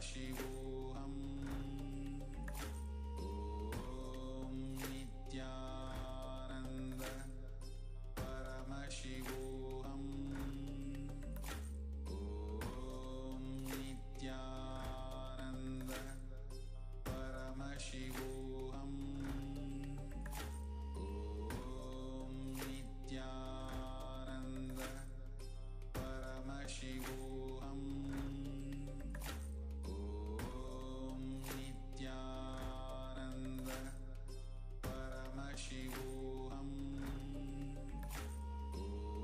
Shivoham. Om Nityananda Paramashivoham. Om Nityananda Paramashivoham. Om Nityananda Paramashivoham. Om Nityananda Paramashivoham.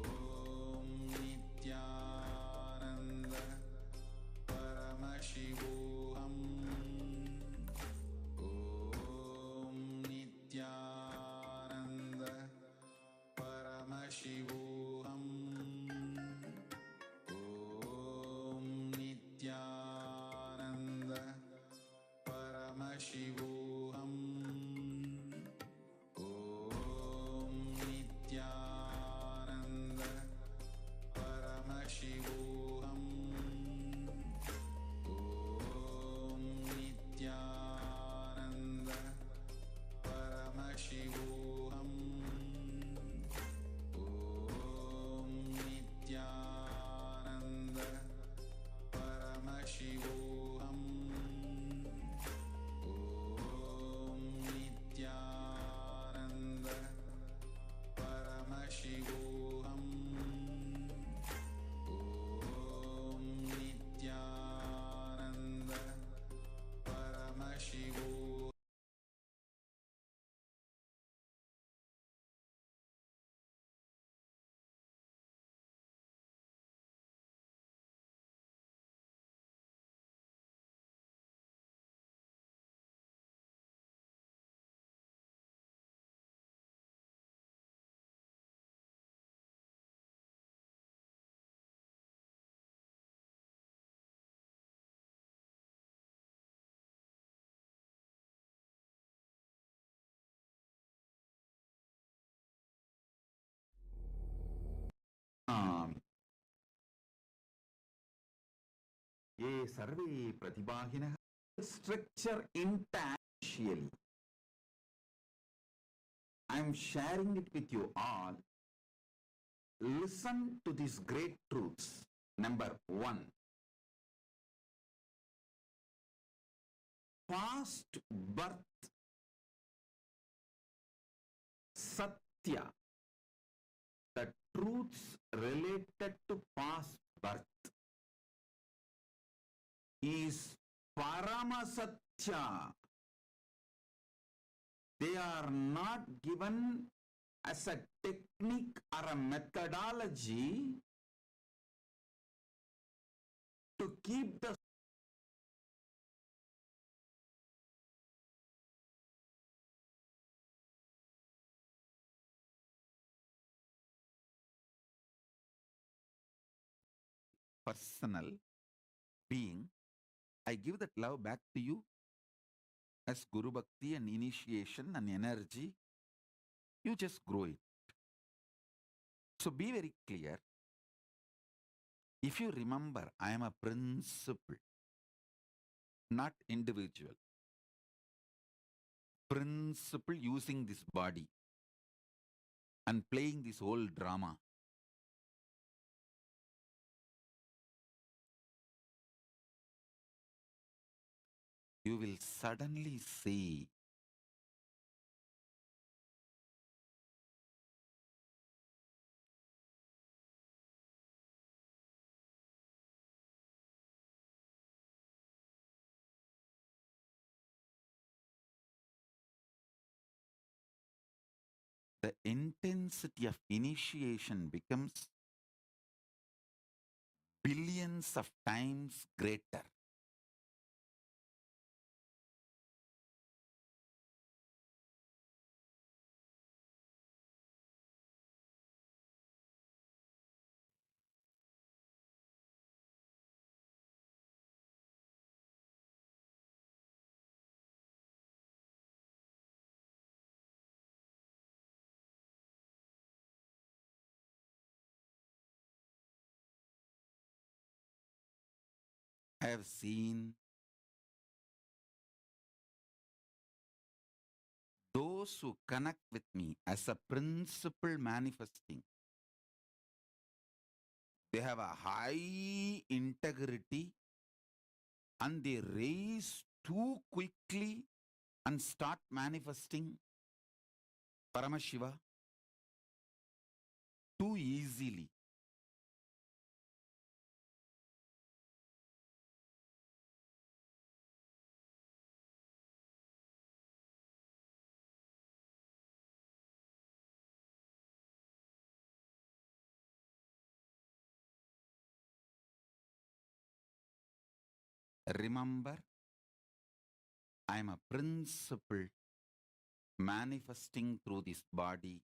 Om Nityananda Paramashivoham. Om Nityananda Paramashivoham. Om Nityananda Paramashivoham. Om Nityananda Paramashivoham. Om Nityananda Paramashivoham. Om Nityananda Paramashivoham. Om Nityananda Paramashivoham. Om Nityananda Paramashivoham. ये सर्वे प्रतिभागिनः structure intentionally. I am sharing it with you all. Listen to these great truths. Number 1. Past birth Satya. The truths related to past birth is Paramasatya. They are not given as a technique or a methodology to keep the personal being. I give that love back to you as Guru Bhakti and initiation and energy. You just grow it. So be very clear. If you remember, I am a principle, not individual. Principle using this body and playing this whole drama. You will suddenly see the intensity of initiation becomes billions of times greater. I have seen those who connect with me as a principle manifesting, they have a high integrity and they raise too quickly and start manifesting Paramashiva too easily. Remember, I am a principle manifesting through this body,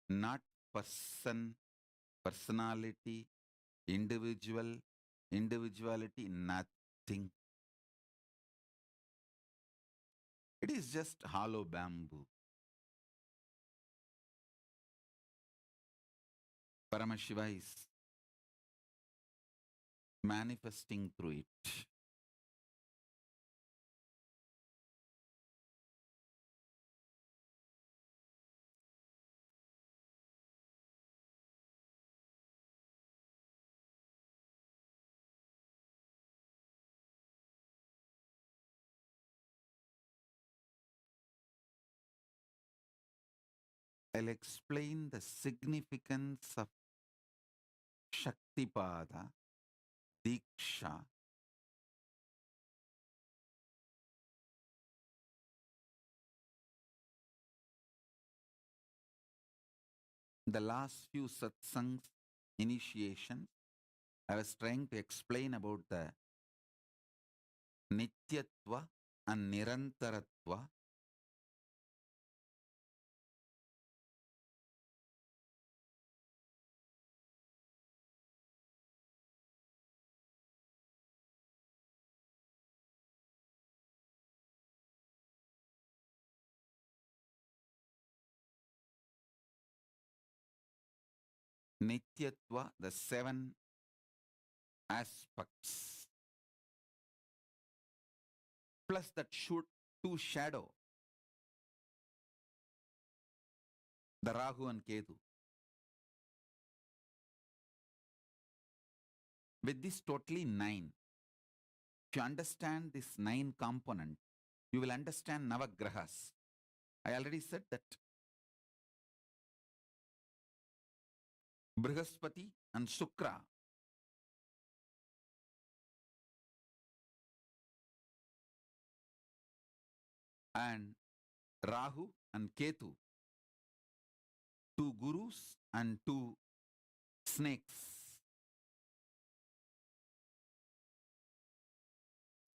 not person, personality, individuality, nothing. It is just hollow bamboo. Paramashiva is manifesting through it. I'll explain the significance of Shaktipada, Diksha, the last few satsangs, initiations. I was trying to explain about the Nityatva and Nirantaratva. Nityatva, the seven aspects, plus that should two shadow, the Rahu and Ketu. With this totally nine, if you understand this nine component, you will understand Navagrahas. I already said that Brihaspati and Shukra and Rahu and Ketu, two gurus and two snakes.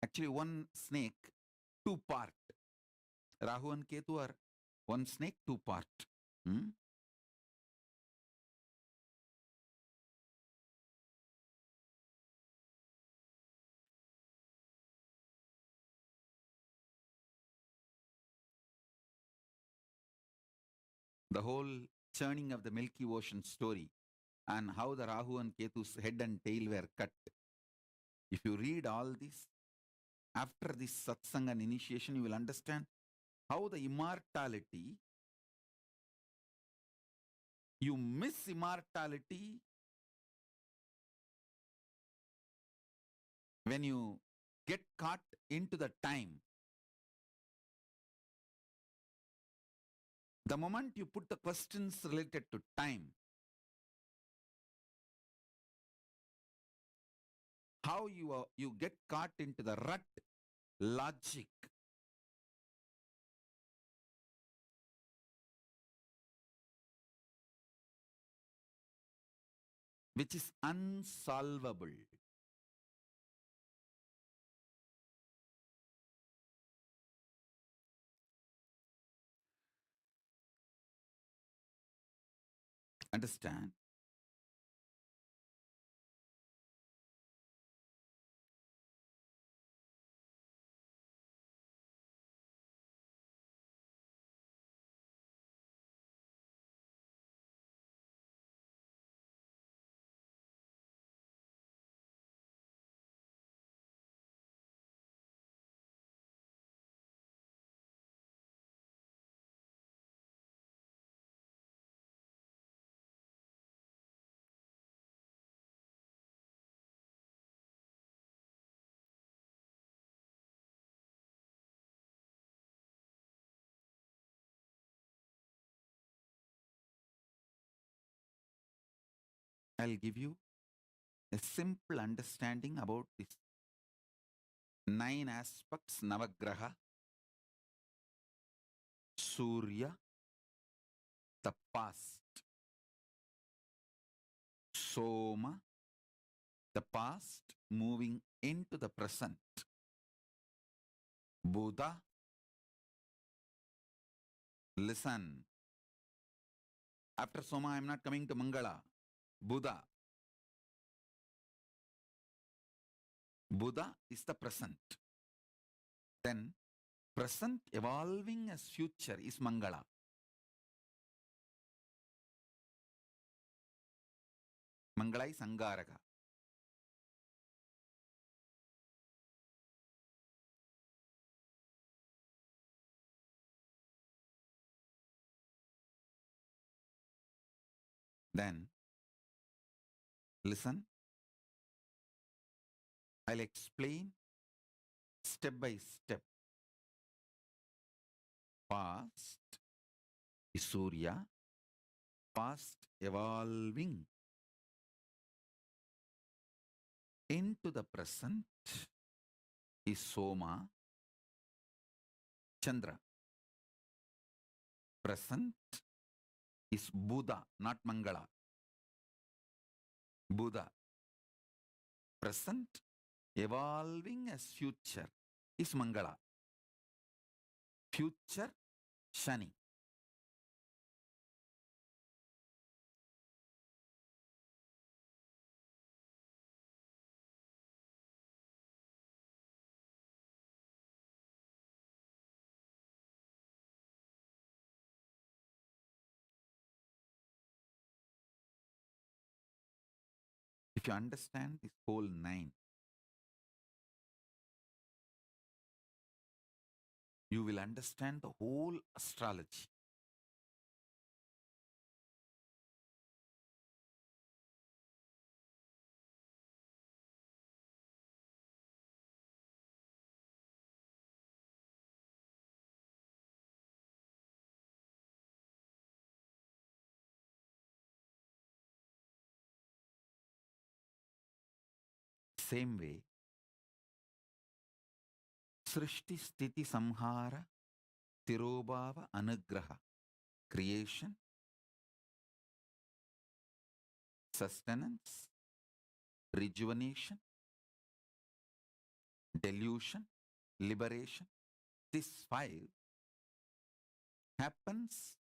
Actually, one snake, two part. Rahu and Ketu are one snake, two part. Hmm? The whole churning of the Milky Ocean story and how the Rahu and Ketu's head and tail were cut. If you read all this, after this satsang and initiation, you will understand how the immortality, you miss immortality when you get caught into the time. The moment you put the questions related to time, how you get caught into the rut logic, which is unsolvable. Understand? I'll give you a simple understanding about these 9 aspects Navagraha, Surya, the past, Soma, the past moving into the present, Buddha, listen. After Soma, I'm not coming to Mangala. Buddha. Buddha is the present. Then, present evolving as future is Mangala. Mangala is Angaraka. Then, listen. I'll explain step by step. Past is Surya, past evolving into the present is Soma, Chandra. Present is Buddha, not Mangala. Buddha. Present evolving as future is Mangala. Future, Shani. If you understand this whole 9, you will understand the whole astrology. Same way, Srishti Sthiti Samhara Tirobhava Anugraha. Creation, sustenance, rejuvenation, delusion, liberation. This 5 happens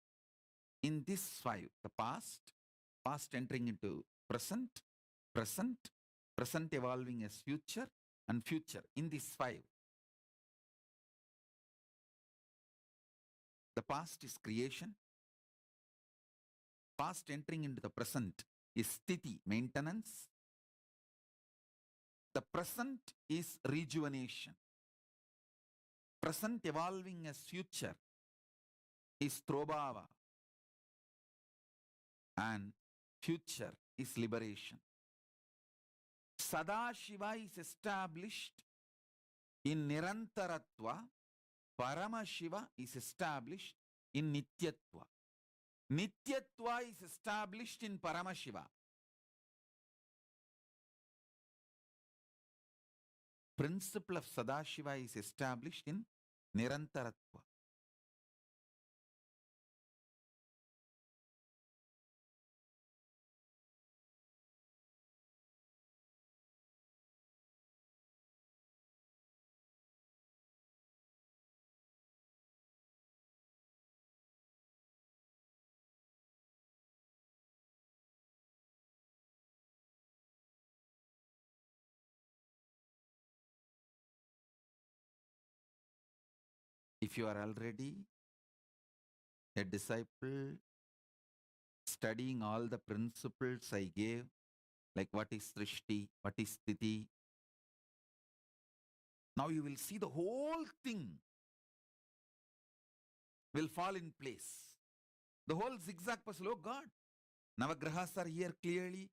in this 5. The past entering into present, present evolving as future, and future in this 5. The past is creation. Past entering into the present is sthiti, maintenance. The present is rejuvenation. Present evolving as future is trobhava. And future is liberation. Sadashiva is established in Nirantaratva. Paramashiva is established in Nityatva. Nityatva is established in Paramashiva. Principle of Sadashiva is established in Nirantaratva. If you are already a disciple studying all the principles I gave, like what is Srishti, what is Sthiti, now you will see the whole thing will fall in place. The whole zigzag puzzle, oh God, Navagrahas are here clearly,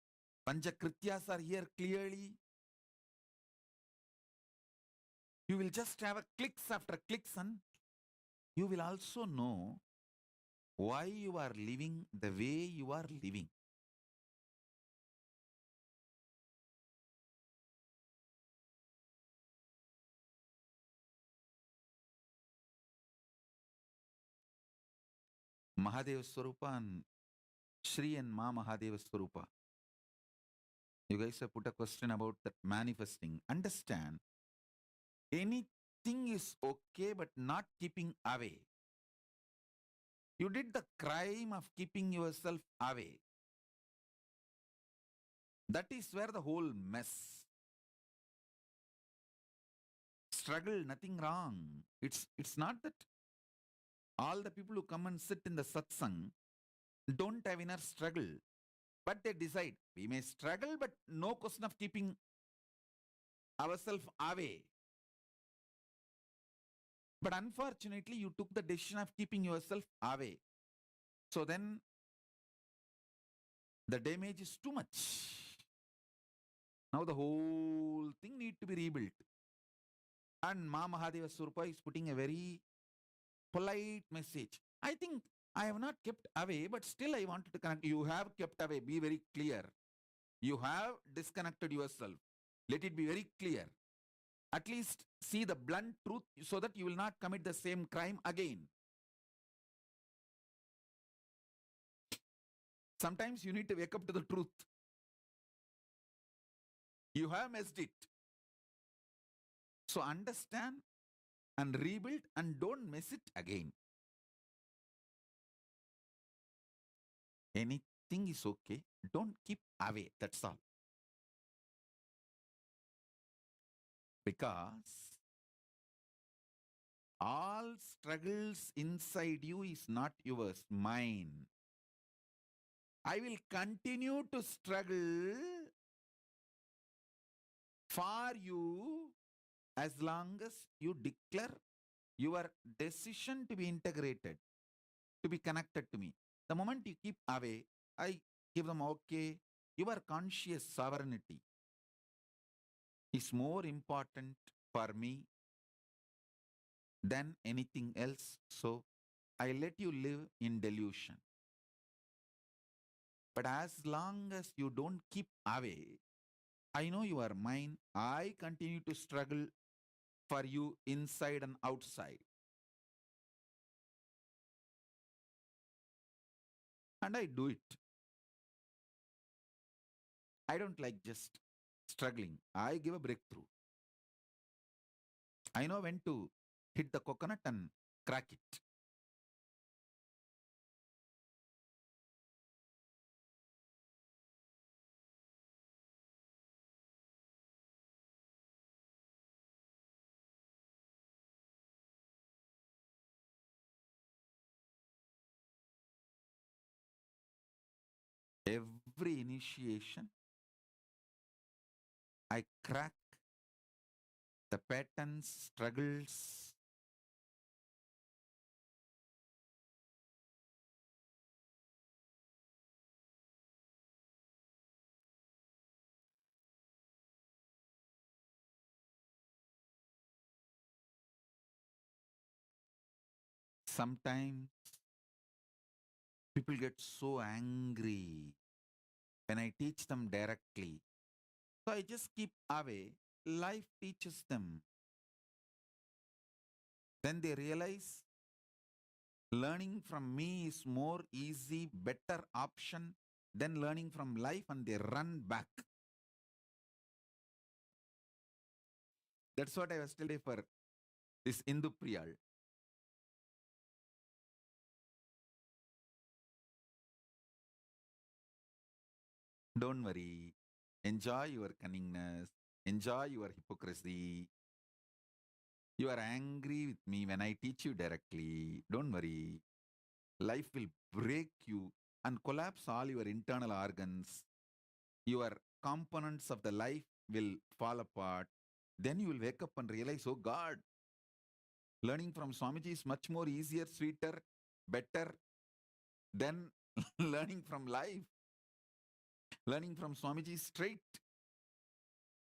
Panchakrityas are here clearly. You will just have a clicks after clicks, and you will also know why you are living the way you are living. Mahadeva Swarupa and Shri and Ma Mahadeva Swarupa. You guys have put a question about that manifesting. Understand, anything is okay, but not keeping away. You did the crime of keeping yourself away. That is where the whole mess. Struggle, nothing wrong. It's not that all the people who come and sit in the satsang don't have inner struggle, but they decide we may struggle, but no question of keeping ourselves away. But unfortunately, you took the decision of keeping yourself away. So then the damage is too much. Now the whole thing need to be rebuilt. And Ma Mahadeva Swarupa is putting a very polite message. I think I have not kept away, but still I wanted to connect. You have kept away. Be very clear. You have disconnected yourself. Let it be very clear. At least see the blunt truth so that you will not commit the same crime again. Sometimes you need to wake up to the truth. You have messed it. So understand and rebuild and don't mess it again. Anything is okay. Don't keep away. That's all. Because all struggles inside you is not yours, mine. I will continue to struggle for you as long as you declare your decision to be integrated, to be connected to me. The moment you keep away, I give them okay. Your conscious sovereignty is more important for me than anything else. So I let you live in delusion. But as long as you don't keep away, I know you are mine. I continue to struggle for you inside and outside. And I do it. I don't like just struggling. I give a breakthrough. I know when to hit the coconut and crack it. Every initiation, I crack the patterns, struggles. Sometimes people get so angry when I teach them directly. So I just keep away. Life teaches them. Then they realize learning from me is more easy, better option than learning from life, and they run back. That's what I was telling for this Indu Priyal. Don't worry. Enjoy your cunningness. Enjoy your hypocrisy. You are angry with me when I teach you directly. Don't worry. Life will break you and collapse all your internal organs. Your components of the life will fall apart. Then you will wake up and realize, oh God, learning from Swamiji is much more easier, sweeter, better than learning from life. Learning from Swamiji is straight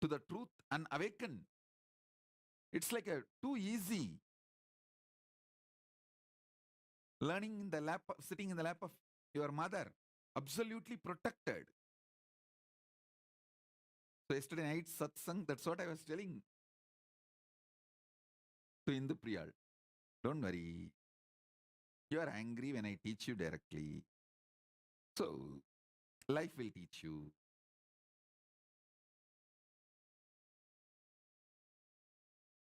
to the truth and awaken. It's like a too easy. Learning in the lap, sitting in the lap of your mother, absolutely protected. So yesterday night satsang, that's what I was telling to Indu Priyal. Don't worry. You are angry when I teach you directly. So, life will teach you.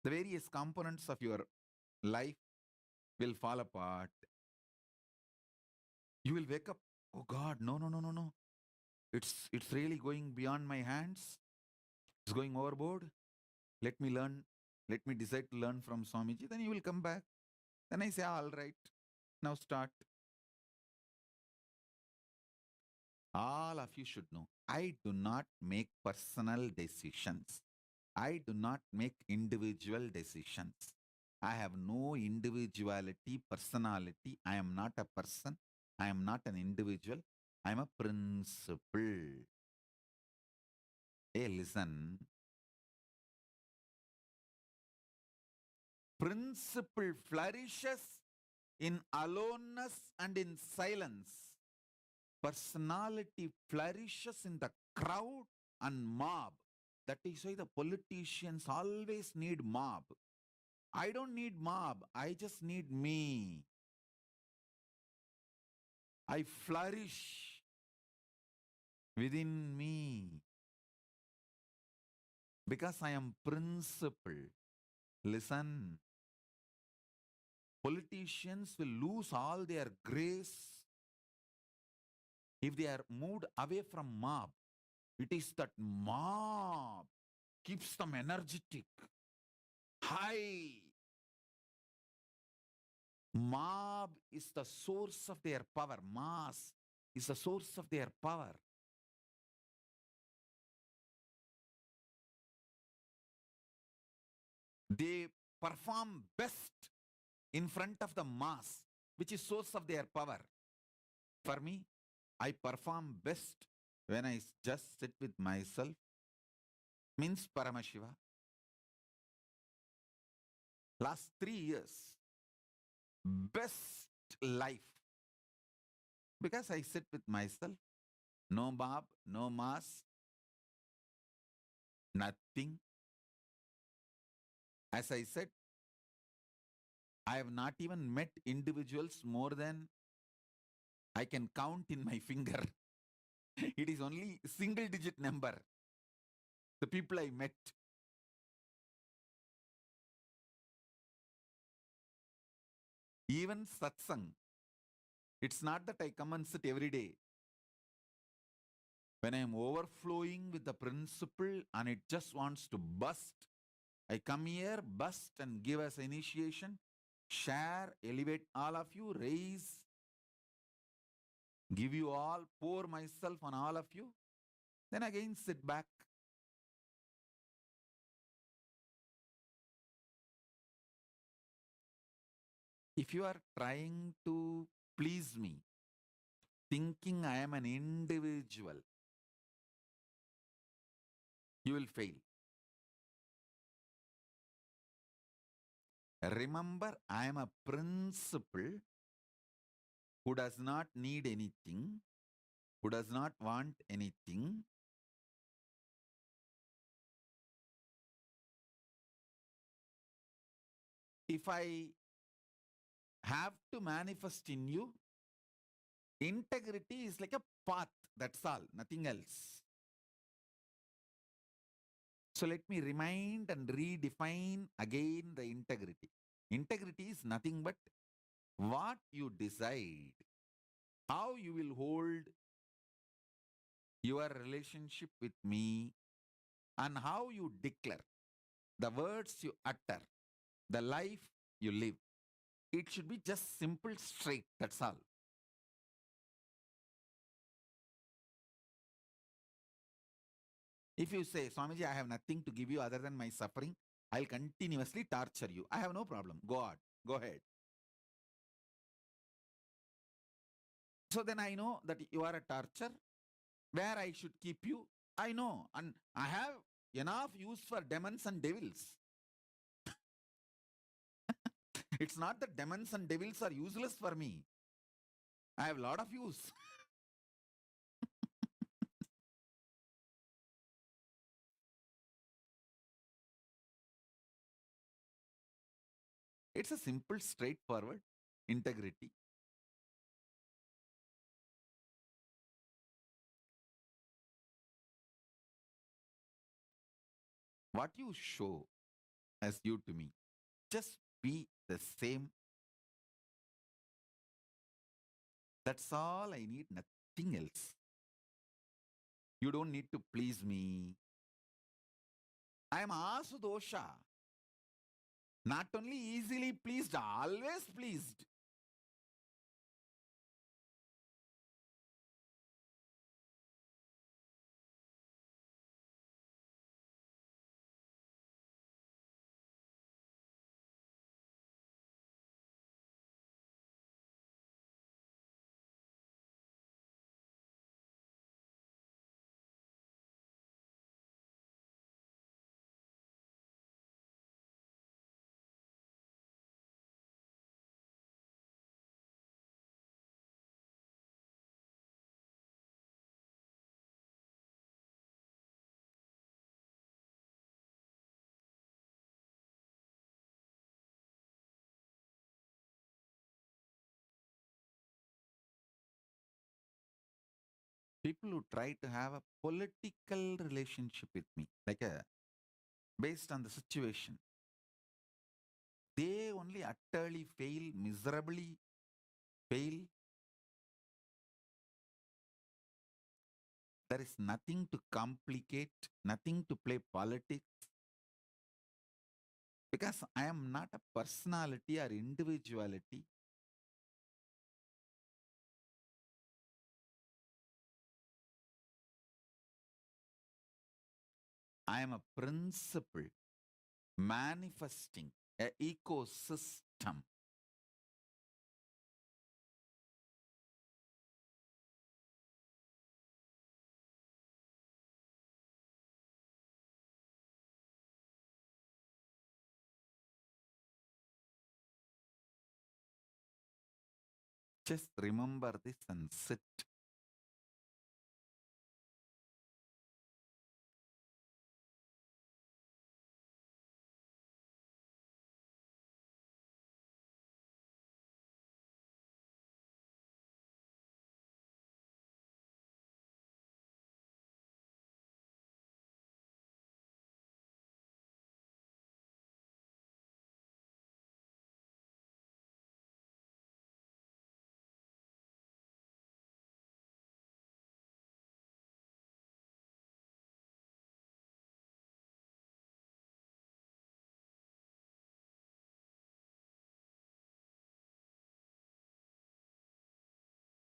The various components of your life will fall apart. You will wake up, oh God, no, no, no, no, no. It's really going beyond my hands. It's going overboard. Let me learn. Let me decide to learn from Swamiji. Then you will come back. Then I say, all right, now start. All of you should know. I do not make personal decisions. I do not make individual decisions. I have no individuality, personality. I am not a person. I am not an individual. I am a principle. Hey, listen. Principle flourishes in aloneness and in silence. Personality flourishes in the crowd and mob. That is why the politicians always need mob. I don't need mob. I just need me. I flourish within me because I am principle. Listen, politicians will lose all their grace if they are moved away from mob. It is that mob keeps them energetic, high. Mob is the source of their power. Mass is the source of their power. They perform best in front of the mass, which is source of their power. For me, I perform best when I just sit with myself, means Paramashiva. Last 3 years, best life. Because I sit with myself, no mob, no mass, nothing. As I said, I have not even met individuals more than I can count in my finger. It is only single digit number. The people I met. Even satsang. It's not that I come and sit every day. When I am overflowing with the principle and it just wants to bust, I come here, bust and give us initiation, share, elevate all of you, raise, give you all, pour myself on all of you, then again sit back. If you are trying to please me, thinking I am an individual, you will fail. Remember, I am a principle who does not need anything, who does not want anything. If I have to manifest in you, integrity is like a path, that's all, nothing else. So let me remind and redefine again the integrity. Integrity is nothing but what you decide, how you will hold your relationship with me, and how you declare, the words you utter, the life you live. It should be just simple, straight, that's all. If you say, Swamiji, I have nothing to give you other than my suffering, I'll continuously torture you. I have no problem. Go on. Go ahead. So then I know that you are a torture. Where I should keep you, I know. And I have enough use for demons and devils. It's not that demons and devils are useless for me. I have a lot of use. It's a simple, straightforward integrity. What you show as you to me, just be the same. That's all I need, nothing else. You don't need to please me. I am Asudosha. Not only easily pleased, always pleased. People who try to have a political relationship with me, like a based on the situation, they only utterly fail, miserably fail. There is nothing to complicate, nothing to play politics, because I am not a personality or individuality. I am a principle manifesting a ecosystem. Just remember this and sit.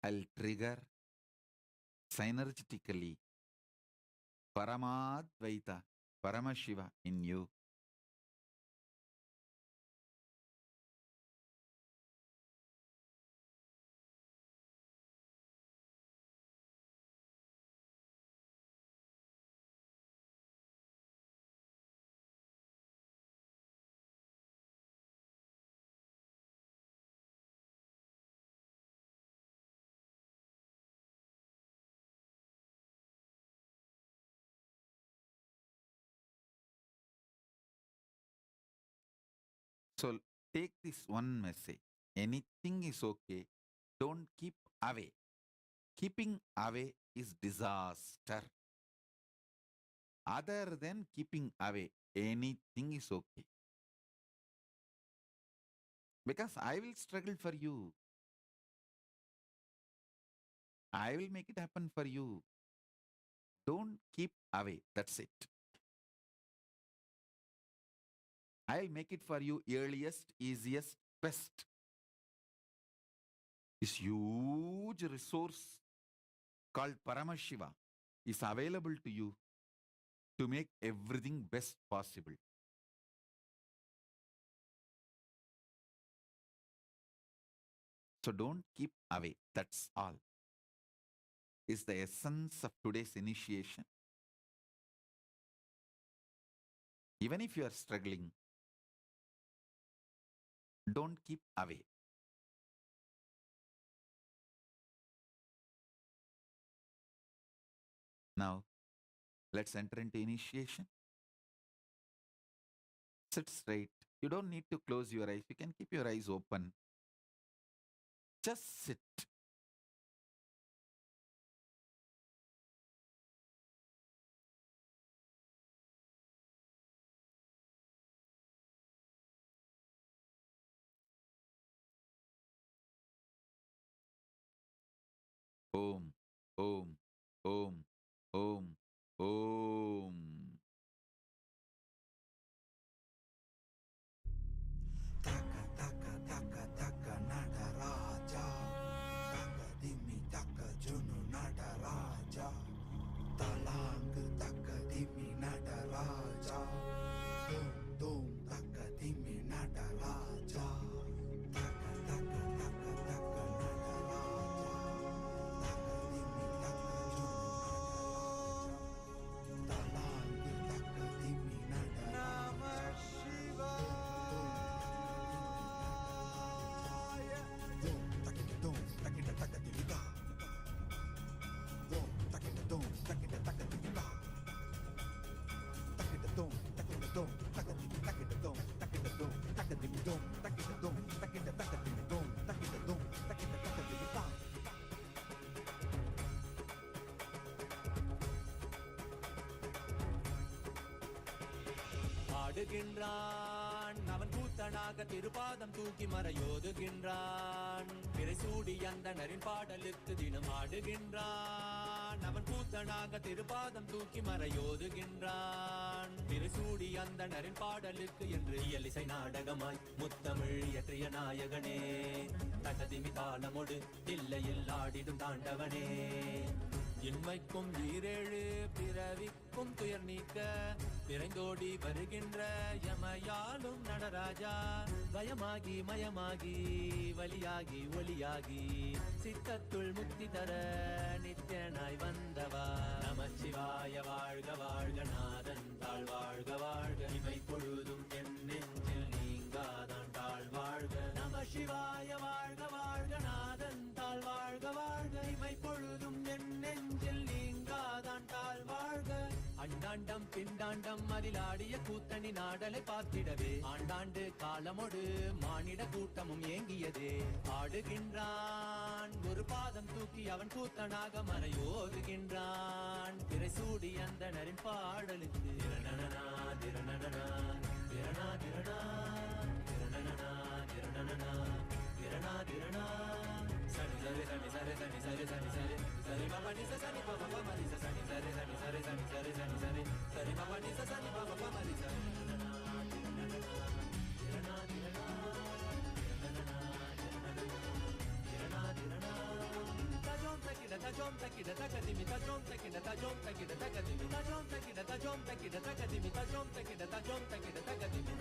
I'll trigger synergetically Paramadvaita, Paramashiva in you. So take this one message. Anything is okay. Don't keep away. Keeping away is disaster. Other than keeping away, anything is okay. Because I will struggle for you. I will make it happen for you. Don't keep away. That's it. I'll make it for you earliest, easiest, best. This huge resource called Paramashiva is available to you to make everything best possible. So don't keep away. That's all. Is the essence of today's initiation. Even if you are struggling, don't keep away. Now, let's enter into initiation. Sit straight. You don't need to close your eyes. You can keep your eyes open. Just sit. Om Om Om Om Om. Taka taka taka taka Nataraja taka dimi taka junu Nataraja தலாங்கு taka dimi Nataraja dum dum taka dimi Nataraja taka taka taka taka Nataraja taka dimi taka junu Nataraja தலாங்கு taka dimi Nataraja ஆடுகின்றான் அவன் கூத்தனாக திருப்பாதம் தூக்கி மறையோதுகின்றான் பிறை சூடி அந்தணரின் பாடலுக்கு தினம் ஆடுகின்றான் அவன் கூத்தனாக திருப்பாதம் தூக்கி மறையோதுகின்றான் பிறை சூடி அந்தணரின் பாடலுக்கு என்று இயலிசை நாடகமாய் முத்தமிழ் இயற்றிய நாயகனே தகதிமி தாளமொடு இல்லையில் ஆடிடும் தாண்டவனே இன்மைக்கும் ஈரேழு பிறவிக்கும் துயர் நீக்க பிறந்தோடி வருகின்ற யமயாலும் நடராஜா பயமாகி மயமாகி வலியாகி ஒளியாகி சித்தத்துள் முக்தி தர நித்தியனாய் வந்தவா நமச்சிவாய வாழ்க வாழ்க நாதன் தாழ் வாழ்க வாழ்க இவை பொழுதும் என் நெஞ்சில் நீங்காதான் தாழ் வாழ்க நம சிவாய வாழ்க வாழ்க நாதன் தாழ் வாழ்க வாழ்க இவை பொழுதும் என் நெஞ்சில் நீங்காதான் தாழ் வாழ்க அண்டாண்டம் பிண்டாண்டம் அதிலாடிய கூத்தணி நாடலை பார்த்திடவே ஆண்டாண்டு காலமொடு மானிட கூட்டமும் ஏங்கியதே ஆடுகின்றான் ஒரு பாதம் தூக்கி அவன் கூத்தனாக மறையோதுகின்றான் திரை சூடி அந்தணரின் பாடலுக்கு திரணனா திரணனா திரணா திரணா திரணனா திரணனா திரணா திரணா சனி சரி சனி சரி சனி சரி சனி சரி சரி பாபா நிச சனி பாபா பாபா நிச சனி சரி சனி சரி சனி சரி சனி சரி சரி பாபா நிச சனி Baba Baba நிச tajom takida takadimi tajom takida tajom takida takadimi tajom takida tajom takida takadimi tajom takida tajom takida takadimi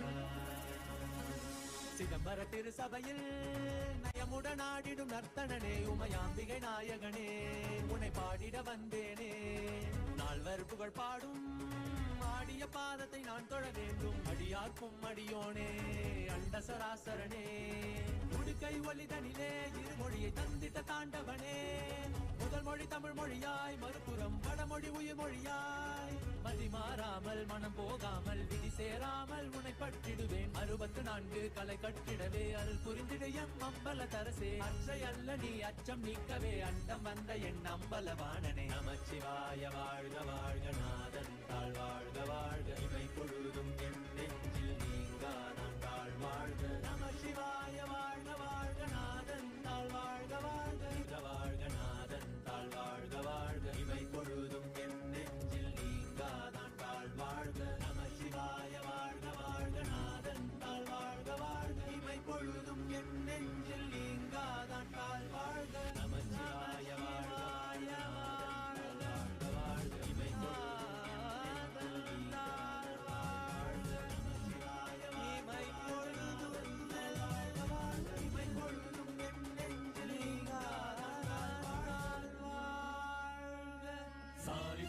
சிதம்பர திருசபையில் நயமுடன் ஆடிடும் நர்த்தனனே உமையாம்பிகை நாயகனே உன்னை பாடிட வந்தேனே நால்வர் புகழ் பாடும் ஆடிய பாதத்தை நான் தொழ வேண்டும் அடியார்க்கும் அடியோனே அண்ட சராசரனே உடுக்கை ஒலிதனிலே இருமொழியை தந்திட்ட தாண்டவனே முதல் மொழி தமிழ் மொழியாய் மறுபுறம் வடமொழி உயிர் மொழியாய் மதி மாறாமல் மனம் போகாமல் விதி சேராமல் உன்னை பற்றிடுவேன் 64 கலை கட்டிடவே அருள் புரிந்திடு எம் அம்பல தரசே அச்சை அல்ல நீ அச்சம் நீக்கவே அண்டம் வந்த என் அம்பலவாணனே நமச்சிவாய வாழ்க வாழ்க நாதன் தாழ் வாழ்க வாழ்க இவை பொழுதும் என் நெஞ்சில் நீங்காதான் தாழ் வாழ்க நம சிவாய வாழ்க வாழ்க நாதன் தாழ் வாழ்க வாழ்க வாழ்க நாதன் தாழ் வாழ்க வாழ்க இவை பொழுதும் என் நெஞ்சில் நீங்காதான் தாழ் வாழ்க நம சிவாய வாழ்க வாழ்க நாதன் தாழ் வாழ்க வாழ்க இவை பொழுதும் என் நெஞ்சில் நீங்காதான் தாழ் வாழ்க நம சிவாய வாழ்க வாழ்க வாழ்க இவை Sari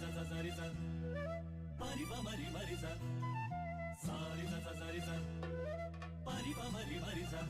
sa pari pa mari mari sa sari sa pari pa mari mari sa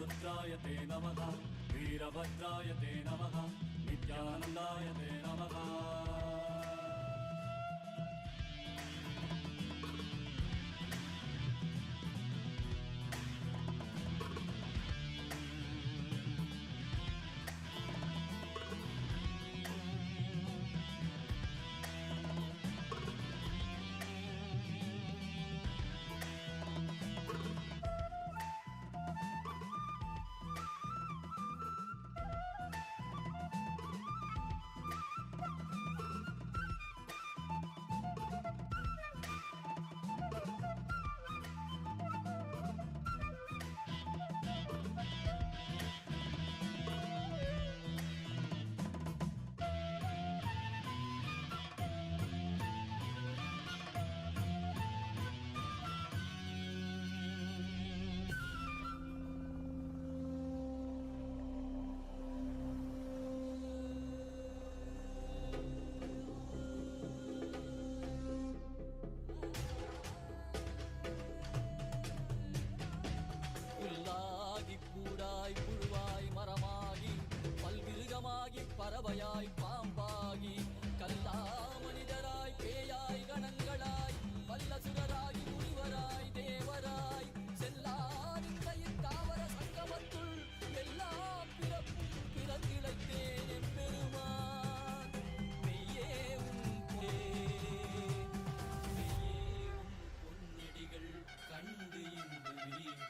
रुद्राय ते नमः वीरभद्राय ते नमः नित्यानन्दाय ते नमः புல்லாகி பூடாய் புழுவாய் மரமாகி பல்விருகமாகி பறவையாய் பாம்பாகி கல்லா மனிதராய் பேயாய் கணங்களாய் வல்லசுரராகி முனிவராய் தேவராய் செல்லாதின் தாவர சங்கமத்துள் எல்லா பிறப்பும் பிறந்திழைத்தேன் எம்பெருமான் மெய்யே உன் பொன்னடிகள் கண்டு இன்று வீடு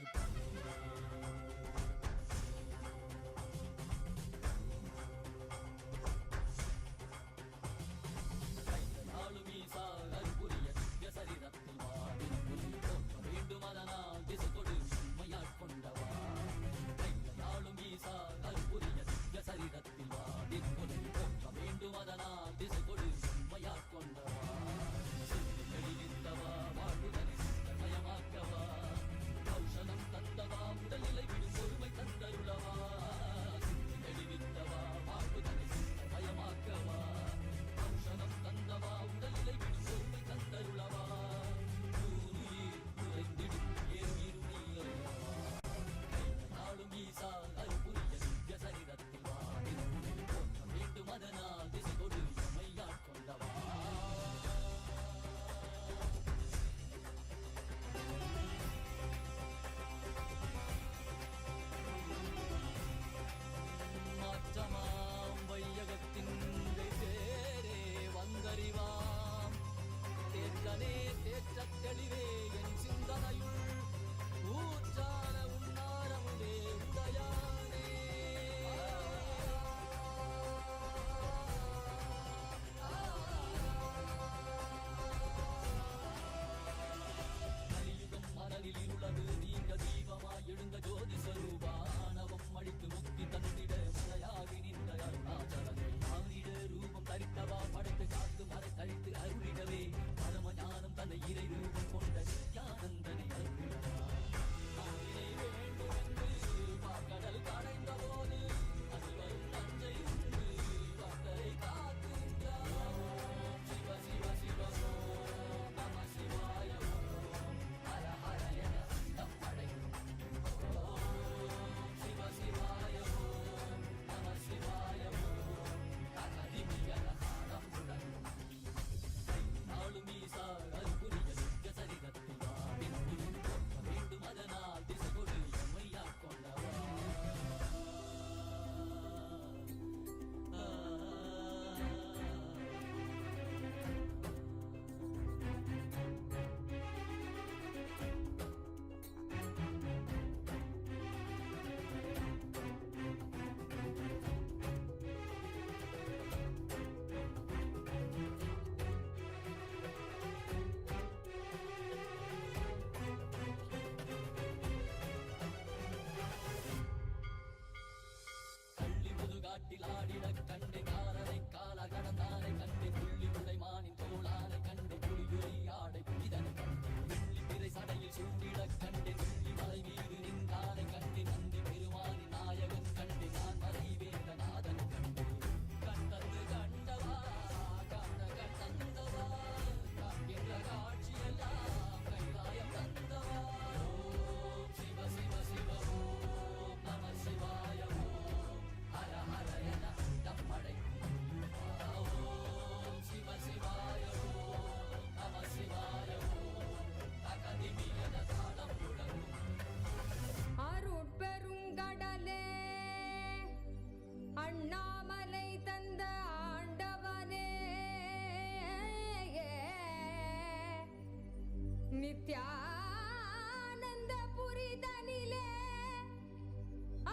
நித்யானந்த புரிதனிலே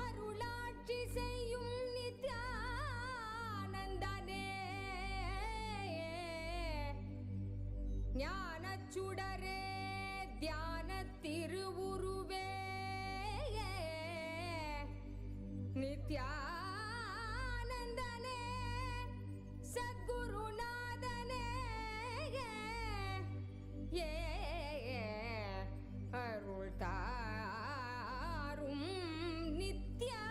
அருளாட்சி செய்யும் நித்யானந்தனே ஞானச் சுடரே தியான திருவுருவே நித்யானந்தனே சத்குருநாதனே ஏ அருள் தாரும் நித்யானந்தனே.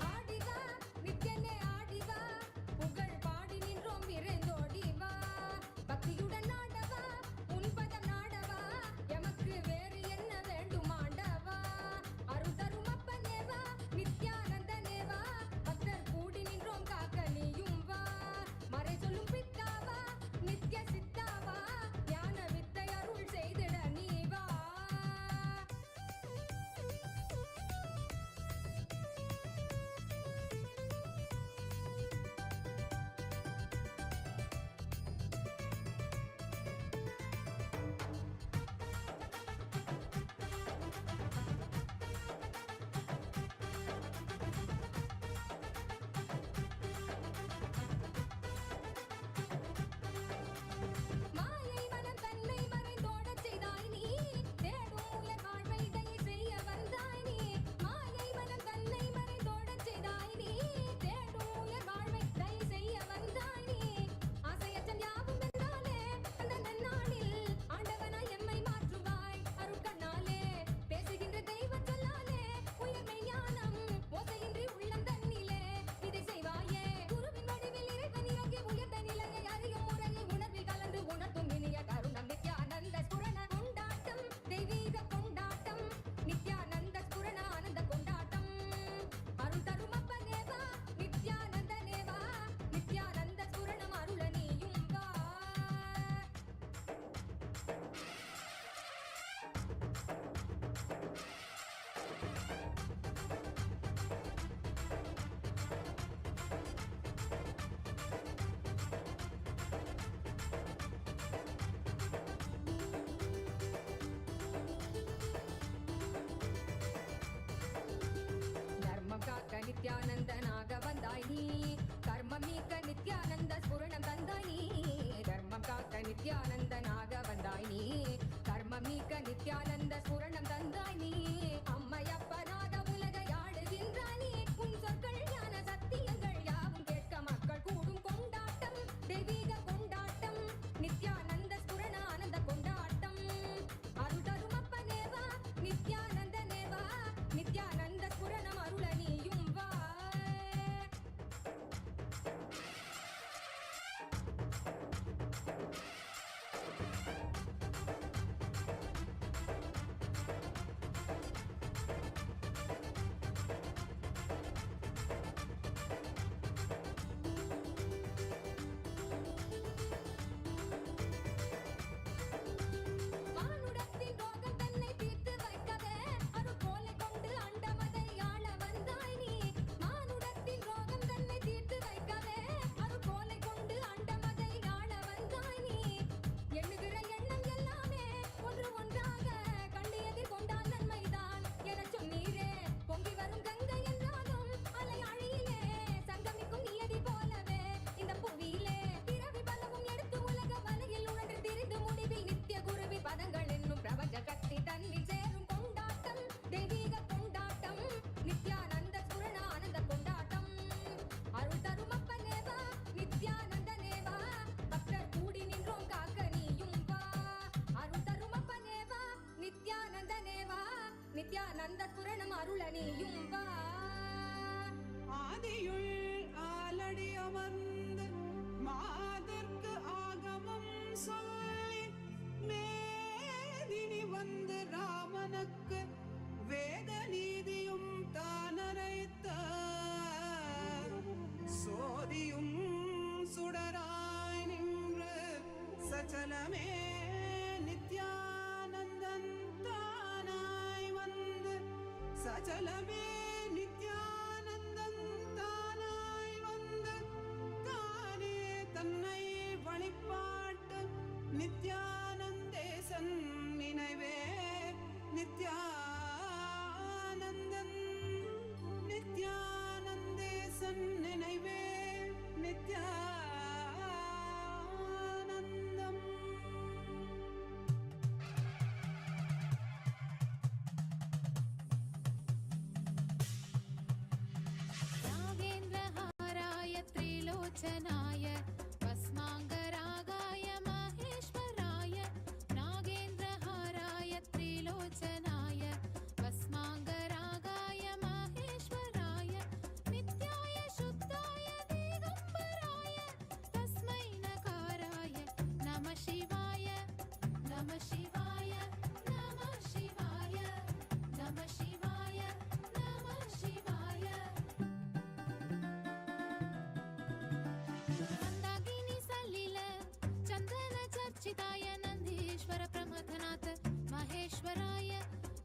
ஆடிவா நித்ய சுடராய் நின்று சச்சலமே நித்யானந்தன் தானாய் வந்து சச்சலமே நித்யானந்தன் தானாய் வந்து தானே தன்னை வழிபாட்டு நித்யானந்தேசன் நினைவே நித்யானந்தன் நித்யானந்தேசன் நினைவே நித்யானந்தம். नागेन्द्रहाराय त्रिलोचनाय भस्माङ्गरागाय महेश्वराय नागेन्द्रहाराय त्रिलोचनाय भस्माङ्गरागाय महेश्वराय नित्याय शुद्धाय दिगम्बराय तस्मै नकाराय नमः शिवाय नमः शिवाय नमः शिवाय नमः शिवाय नमः शिवाय मन्दाकिनी सलिल चन्दन चर्चिताय नन्दीश्वर प्रमथनाथ महेश्वराय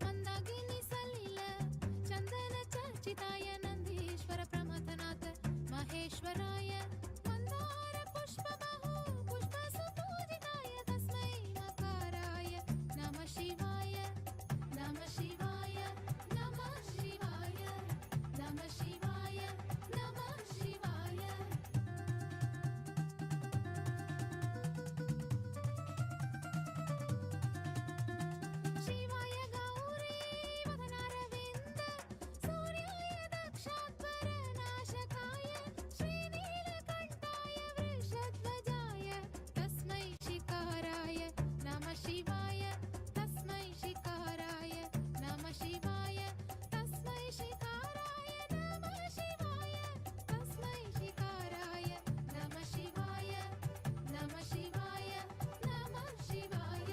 मन्दाकिनी सलिल चन्दन चर्चिताय नन्दीश्वर प्रमथनाथ महेश्वराय मन्दार पुष्पबहु पुष्पसुपूजिताय तस्मै नकाराय नमः शिवाय नमः शिवाय नमः शिवाय नमः शिवाय नमः शिवाय शिवाय गौरी वदनारविन्द सूर्याय दक्षात्परनाशकाय श्रीनीलकण्ठाय वृषध्वजाय तस्मै शिकाराय नमः शिवाय तस्मै शिकाराय नमः शिवाय तस्मै शिकाराय नमः शिवाय तस्मै शिकाराय नमः शिवाय नमः शिवाय नमः शिवाय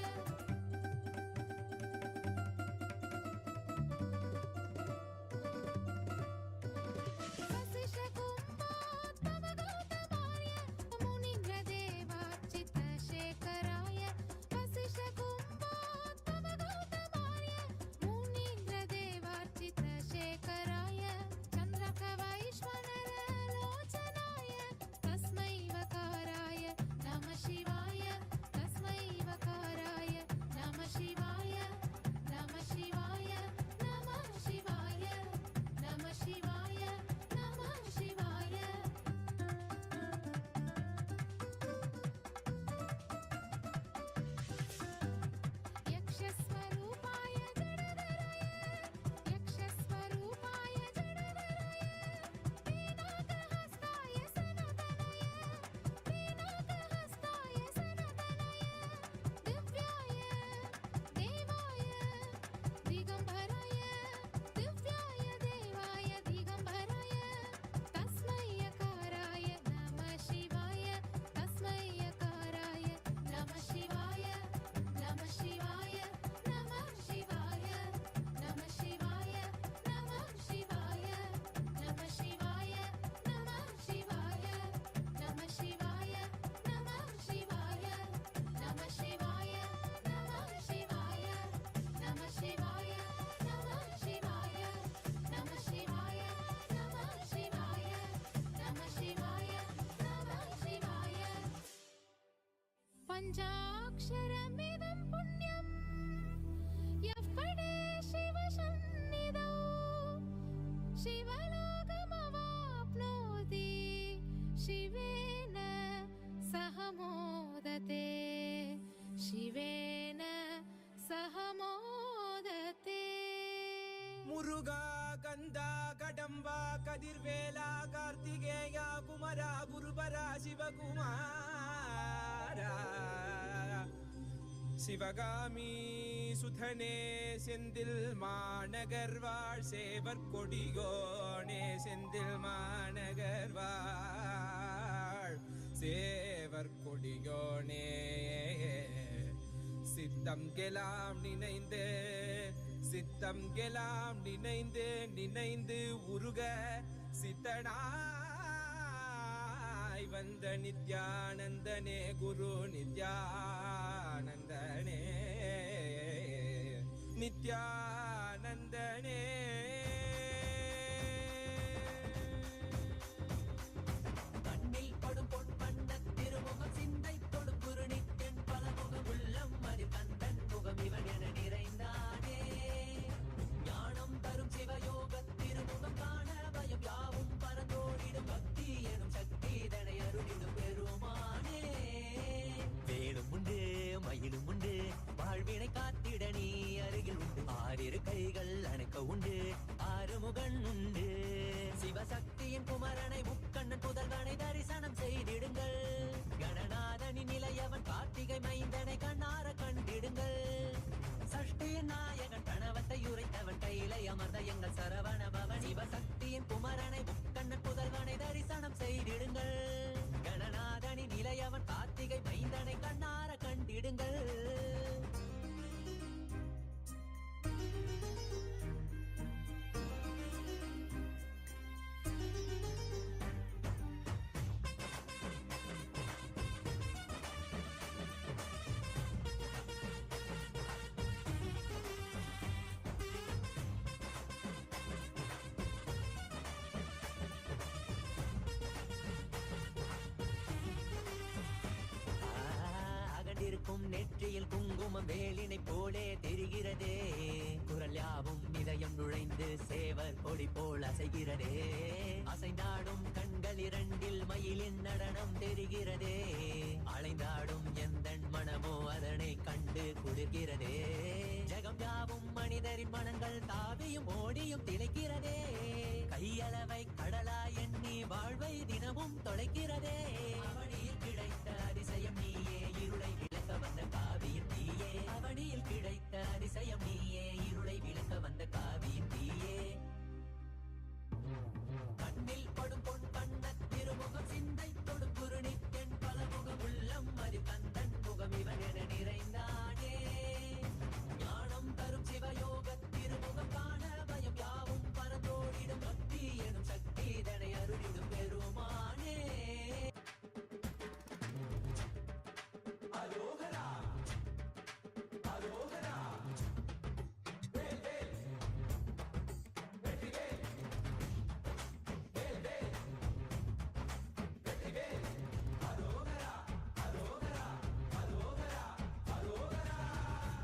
वसिष्ठकुम्भोत्तमगौतमार्य मुनीन्द्रदेवार्चितशेखराय वसिष्ठकुम्भोत्तमगौतमार्य मुनीन्द्रदेवार्चितशेखराय चन्द्रकवैश्वरलोचनाय तस्मै वकाराय नमः शिवाय तस्मै वकाराय नमः शिवाय नमः शिवाय नमः शिवाय नमः शिवाय नमः शिवाय यक्षस्वरूपाय जडधराय यक्षस्वरूपाय जडधराय पीनाकहस्ताय सनतनय पीनाकहस्ताय सनतनय दिव्याय देवाय दिगम्बराय दिव्याय देवाय दिगम्बराय तस्मै यकाराय नमः शिवाय तस्मै यकाराय नमः शिवाय नमः शिवाय नमः शिवाय नमः शिवाय नमः शिवाय नमः शिवाय नमः शिवाय नमः शिवाय नमः शिवाय नमः शिवाय नमः शिवाय नमः शिवाय नमः शिवाय नमः शिवाय नमः शिवाय नमः शिवाय नमः शिवाय पञ्चाक्षरमिदं पुण्यं यः पठे शिवसन्निधौ शिवलोकमवाप्नोति शिवेन सह मोदते शिवेन सह मोदते முருகா கந்தா கடம்பா கதிர்வேலா கார்த்திகேயா குமரா குருபரா சிவகுமாரா சிவகாமி சுதனே செந்தில் மாநகர்வாழ் சேவர் கொடியோனே செந்தில் மாநகர்வாழ் சேவர் கொடியோனே சித்தம் கெலாம் நினைந்து சித்தம் கெலாம் நினைந்து நினைந்து உருக சித்தனாய் நித்யானந்த நித்யானந்தனே குரு நித்யானந்தனே நித்யானந்தனே கண்ணில் படும் பொன் வண்ண திருமுகம் சிந்தை தொடும் குருணிக்கென் பல முகம் உள்ளம் மதி கந்தன் முகம் இவன் என நிறைந்தானே ஞானம் தரும் சிவயோக திருமுகம் காண பயம் யாவும் பரந்தோடிடும் பக்தி எனும் சக்தி தனை அருளிடும் பெருமானே வேலும் உண்டு மயிலும் உண்டு வாழ்வினை காத்திட நீ அருகில் உண்டு ஆறிரு கைகள் அணைக்க உண்டு ஆறுமுகன் உண்டு சிவசக்தியின் குமரனை முக்கண்ணன் புதல்வனை தரிசனம் செய்திடுங்கள் கணநாதனின் நிலையவன் கார்த்திகை மைந்தனை கண்ணார கண்டிடுங்கள் சஷ்டியின் நாயகன் கணவத்தை உரைத்தவன் கையிலை அமர்ந்த எங்கள் சரவண பவன் சிவசக்தியின் குமரனை முக்கண்ணன் புதல்வனை தரிசனம் செய்திடுங்கள் கணநாதனின் நிலையவன் கார்த்திகை மைந்தனை கண்ணார கண்டிடுங்கள் அகண்டிருக்கும் நெற்றியில் குங்குமம் வேலினை போலே தெரிகிறதே குரல் யாவும் இதயம் நுழைந்து சேவர் கொடி போல் அசைகிறதே அசைந்தாடும் கண்கள் இரண்டில் மயிலின் நடனம் தெரிகிறதே அலைந்தாடும் எந்தன் மனமோ அதனை கண்டு குளிர்கிறதே ஜெகம் யாவும் மனிதரின் மனங்கள் தாவியும் ஓடியும் திளைக்கிறதே கையளவை கடலா எண்ணி வாழ்வை தினமும் தொலைக்கிறதே அவனியில் கிடைத்த அதிசயம் நீயே இருளை விளக்க வந்த காவியம் நீயே அவனியில் கிடைத்த அதிசயம் நீயே இருளை விளக்க வந்த காவியம் நீயே கண்ணில் படும் பொன் வண்ண திருமுகம் சிந்தை தொடும் குருணிக்கென் பல முகம் உள்ளம் அது கந்தன் முகம் இவன் என நிறைந்தானே ஞானம் தரும் சிவயோக திருமுகம் காண பயம் யாவும் பரந்தோடிடும் பக்தி எனும் சக்தி தனை அருளிடும் பெருமானே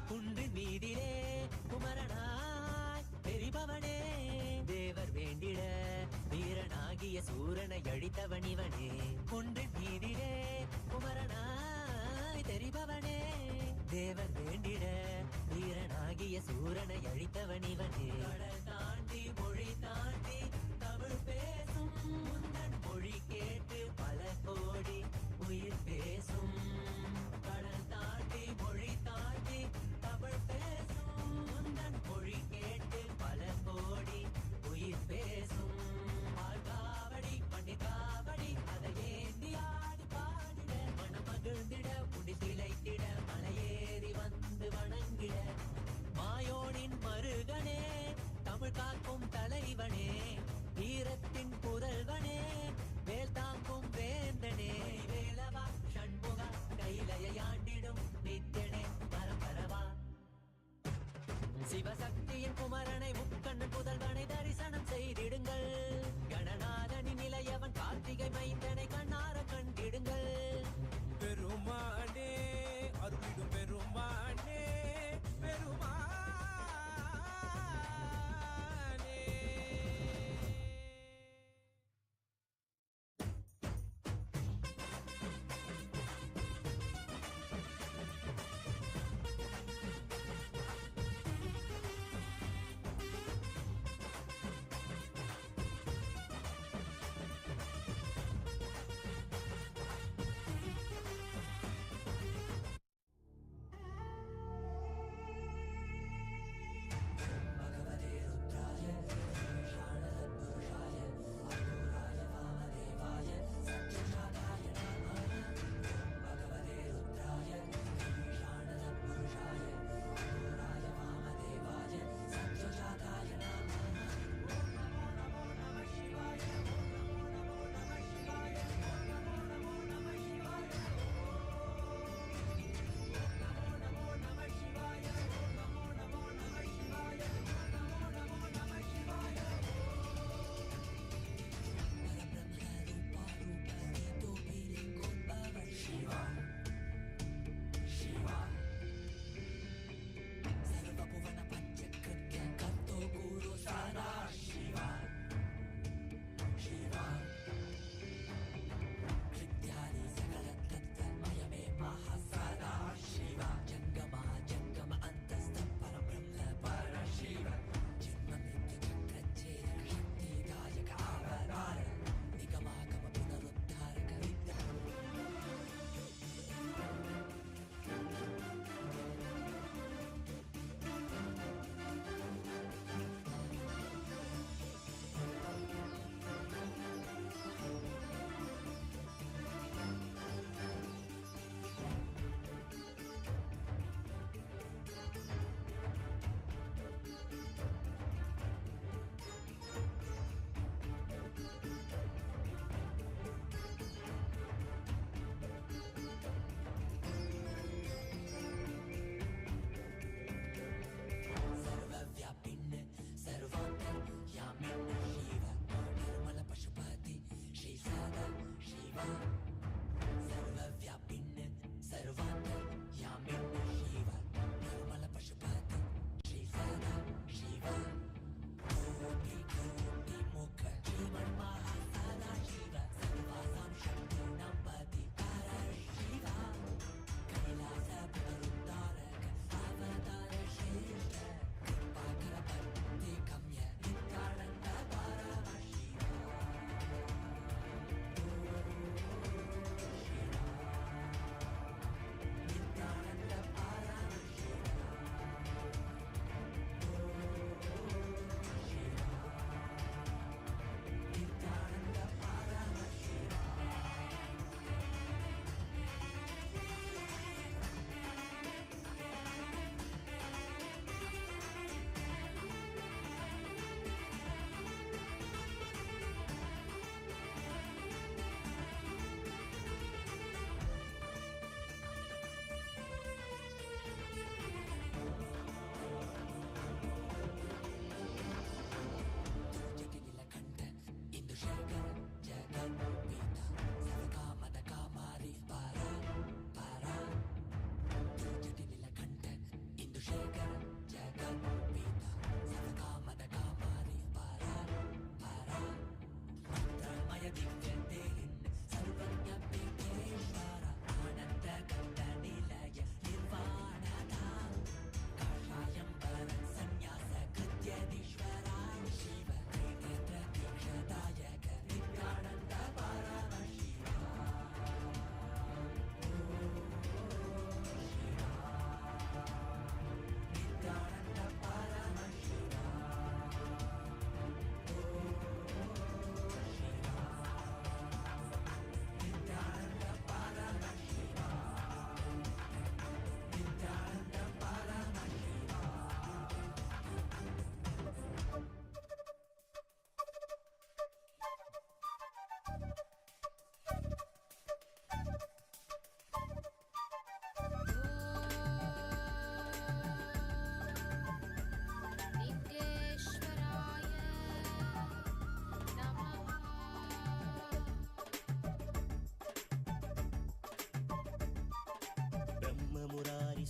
குன்றின் மீதிலே குமரனாய் தெரிபவனே தேவர் வேண்டிட வீரனாகிய சூரனை அழித்தவன் இவனே குன்றின் மீதிலே குமரனாய் தெரிபவனே தேவர் வேண்டிட வீரனாகிய சூரனை அழித்தவன் இவனே கடல் தாண்டி மொழி தாண்டி தமிழ் பேசும் முந்தன் மொழி கேட்டு பல கோடி உயிர் பேசும் கடல் தாண்டி மொழி தாண்டி தமிழ் பேசும் முந்தன் மொழி கேட்டு பல கோடி உயிர் பேசும் காவடி பண்ணி காவடி அதை ஏந்தி ஆடி பாடிட மனம் மகிழ்ந்திட முடி திளைத்திட மலையேறி வந்து வணங்கிட மாயோனின் மருகனே தமிழ் காக்கும் தலைவனே வீரத்தின் புதல்வனே வேல் தாங்கும் வேந்தனே வேலவா ஷண்முகா கைலையாண்டிடும் நித்யனே பரபரவா சிவசக்தியின் குமரனை முக்கண்ணன் புதல்வனை தரிசனம் செய்திடுங்கள் கணநாதனின் நிலையவன் கார்த்திகை மைந்தனை கண்ணார கண்டிடுங்கள் பெருமானே அருளிடும் பெருமானே பெருமானே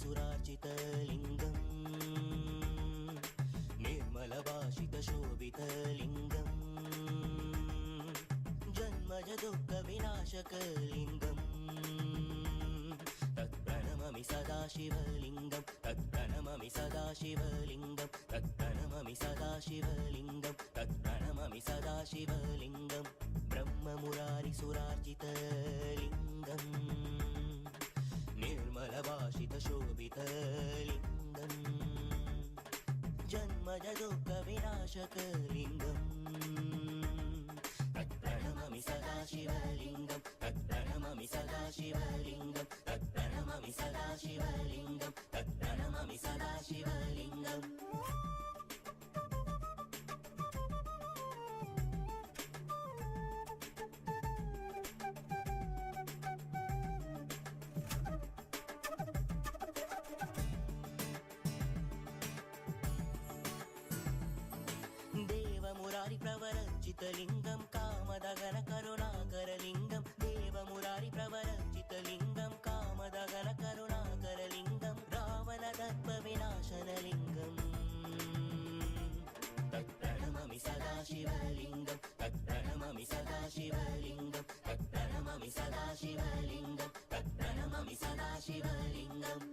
सुरार्चितलिङ्गम् निर्मलभाषितशोभितलिङ्गम् जन्मज दुःखविनाशकलिङ्गम् तत्प्रणममि सदा शिवलिङ्गं तत्प्रणममि सदा शिवलिङ्गं तत्प्रणममि सदा शिवलिङ्गं तत्प्रणममि सदा शिवलिङ्गं ब्रह्ममुरारिसुरार्चितलिङ्गम् निर्मलभाषितशोभितलिङ्गम् जन्मज दुःखविनाशकलिङ्गम् तत्प्रणममि सदा शिवलिङ्गं तत्प्रणममि सदा शिवलिङ्गं तत्प्रणममि सदा शिवलिङ्गं तत्प्रणममि सदा शिवलिङ्गम् देवमुरारिप्रवरचितलिङ्गं कामदगनकरुणाकरलिङ्गं देवमुरारिप्रवरचितलिङ्गं कामदगनकरुणाकरलिङ्गं रावणदर्पविनाशनलिङ्गम् तत्प्रणममि सदा शिवलिङ्गं तत्प्रणममि सदा शिवलिङ्गं तत्प्रणममि सदा शिवलिङ्गं तत्प्रणममि सदा शिवलिङ्गम्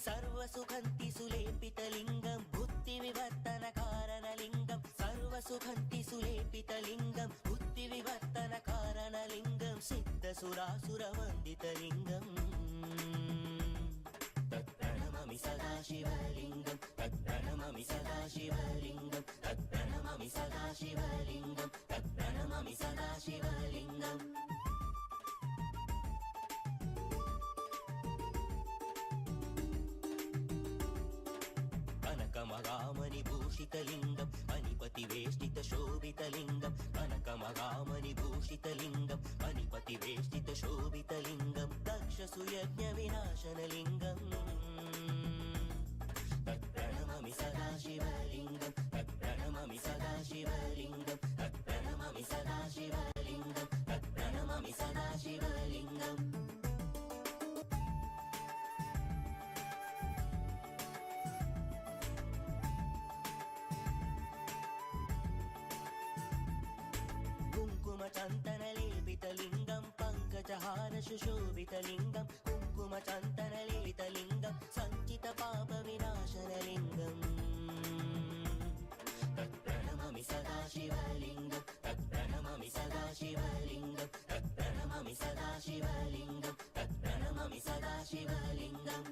सर्वसुखन्ति सुलेपितलिङ्गं बुद्धिविवर्तनकारणलिङ्गं सर्वसुखन्ति सुलेपितलिङ्गं बुद्धिविवर्तनकारणलिङ्गं सिद्धसुरासुरवन्दितलिङ्गम् तत्प्रणममि सदा शिवलिङ्गं तत्प्रणममि सदा शिवलिङ्गं तत्प्रणममि सदा शिवलिङ्गं तत्प्रणममि सदा शिवलिङ्गम् कनकमगामणिभूषितलिङ्गं अनिपतिवेष्टितशोभितलिङ्गं कनकमगामणिभूषितलिङ्गं अनिपतिवेष्टितशोभितलिङ्गं दक्षसुयज्ञविनाशनलिङ्गम् तत्प्रणममि सदा शिवलिङ्गं तत्प्रणममि सदा शिवलिङ्गं तत्प्रणममि सदा शिवलिङ्गं तत्प्रणममि सदा शिवलिङ्गम् कुङ्कुमचन्दनलेपितलिङ्गं पङ्कजहारशुशोभितलिङ्गं कुङ्कुमचन्दनलेपितलिङ्गं सञ्चितपापविनाशनलिङ्गम् तत्प्रणममि सदा शिवलिङ्गं तत्प्रणममि सदा शिवलिङ्गं तत्प्रणममि सदा शिवलिङ्गं तत्प्रणममि सदा शिवलिङ्गम्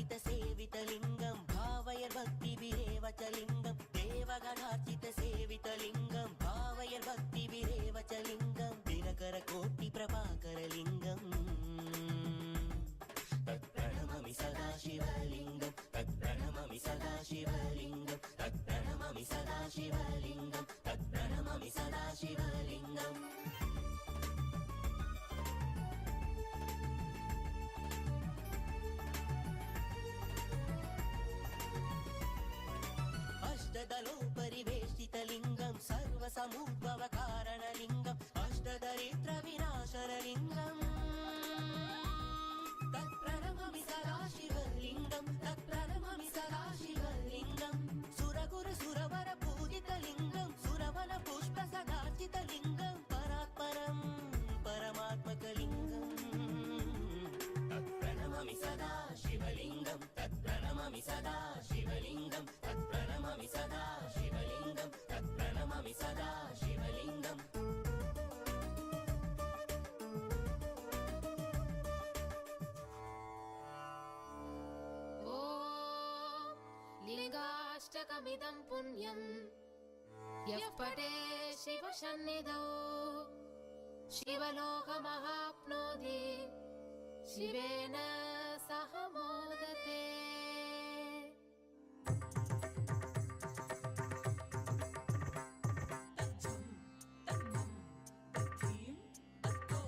देवगणार्चितसेवितलिङ्गं भावयर्भक्तिभिरेव च लिङ्गं देवगणार्चितसेवितलिङ्गं भावयर्भक्तिभिरेव च लिङ्गं दिनकरकोटिप्रभाकरलिङ्गम् तत्प्रणममि सदा शिवलिङ्गं तत्प्रणममि सदा शिवलिङ्गं तत्प्रणममि सदा शिवलिङ्गं तत्प्रणममि सदा शिवलिङ्गम् अष्टदलोपरिवेष्टितलिङ्गं सर्वसमुद्भवकारणलिङ्गम् अष्टदरिद्रविनाशनलिङ्गम् तत्प्रणममि सदा शिवलिङ्गं तत्प्रणममि सदा शिवलिङ्गं सुरगुरुसुरवरपूजितलिङ्गं सुरवनपुष्पसदार्चितलिङ्गं परात्परं परमात्मकलिङ्गम् तत्प्रणममि सदा शिवलिङ्गं तत्प्रणममि सदा शिवलिङ्गं तत्प्रणममि सदा शिवलिङ्गं तत्प्रणममि सदा शिवलिङ्गम् ॐ लिङ्गाष्टकमिदं पुण्यं यः पठे शिवसन्निधौ शिवलोकमहाप्नोति शिवेन सह मोदते तज्जं तत्तं तद्धीं तत्तों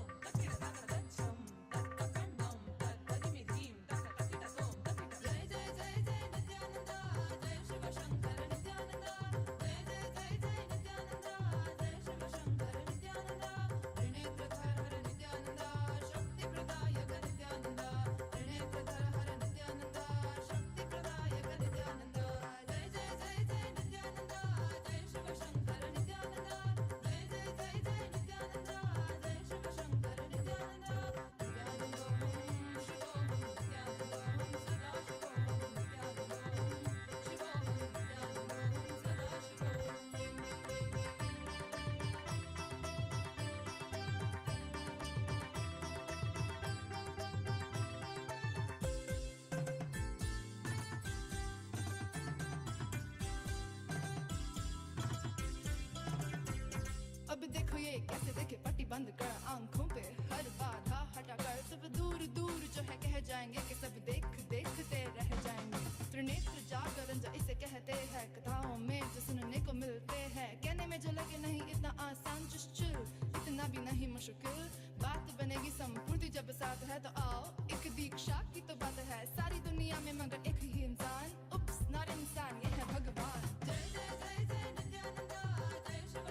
कैसे देखे पट्टी बंद कर आंखों पे हर बाधा हटा कर सब दूर दूर जो है कह जाएंगे कि सब देखते रह जाएंगे त्रिनेत्र जागरण जो इसे कहते हैं कथाओं में जो सुनने को मिलते हैं कहने में जो लगे नहीं इतना आसान चुश्चुल इतना भी नहीं मुश्किल बात बनेगी संपूर्ति जब साथ है तो आओ एक दीक्षा की तो बात है सारी दुनिया में मगर एक ही इंसान उप्स नॉट इंसान ये है भगवान जय जय जय जय नित्यानंदा जय शिव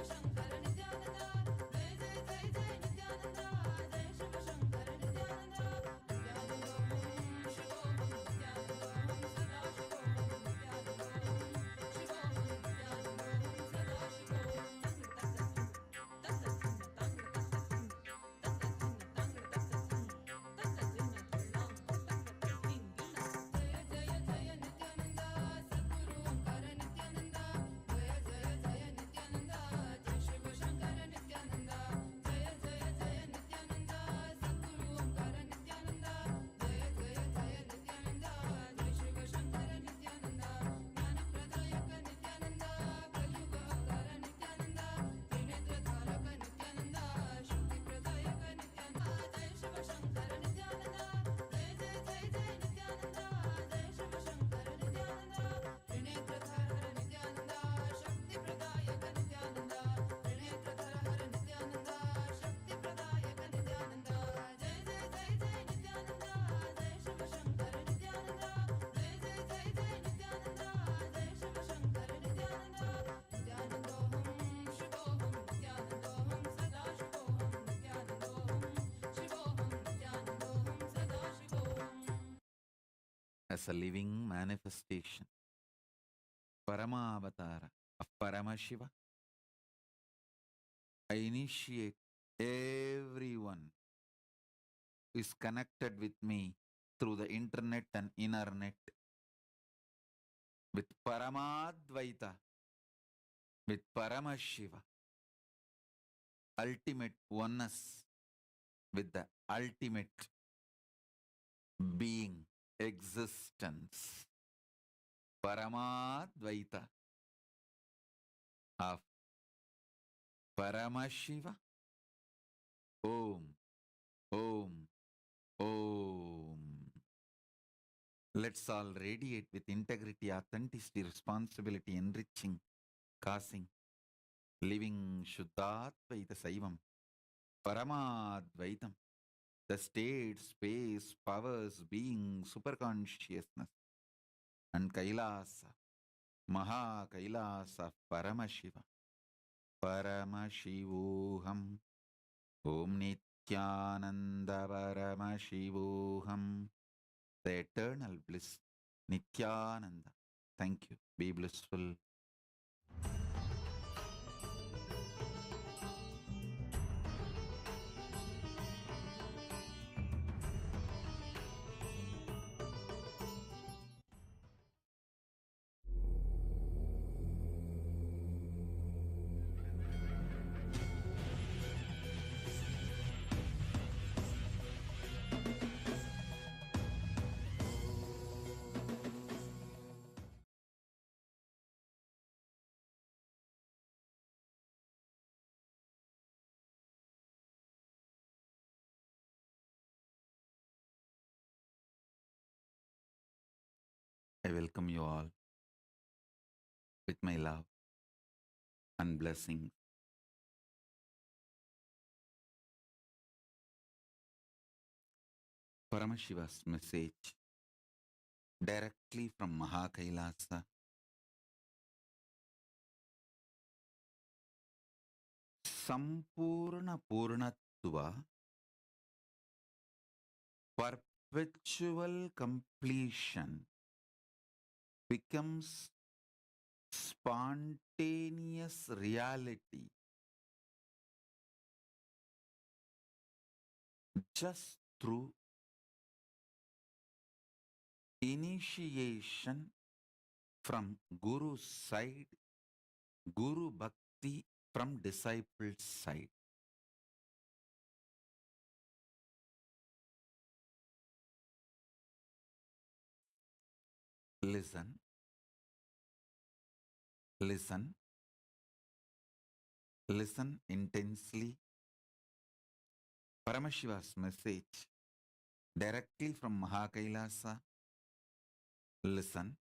शंकर नित्यानंदा जय जय जय जय नित्यानंदा जय शिव शंकर नित्यानंदा नित्यानंदों शिवोहम नित्यानंदों सदा शिवोहम नित्यानंदों शिवोहम नित्यानंदों सदा as a living manifestation, Paramavatara of Paramashiva, I initiate everyone who is connected with me through the internet and internet with Paramadvaita, with Paramashiva, ultimate oneness with the ultimate being, existence, Paramadvaita of Paramashiva. Om, Om, Om. Let's all radiate with integrity, authenticity, responsibility, enriching, causing, living Shuddhadvaita Saivam, Paramadvaitam, the state, space, powers, being, superconsciousness, and Kailasa, Maha Kailasa, Paramashiva, Paramashivoham, Om Nityananda Paramashivoham, the eternal bliss, Nityananda. Thank you. Be blissful. I welcome you all with my love and blessings. Paramashiva's message directly from Maha Kailasa. Sampurna Purnatva, perpetual completion becomes spontaneous reality just through initiation from Guru's side, Guru Bhakti from disciple's side. Listen, listen, Listen intensely. Paramashiva's message directly from Kailasa. Listen.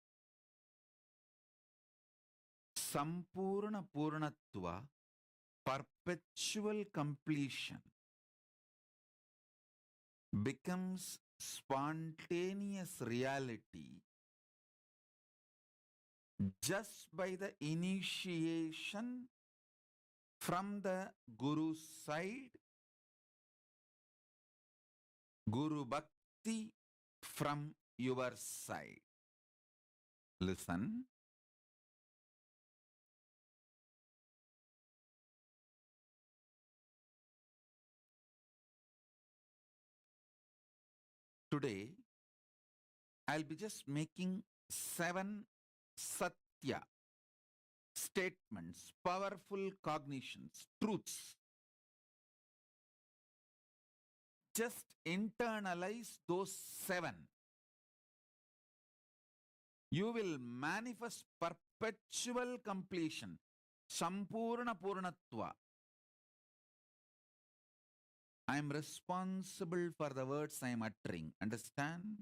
Sampurna Purnatva, perpetual completion, becomes spontaneous reality just by the initiation from the Guru's side, Guru Bhakti from your side. Listen. Today, I'll be just making 7 Satya statements, powerful cognitions, truths. Just internalize those 7. You will manifest perpetual completion, Sampurna Purnatva. I am responsible for the words I am uttering. Understand?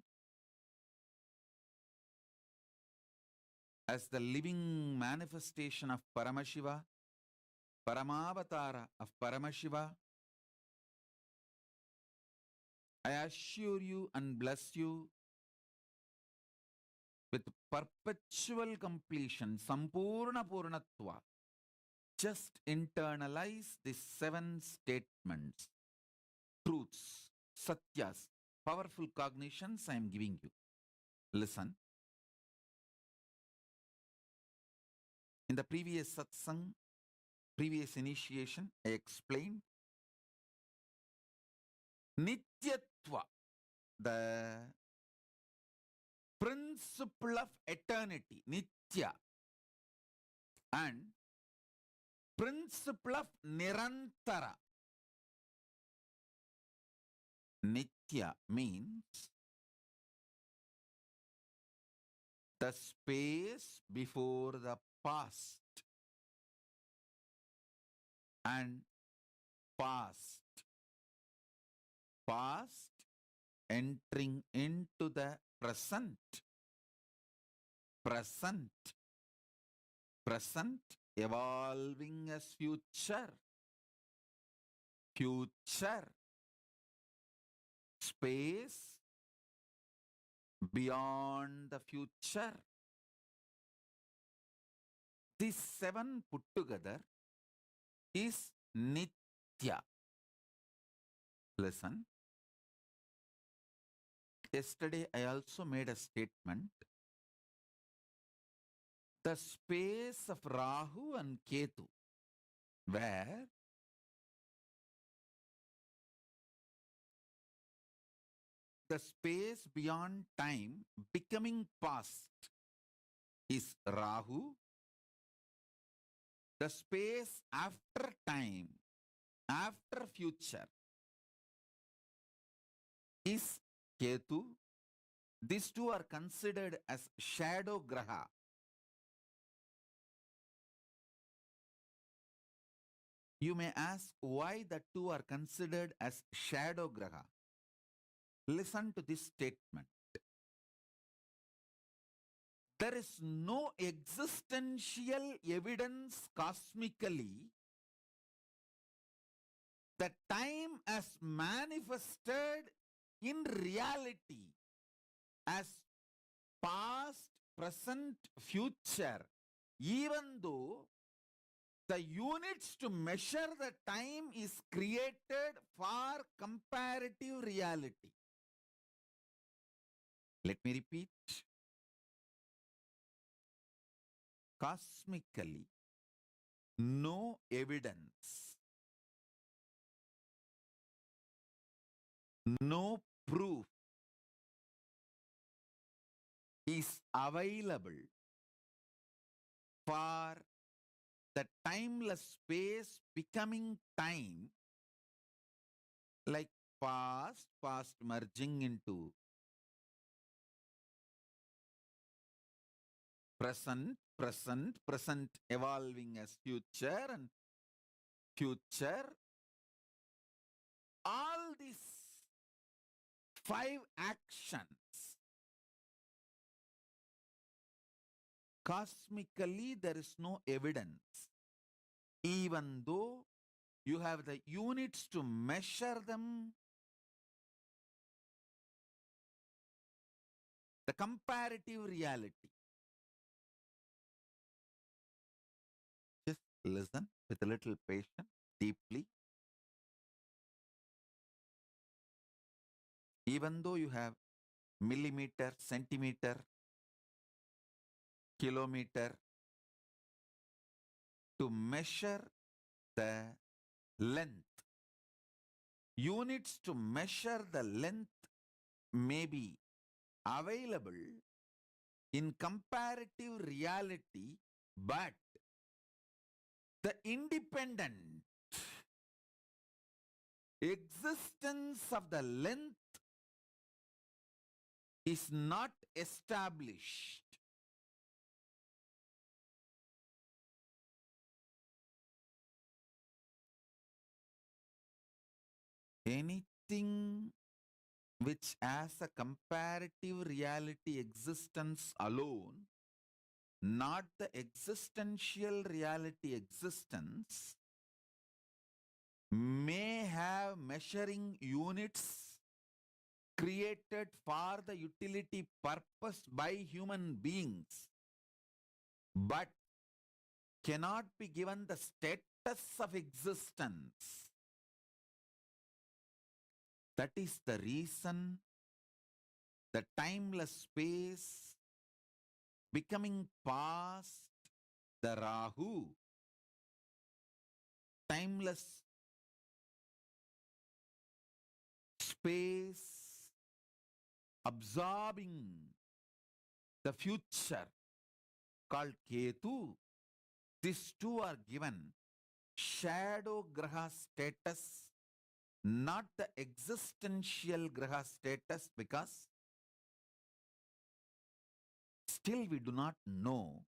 As the living manifestation of Paramashiva, Paramavatara of Paramashiva, I assure you and bless you with perpetual completion, Sampurna Purnatva. Just internalize these 7 statements, truths, satyas, powerful cognitions I am giving you. Listen. In the previous satsang, previous initiation, I explained Nityatva, the principle of eternity, Nitya, and principle of Nirantara. Nitya means the space before the past and past. Past entering into the present. Present. Present evolving as future. Future. Space beyond the future. These 7 put together is Nitya. Listen. Yesterday I also made a statement. The space of Rahu and Ketu, where the space beyond time becoming past is Rahu. The space after time, after future is Ketu. These 2 are considered as shadow graha. You may ask why the 2 are considered as shadow graha. Listen to this statement. There is no existential evidence cosmically that time as manifested in reality as past, present, future, even though the units to measure the time is created for comparative reality. Let me repeat. Cosmically, no evidence, no proof is available for the timeless space becoming time, like past merging into present evolving as future, and future, all these 5 actions, cosmically there is no evidence. Even though you have the units to measure them, the comparative reality. Just listen with a little patience, deeply. Even though you have millimeter, centimeter, kilometer to measure the length, units to measure the length may be available in comparative reality, but the independent existence of the length is not established. Anything which has a comparative reality existence alone, not the existential reality existence, may have measuring units created for the utility purpose by human beings, but cannot be given the status of existence. That is the reason the timeless space becoming past the Rahu, timeless space absorbing the future called Ketu. These two are given shadow graha status, not the existential graha status, because still we do not know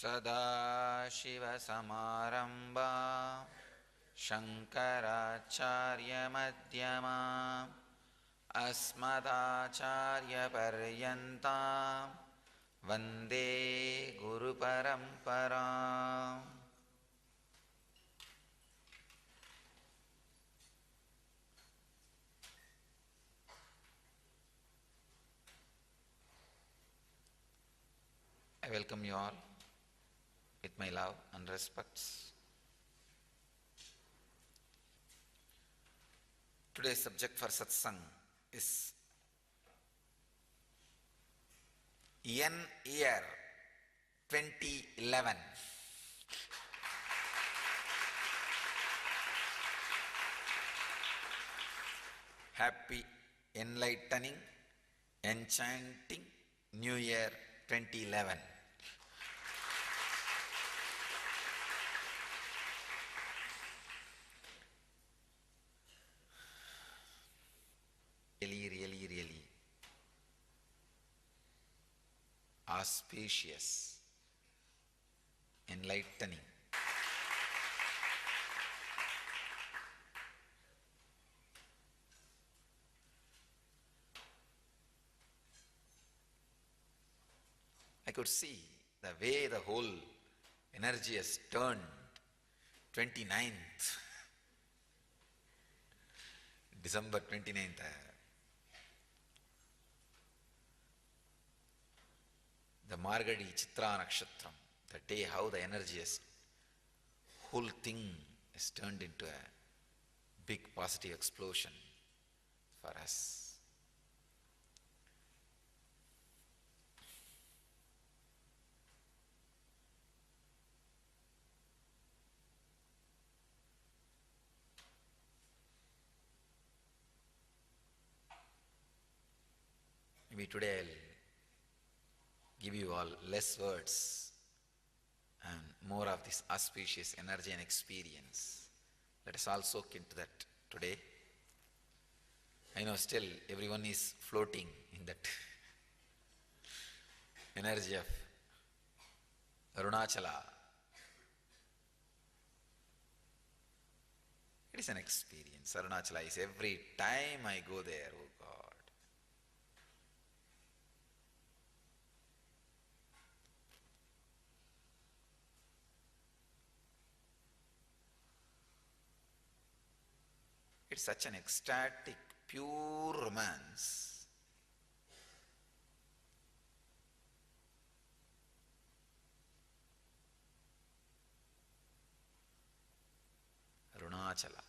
सदाशिवसमारम्भा शङ्कराचार्यमध्यमाम् अस्मदाचार्यपर्यन्तां वन्दे गुरुपरम्पराम्. I welcome you all with my love and respects. Today's subject for satsang is Year 2011. Happy, enlightening, enchanting New Year 2011. Really auspicious, enlightening. I could see the way the whole energy has turned. 29th, December 29th. The Margadi Chitra Nakshatram, the day how the energy is, whole thing is turned into a big positive explosion for us. Maybe today I'll give you all less words and more of this auspicious energy and experience. Let us all soak into that today. I know still everyone is floating in that energy of Arunachala. It is an experience. Arunachala is every time I go there, oh God. It's such an ecstatic, pure romance. Arunachala.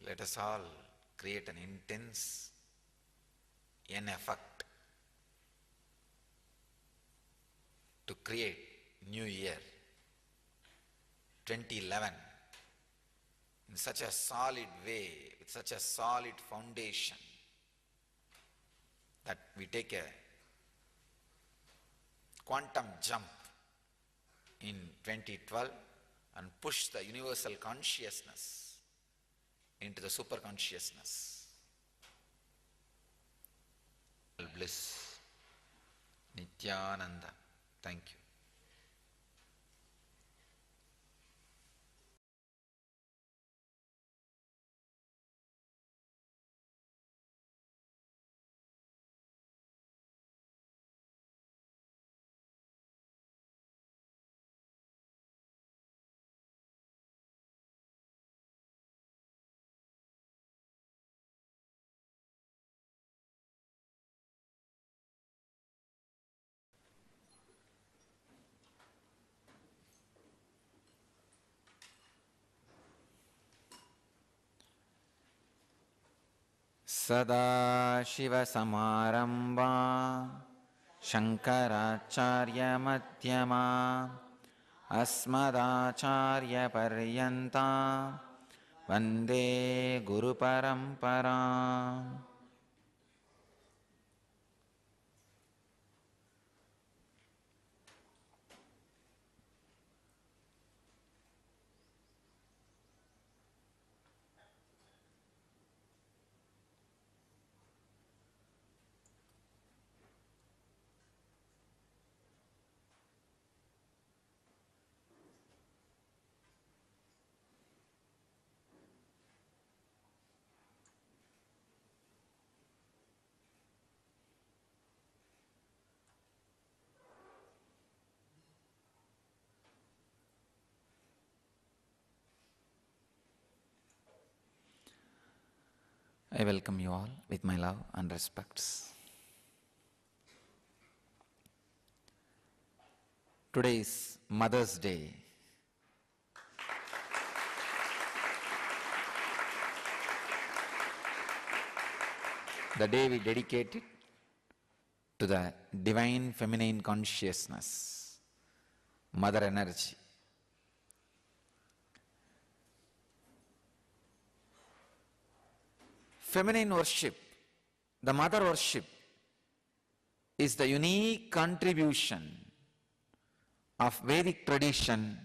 Let us all create an intense effort to create New Year 2011 in such a solid way, with such a solid foundation, that we take a quantum jump in 2012 and push the universal consciousness into the super consciousness. Bliss, Nityananda. Thank you. सदाशिवसमारम्भा शङ्कराचार्यमध्यमा अस्मदाचार्यपर्यन्ता वन्दे गुरुपरम्परा. I welcome you all with my love and respects. Today is Mother's Day. The day we dedicate it to the divine feminine consciousness, Mother Energy. Feminine worship, the mother worship, is the unique contribution of Vedic tradition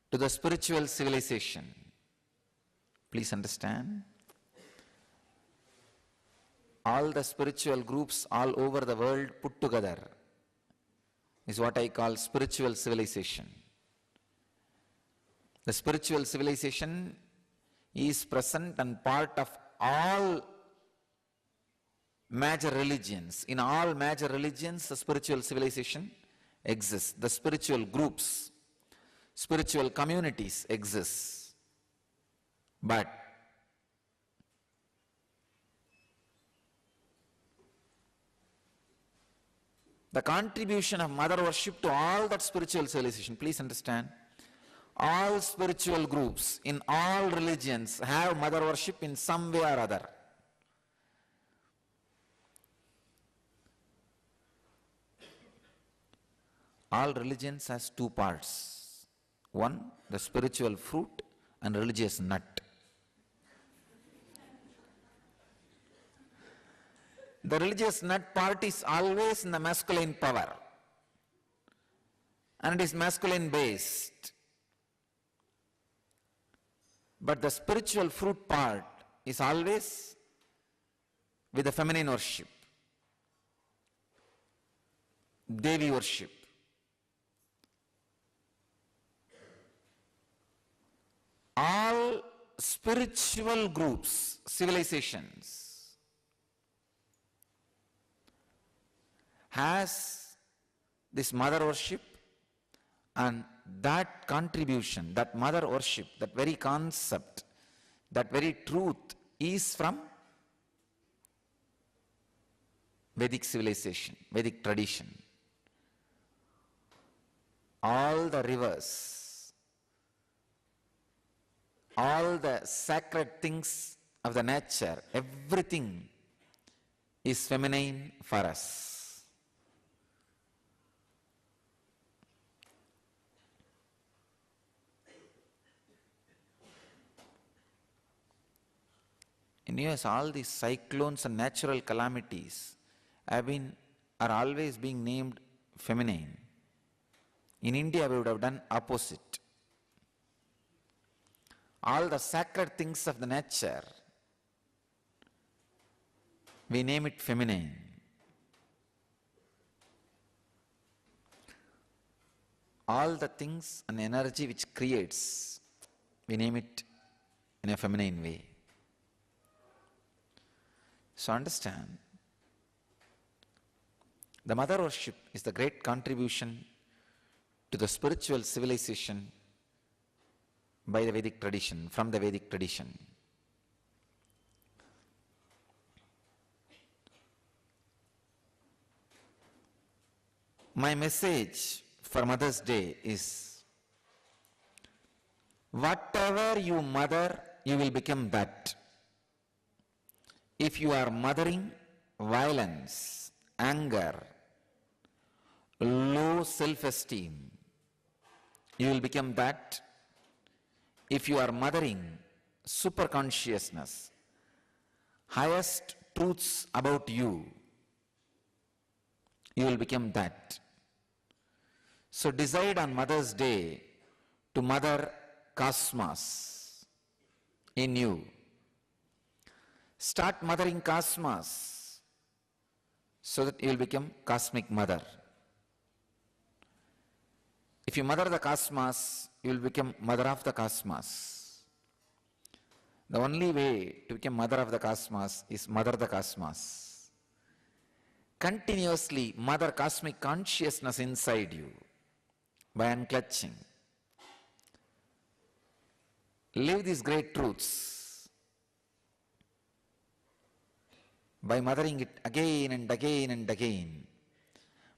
to the spiritual civilization. Please understand. All the spiritual groups all over the world put together is what I call spiritual civilization. The spiritual civilization is present and part of all major religions. In all major religions, the spiritual civilization exists. The spiritual groups, spiritual communities exist. But the contribution of mother worship to all that spiritual civilization, please understand, all spiritual groups in all religions have mother worship in some way or other. All religions has two parts. One, the spiritual fruit, and religious nut. The religious nut part is always in the masculine power, and it is masculine based. But the spiritual fruit part is always with the feminine worship, Devi worship. All spiritual groups, civilizations, has this mother worship, and that contribution, that mother worship, that very concept, that very truth is from Vedic civilization, Vedic tradition. All the rivers, all the sacred things of the nature, everything is feminine for us. In US, all these cyclones and natural calamities are always being named feminine. In India, we would have done opposite. All the sacred things of the nature, we name it feminine. All the things and energy which creates, we name it in a feminine way. So understand, the mother worship is the great contribution to the spiritual civilization by the Vedic tradition, from the Vedic tradition. My message for Mother's Day is, whatever you mother, you will become that. If you are mothering violence, anger, low self-esteem, you will become that. If you are mothering superconsciousness, highest truths about you, you will become that. So decide on Mother's Day to mother cosmos in you. Start mothering cosmos so that you will become cosmic mother. If you mother the cosmos, you will become mother of the cosmos. The only way to become mother of the cosmos is mother the cosmos. Continuously mother cosmic consciousness inside you by unclutching. Live these great truths by mothering it again and again and again.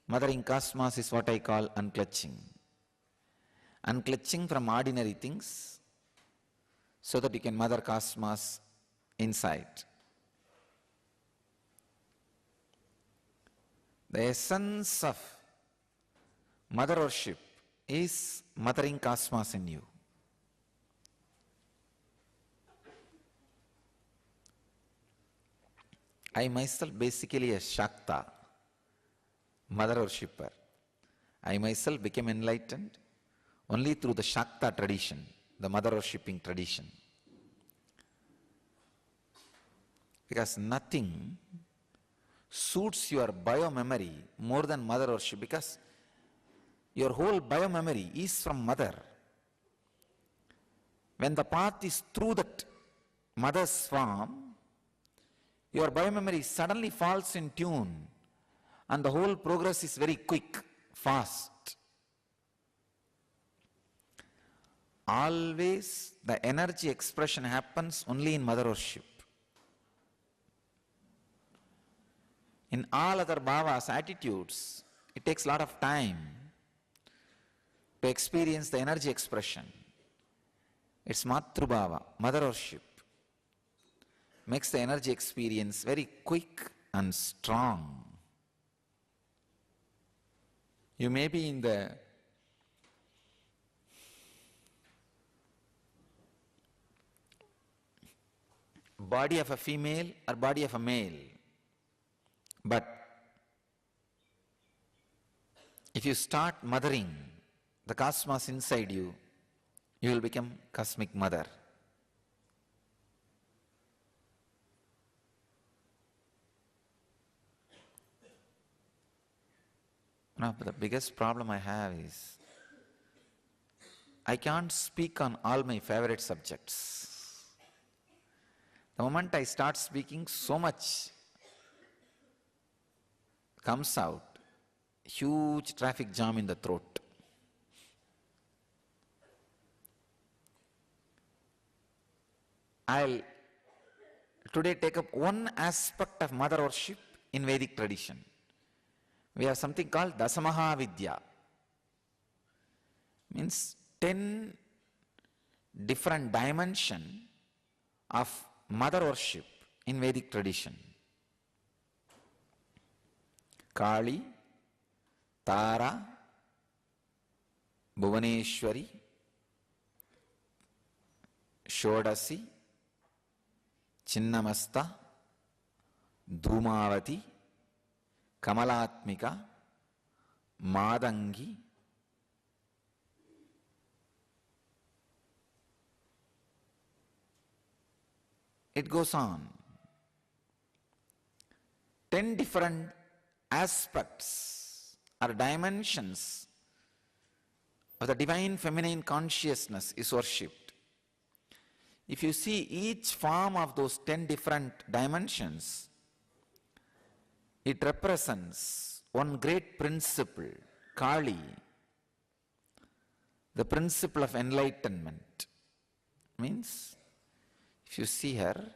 Mothering cosmos is what I call unclutching. Unclutching from ordinary things so that you can mother cosmos inside. The essence of mother worship is mothering cosmos in you. I myself basically a Shakta, mother worshipper. I myself became enlightened only through the Shakta tradition, the mother worshipping tradition. Because nothing suits your bio-memory more than mother worship, because your whole bio-memory is from mother. When the path is through that mother's form, your bio-memory suddenly falls in tune and the whole progress is very quick, fast. Always the energy expression happens only in mother worship. In all other bhavas, attitudes, it takes a lot of time to experience the energy expression. It's Matrubhava, mother worship, makes the energy experience very quick and strong. You may be in the body of a female or body of a male, but if you start mothering the cosmos inside you, you will become cosmic mother. Now, the biggest problem I have is I can't speak on all my favorite subjects. The moment I start speaking, so much comes out, huge traffic jam in the throat. I'll today take up one aspect of mother worship in Vedic tradition. We have something called Dasamaha Vidya. Means 10 different dimensions of mother worship in Vedic tradition. Kali, Tara, Bhuvaneshwari, Shodasi, Chinnamasta, Dhumavati, Kamalatmika, Madangi, it goes on. 10 different aspects or dimensions of the divine feminine consciousness is worshipped. If you see each form of those 10 different dimensions, it represents one great principle, Kali, the principle of enlightenment. Means, if you see her,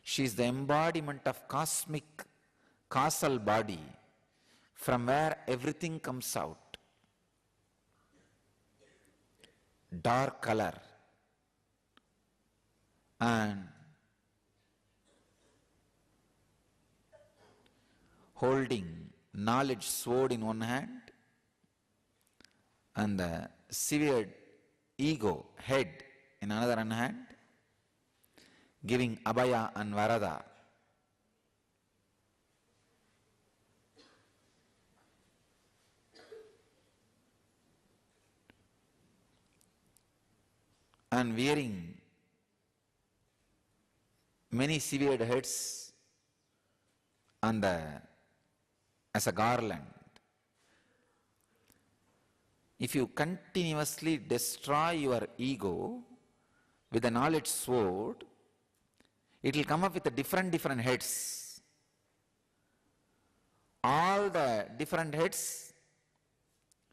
she is the embodiment of cosmic causal body from where everything comes out. Dark color and holding knowledge sword in one hand and the severed ego head in another hand, giving abhaya and varada. And wearing many severed heads as a garland. If you continuously destroy your ego with the knowledge sword, it will come up with different heads. All the different heads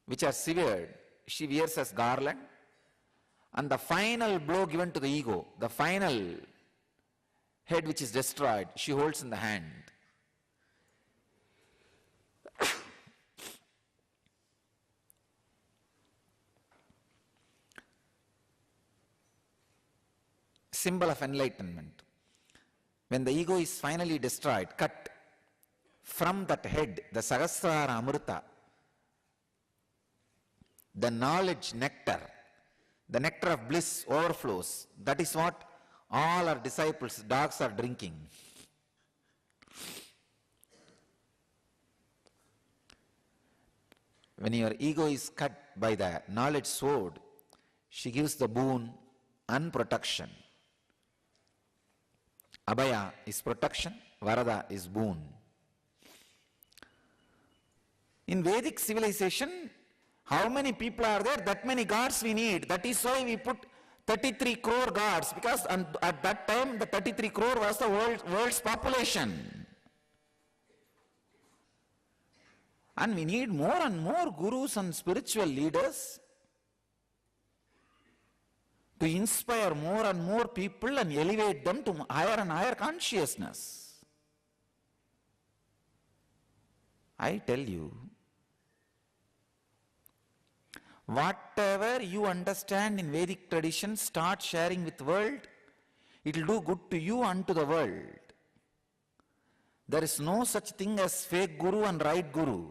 which are severed, she wears as garland, and the final blow given to the ego, the final head which is destroyed, she holds in the hand. Symbol of enlightenment. When the ego is finally destroyed, cut, from that head, the Sahasrara Amrita, the knowledge nectar, the nectar of bliss overflows. That is what all our disciples, dogs, are drinking. When your ego is cut by the knowledge sword, she gives the boon and protection. Abhaya is protection, Varada is boon. In Vedic civilization, how many people are there? That many gods we need. That is why we put 33 crore gods, because at that time the 33 crore was the world's population. And we need more and more gurus and spiritual leaders to inspire more and more people and elevate them to higher and higher consciousness. I tell you, whatever you understand in Vedic tradition, start sharing with the world. It will do good to you and to the world. There is no such thing as fake guru and right guru.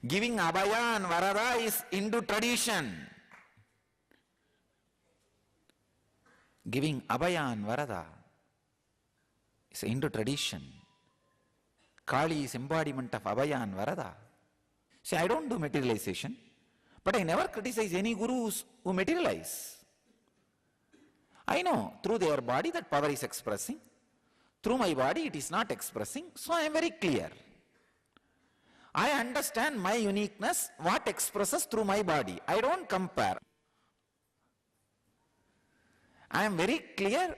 Giving abhaya and varada is Hindu tradition. Giving abhaya and varada is a Hindu tradition. Kali is embodiment of abhaya and varada. See, I don't do materialization, but I never criticize any gurus who materialize. I know through their body that power is expressing. Through my body it is not expressing, so I am very clear. I understand my uniqueness, what expresses through my body. I don't compare. I am very clear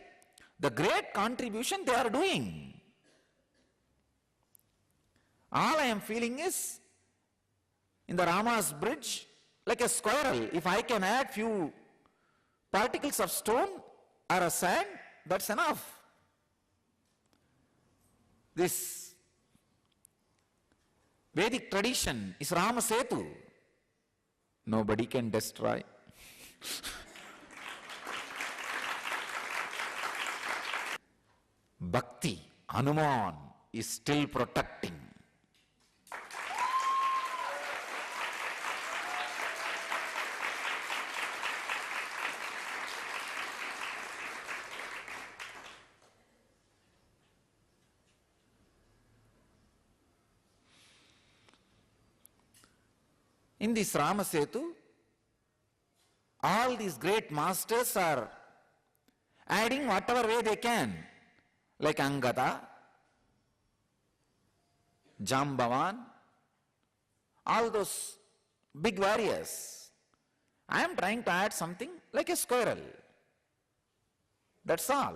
the great contribution they are doing. All I am feeling is, in the Rama's bridge, like a squirrel, if I can add few particles of stone or a sand, that's enough. This Vedic tradition is Rama Setu. Nobody can destroy. Bhakti, Hanuman is still protecting. In this Rama Setu, all these great masters are adding whatever way they can, like Angada, Jambavan, all those big warriors. I am trying to add something like a squirrel. That's all.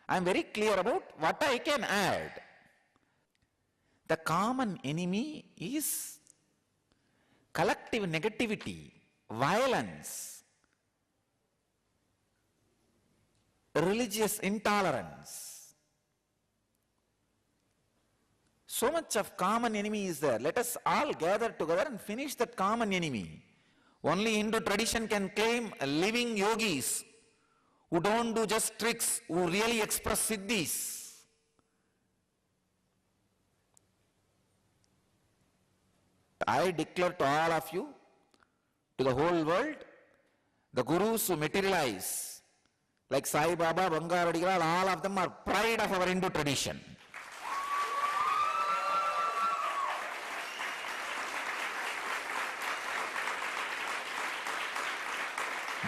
I am very clear about what I can add. The common enemy is collective negativity, violence, religious intolerance. So much of common enemy is there. Let us all gather together and finish that common enemy. Only Hindu tradition can claim living yogis who don't do just tricks, who really express siddhis. I declare to all of you, to the whole world, the gurus who materialize, like Sai Baba, Bangaradigal, all of them are pride of our Hindu tradition.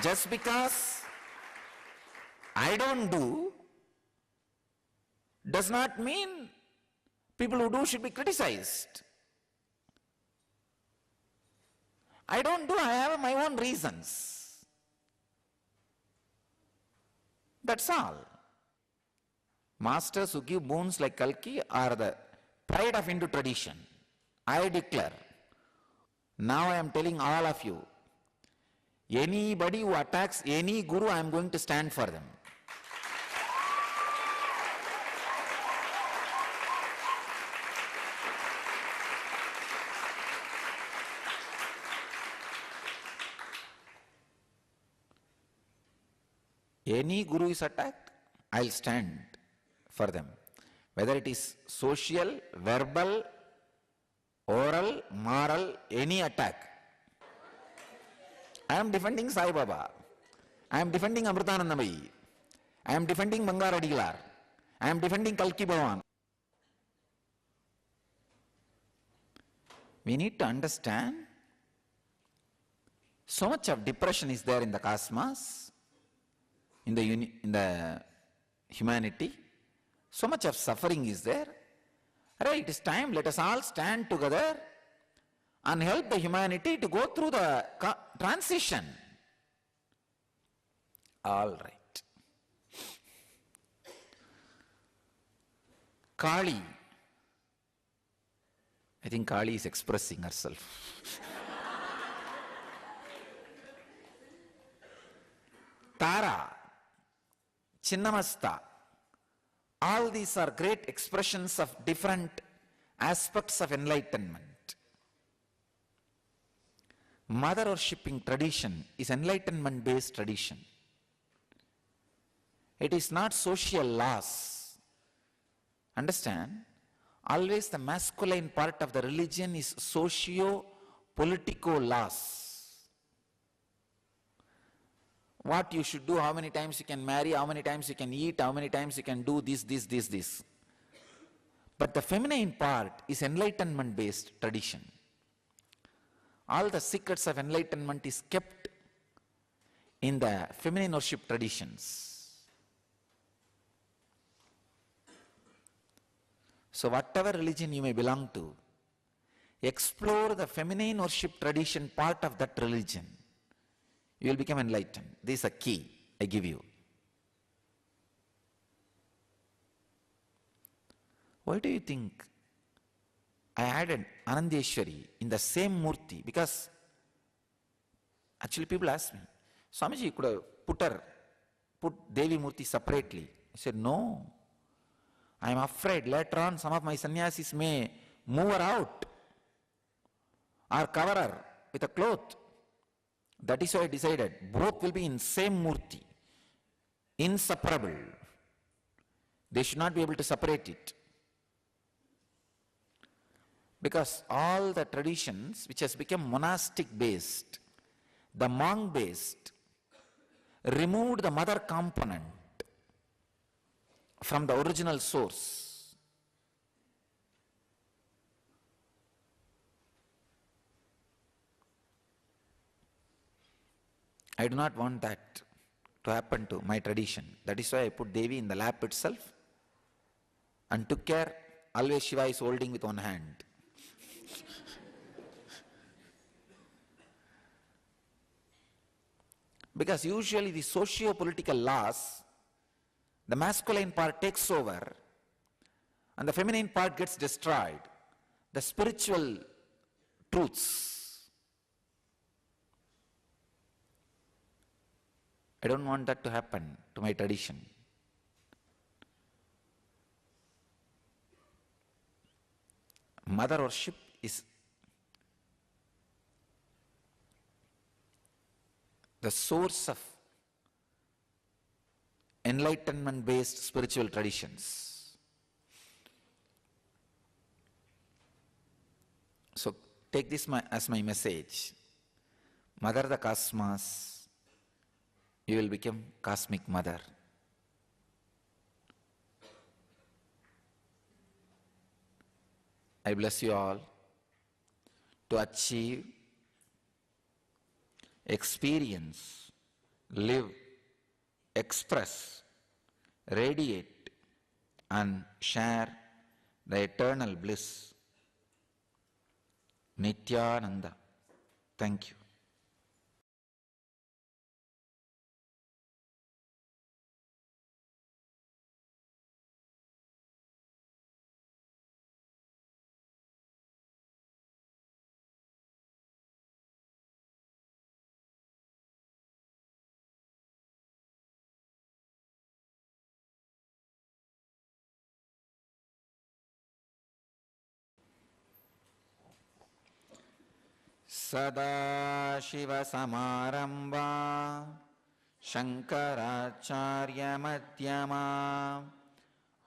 Just because I don't do does not mean people who do should be criticized. I don't do, I have my own reasons. That's all. Masters who give boons like Kalki are the pride of Hindu tradition. I declare, now I am telling all of you, anybody who attacks any guru, I am going to stand for them. Any guru is attacked, I'll stand for them. Whether it is social, verbal, oral, moral, any attack. I am defending Sai Baba. I am defending Amritanandamayi. I am defending Bangaradigalar. I am defending Kalki Bhavan. We need to understand so much of depression is there in the cosmos, in the humanity. So much of suffering is there. Right, it is time, let us all stand together and help the humanity to go through the transition. All right. Kali. I think Kali is expressing herself. Tara, Chinnamasta, all these are great expressions of different aspects of enlightenment. Mother worshipping tradition is enlightenment based tradition. It is not social laws. Understand? Always the masculine part of the religion is socio-political laws. What you should do, how many times you can marry, how many times you can eat, how many times you can do this. But the feminine part is enlightenment based tradition. All the secrets of enlightenment is kept in the feminine worship traditions. So whatever religion you may belong to, explore the feminine worship tradition part of that religion. You will become enlightened. This is a key I give you. Why do you think I added Anandeshwari in the same Murti? Because actually people ask me, Swamiji, you could have put Devi Murti separately. I said, no. I am afraid later on some of my sannyasis may move her out or cover her with a cloth. That is why I decided both will be in same Murti, inseparable. They should not be able to separate it. Because all the traditions which has become monastic based, the monk based, removed the mother component from the original source. I do not want that to happen to my tradition. That is why I put Devi in the lap itself and took care. Always Shiva is holding with one hand. Because usually the socio-political laws, the masculine part takes over and the feminine part gets destroyed. The spiritual truths. I don't want that to happen to my tradition. Mother worship is the source of enlightenment-based spiritual traditions. So take this as my message. Mother the Cosmos, you will become Cosmic Mother. I bless you all to achieve, experience, live, express, radiate, and share the eternal bliss. Nityananda. Thank you. सदाशिवसमारम्भा शङ्कराचार्यमध्यमा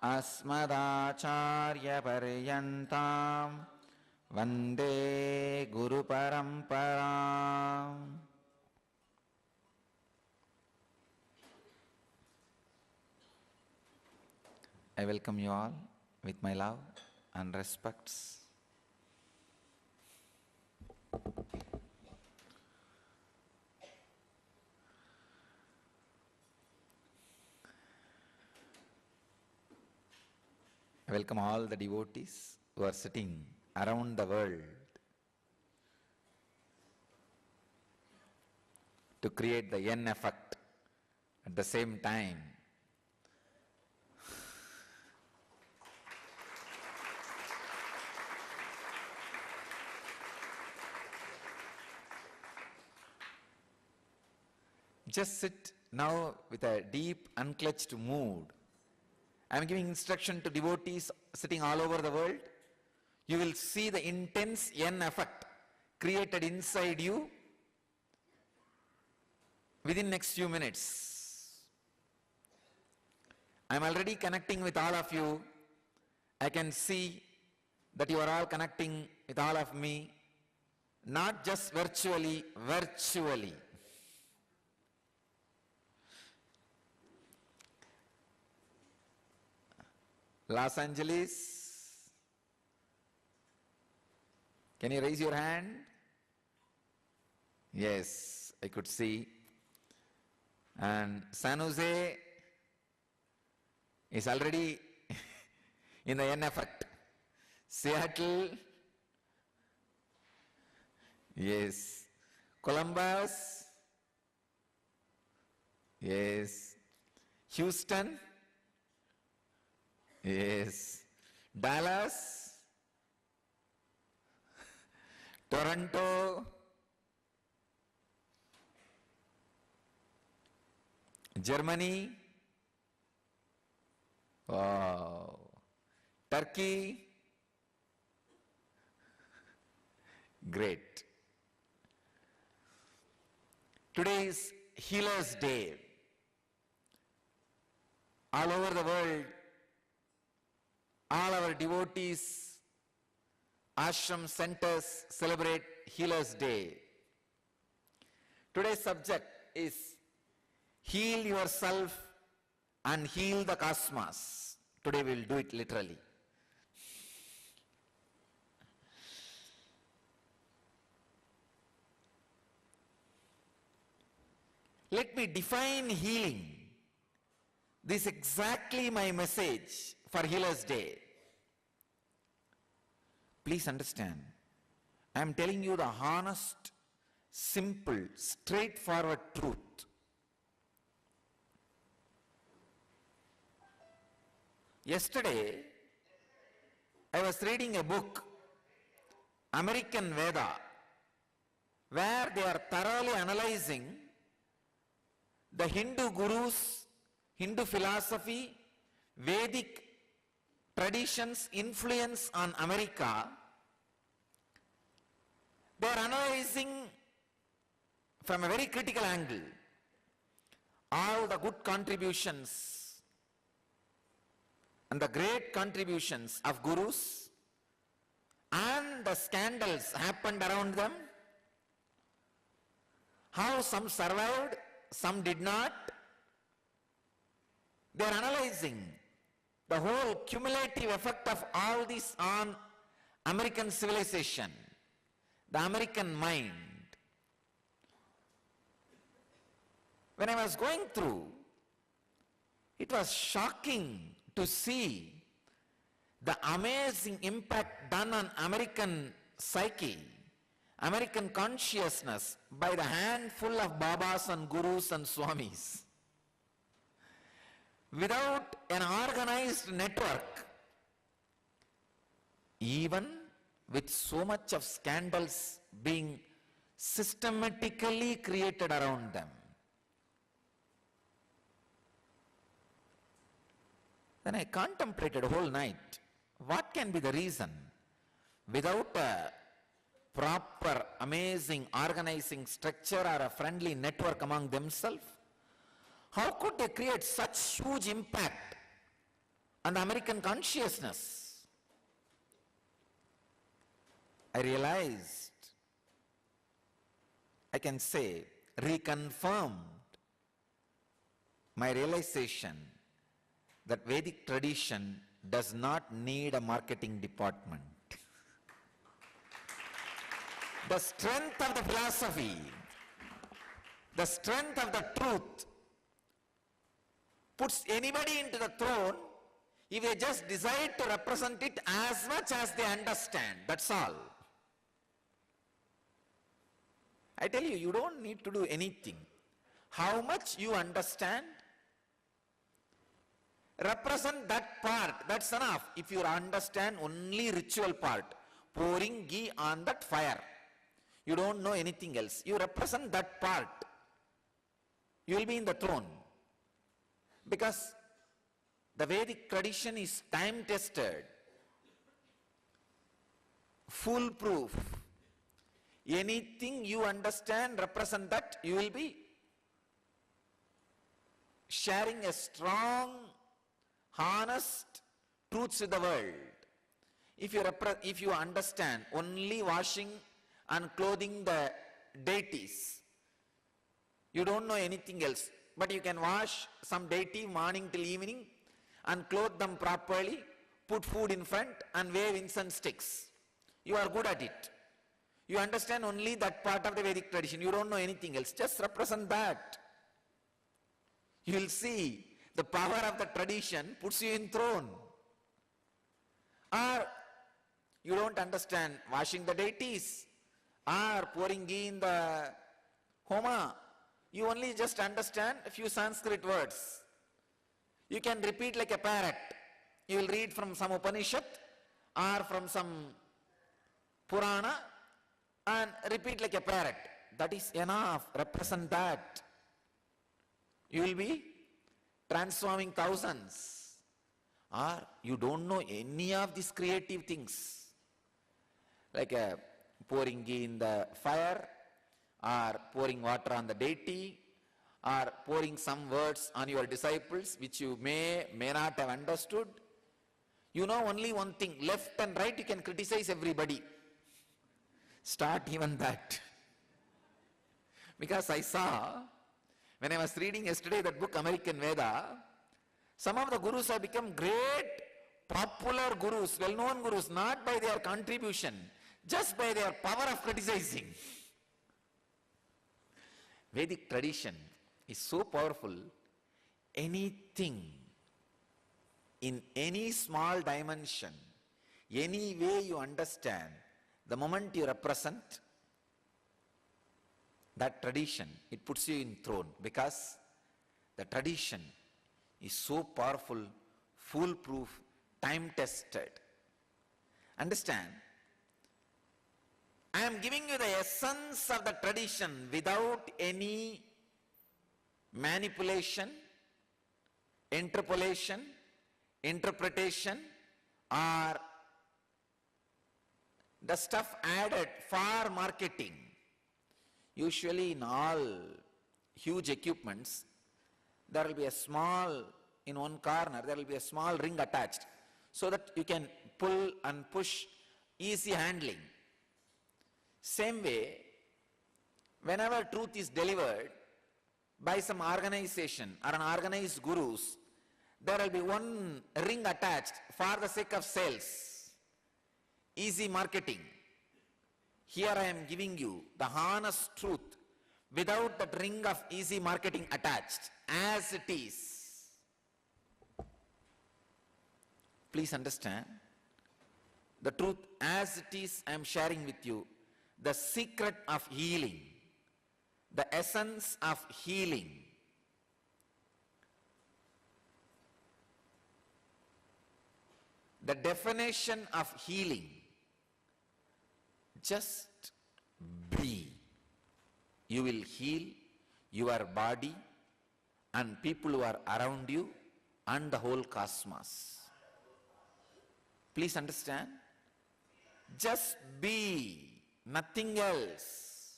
अस्मदाचार्यपर्यन्तां वन्दे गुरुपरम्पराम्. I welcome you all with my love and respects. I welcome all the devotees who are sitting around the world to create the N effect at the same time. Just sit now with a deep, unclutched mood. I am giving instruction to devotees sitting all over the world. You will see the intense N effect created inside you within next few minutes. I am already connecting with all of you. I can see that you are all connecting with all of me, not just virtually, virtually. Los Angeles, can you raise your hand? Yes, I could see. And San Jose is already in the N effect. Seattle, yes. Columbus, yes. Houston, yes. Dallas, Toronto, Germany, wow. Turkey, great. Today is Healer's Day. All over the world, all our devotees, ashram centers celebrate Healer's Day. Today's subject is heal yourself and heal the cosmos. Today we will do it literally. Let me define healing. This is exactly my message for Healer's Day. Please understand, I am telling you the honest, simple, straightforward truth. Yesterday, I was reading a book, American Veda, where they are thoroughly analyzing the Hindu gurus, Hindu philosophy, Vedic traditions' influence on America. They are analyzing from a very critical angle all the good contributions and the great contributions of gurus and the scandals happened around them, how some survived, some did not. They are analyzing the whole cumulative effect of all this on American civilization, the American mind. When I was going through, it was shocking to see the amazing impact done on American psyche, American consciousness by the handful of Babas and Gurus and Swamis. Without an organized network, even with so much of scandals being systematically created around them. Then I contemplated whole night, what can be the reason? Without a proper, amazing organizing structure or a friendly network among themselves, how could they create such huge impact on the American consciousness? I realized, I can say, reconfirmed my realization that Vedic tradition does not need a marketing department. The strength of the philosophy, the strength of the truth puts anybody into the throne if they just decide to represent it as much as they understand. That's all. I tell you, you don't need to do anything. How much you understand, represent that part, that's enough. If you understand only ritual part, pouring ghee on that fire, you don't know anything else. You represent that part, you will be in the throne. Because the Vedic tradition is time-tested, foolproof. Anything you understand, represent that, you will be sharing a strong, honest truths with the world. If you understand only washing and clothing the deities, you don't know anything else. But you can wash some deity morning till evening and clothe them properly, put food in front and wave incense sticks. You are good at it. You understand only that part of the Vedic tradition. You don't know anything else. Just represent that. You will see the power of the tradition puts you in throne. Or you don't understand washing the deities or pouring ghee in the homa. You only just understand a few Sanskrit words. You can repeat like a parrot. You will read from some Upanishad or from some Purana and repeat like a parrot. That is enough. Represent that. You will be transforming thousands. Or you don't know any of these creative things. Like pouring ghee in the fire, or pouring water on the deity, or pouring some words on your disciples which you may not have understood. You know only one thing, left and right you can criticize everybody. Start even that. Because I saw, when I was reading yesterday that book American Veda, some of the gurus have become great popular gurus, well-known gurus, not by their contribution, just by their power of criticizing. Vedic tradition is so powerful, anything in any small dimension, any way you understand, the moment you represent that tradition, it puts you in throne, because the tradition is so powerful, foolproof, time-tested. Understand? I am giving you the essence of the tradition without any manipulation, interpolation, interpretation, or the stuff added for marketing. Usually in all huge equipments, there will be a small, in one corner, there will be a small ring attached so that you can pull and push, easy handling. Same way, whenever truth is delivered by some organization or an organized gurus, there will be one ring attached for the sake of sales, easy marketing. Here I am giving you the honest truth without that ring of easy marketing attached, as it is. Please understand, the truth as it is I am sharing with you, the secret of healing, the essence of healing. The definition of healing, just be. You will heal your body and people who are around you and the whole cosmos. Please understand, just be, nothing else.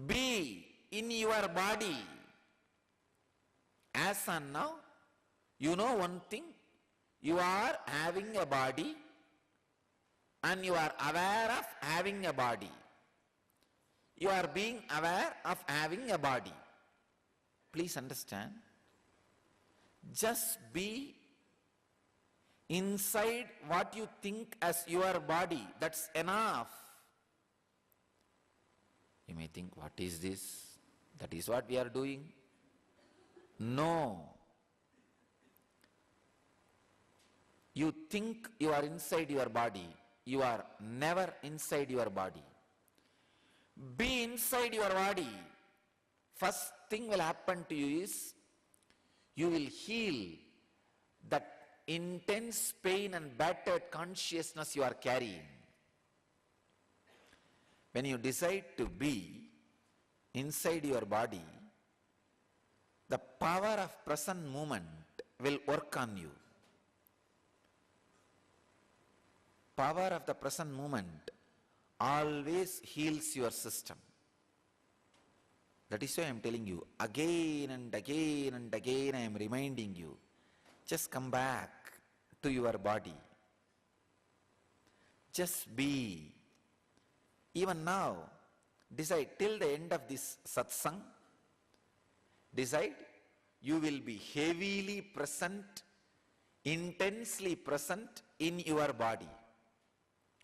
Be in your body. As and now, you know one thing, you are having a body and you are aware of having a body. You are being aware of having a body. Please understand, just be inside what you think as your body. That's enough. You may think, what is this? That is what we are doing? No. You think you are inside your body. You are never inside your body. Be inside your body. First thing will happen to you is, you will heal that intense pain and battered consciousness you are carrying. When you decide to be inside your body, the power of present moment will work on you. Power of the present moment always heals your system. That is why I am telling you, again and again and again I am reminding you, just come back to your body. Just be. Even now, decide till the end of this satsang, decide you will be heavily present, intensely present in your body.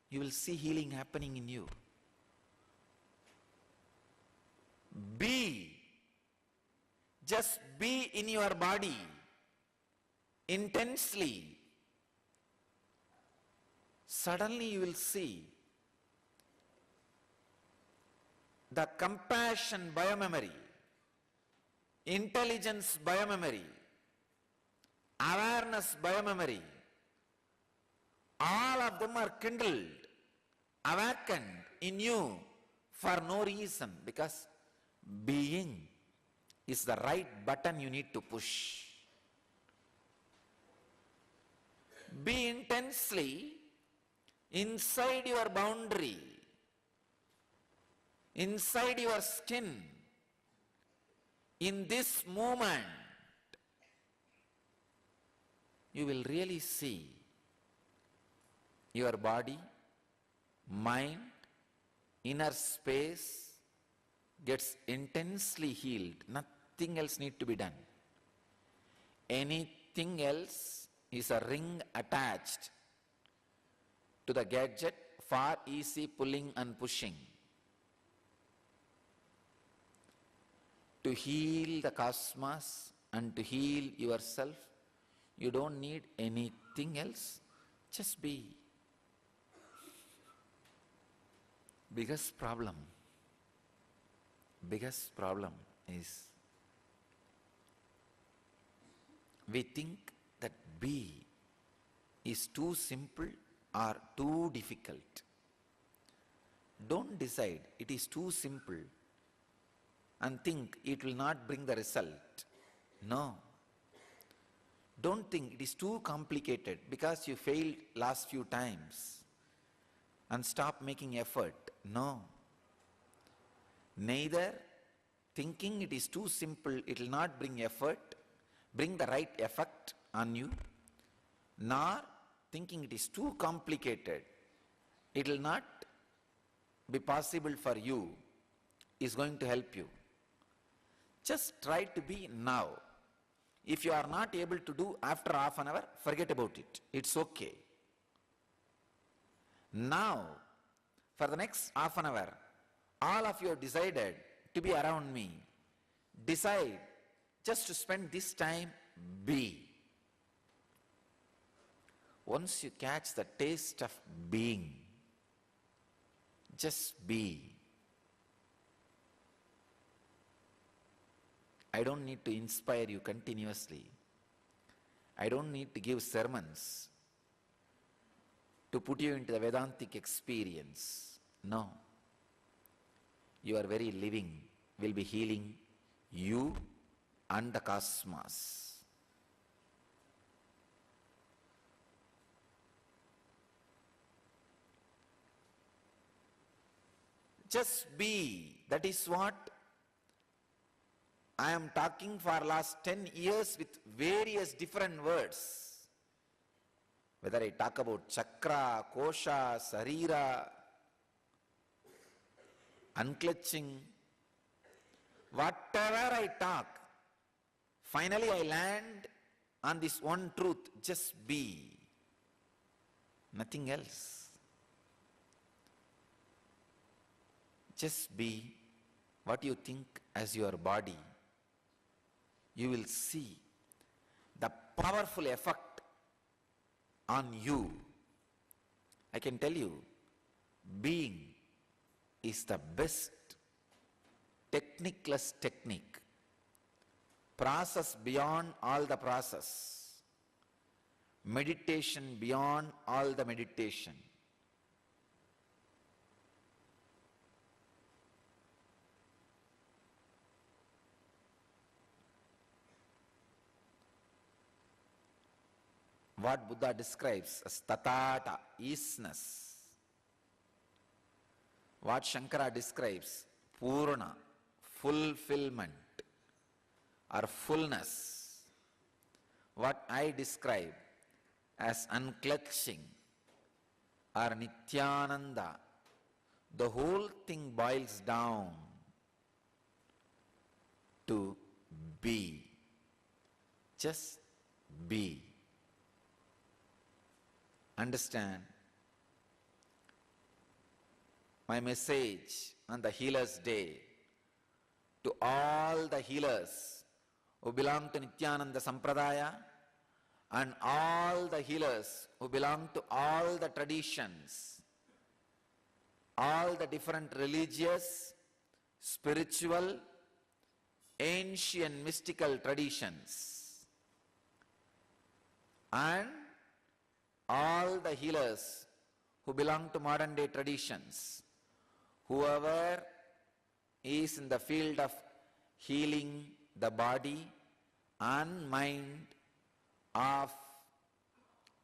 You will see healing happening in you. Be. Just be in your body intensely. Suddenly you will see the compassion biomemory, intelligence biomemory, awareness biomemory, all of them are kindled, awakened in you for no reason, because being is the right button you need to push. Be intensely inside your boundary, inside your skin, in this moment. You will really see your body, mind, inner space gets intensely healed. Nothing else needs to be done. Anything else is a ring attached to the gadget for easy pulling and pushing. To heal the cosmos and to heal yourself, you don't need anything else. Just be. Biggest problem is, we think that be is too simple or too difficult. Don't decide it is too simple and think it will not bring the result. No. Don't think it is too complicated because you failed last few times and stop making effort. No. Neither thinking it is too simple, it will not bring the right effect on you, nor thinking it is too complicated, it will not be possible for you, is going to help you. Just try to be now. If you are not able to do after half an hour, forget about it. It's okay. Now, for the next half an hour, all of you have decided to be around me. Decide just to spend this time, be. Once you catch the taste of being, just be. I don't need to inspire you continuously. I don't need to give sermons to put you into the Vedantic experience. No. Your very living will be healing you and the cosmos. Just be. That is what I am talking for last 10 years with various different words. Whether I talk about chakra, kosha, sarira, unclutching, whatever I talk, finally I land on this one truth, just be. Nothing else. Just be what you think as your body. You will see the powerful effect on you. I can tell you, being is the best techniceless technique. Process beyond all the process. Meditation beyond all the meditation. What Buddha describes as tatata, isness. What Shankara describes, purna, fulfillment or fullness. What I describe as unclutching or nityananda. The whole thing boils down to be. Just be. Understand? My message on the Healers' Day to all the healers who belong to Nityananda Sampradaya and all the healers who belong to all the traditions, all the different religious, spiritual, ancient mystical traditions, and all the healers who belong to modern day traditions, whoever is in the field of healing the body and mind of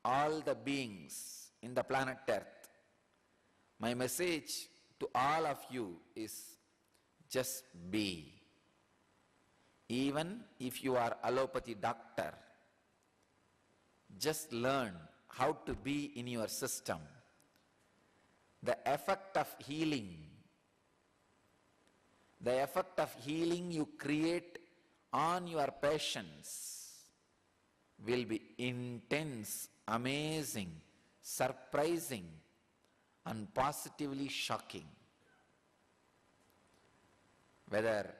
all the beings in the planet Earth, my message to all of you is just be. Even if you are allopathy doctor, just learn how to be in your system. The effect of healing you create on your patients will be intense, amazing, surprising, and positively shocking. Whether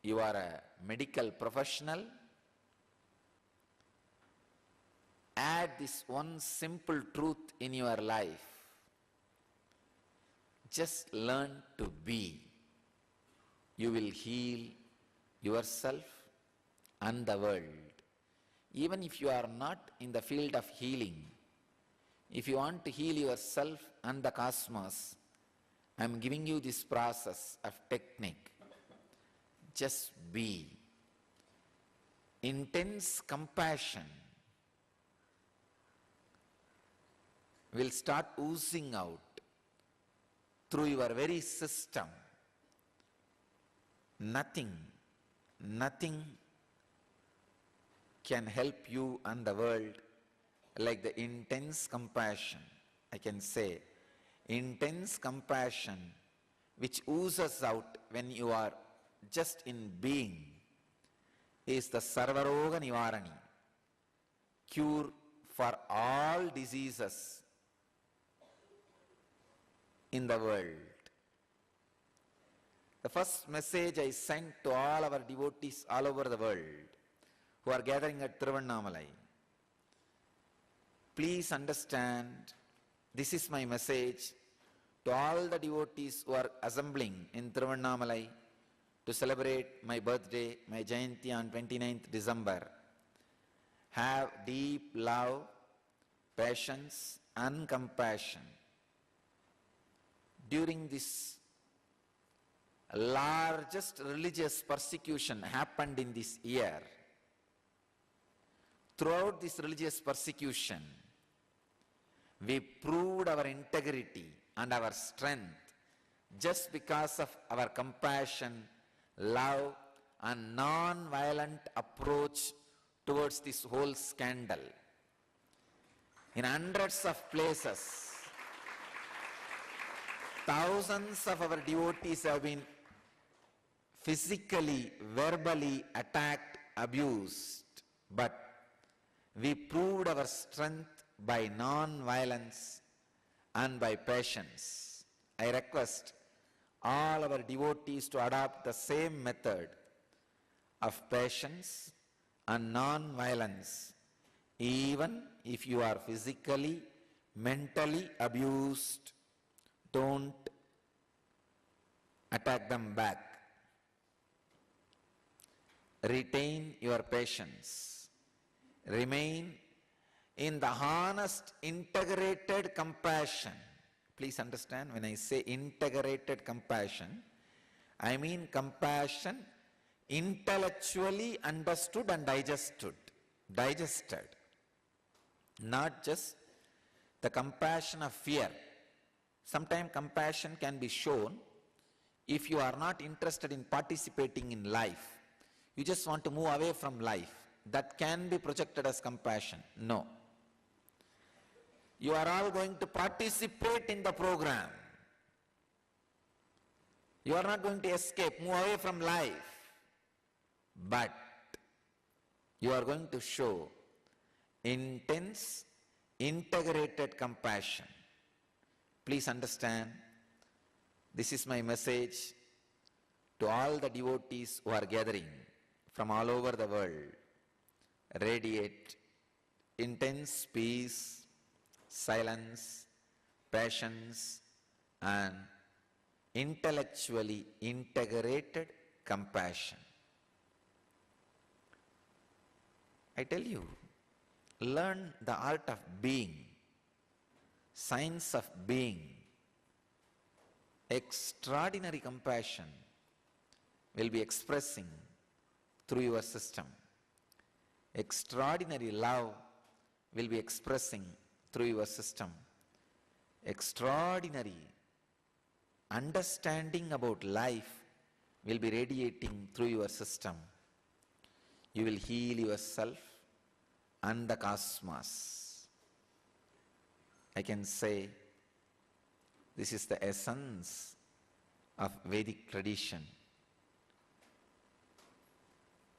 you are a medical professional, add this one simple truth in your life. Just learn to be. You will heal yourself and the world. Even if you are not in the field of healing, if you want to heal yourself and the cosmos, I am giving you this process of technique. Just be. Intense compassion will start oozing out through your very system. nothing can help you and the world like the intense compassion. I can say intense compassion which oozes out when you are just in being is the Sarvaroga Nivarani, cure for all diseases in the world. The first message I sent to all our devotees all over the world who are gathering at Tiruvannamalai. Please understand, this is my message to all the devotees who are assembling in Tiruvannamalai to celebrate my birthday, my Jayanti on 29th December. Have deep love, patience and compassion. During this largest religious persecution happened in this year, throughout this religious persecution, we proved our integrity and our strength just because of our compassion, love and non-violent approach towards this whole scandal. In hundreds of places, thousands of our devotees have been physically, verbally attacked, abused, but we proved our strength by non-violence and by patience. I request all our devotees to adopt the same method of patience and non-violence, even if you are physically, mentally abused. Don't attack them back. Retain your patience. Remain in the honest, integrated compassion. Please understand, when I say integrated compassion, I mean compassion intellectually understood and digested. Not just the compassion of fear. Sometimes compassion can be shown if you are not interested in participating in life. You just want to move away from life. That can be projected as compassion. No. You are all going to participate in the program. You are not going to escape, move away from life. But you are going to show intense, integrated compassion. Please understand, this is my message to all the devotees who are gathering from all over the world. Radiate intense peace, silence, patience, and intellectually integrated compassion. I tell you, learn the art of being, science of being. Extraordinary compassion will be expressing through your system. Extraordinary love will be expressing through your system. Extraordinary understanding about life will be radiating through your system. You will heal yourself and the cosmos. I can say this is the essence of Vedic tradition.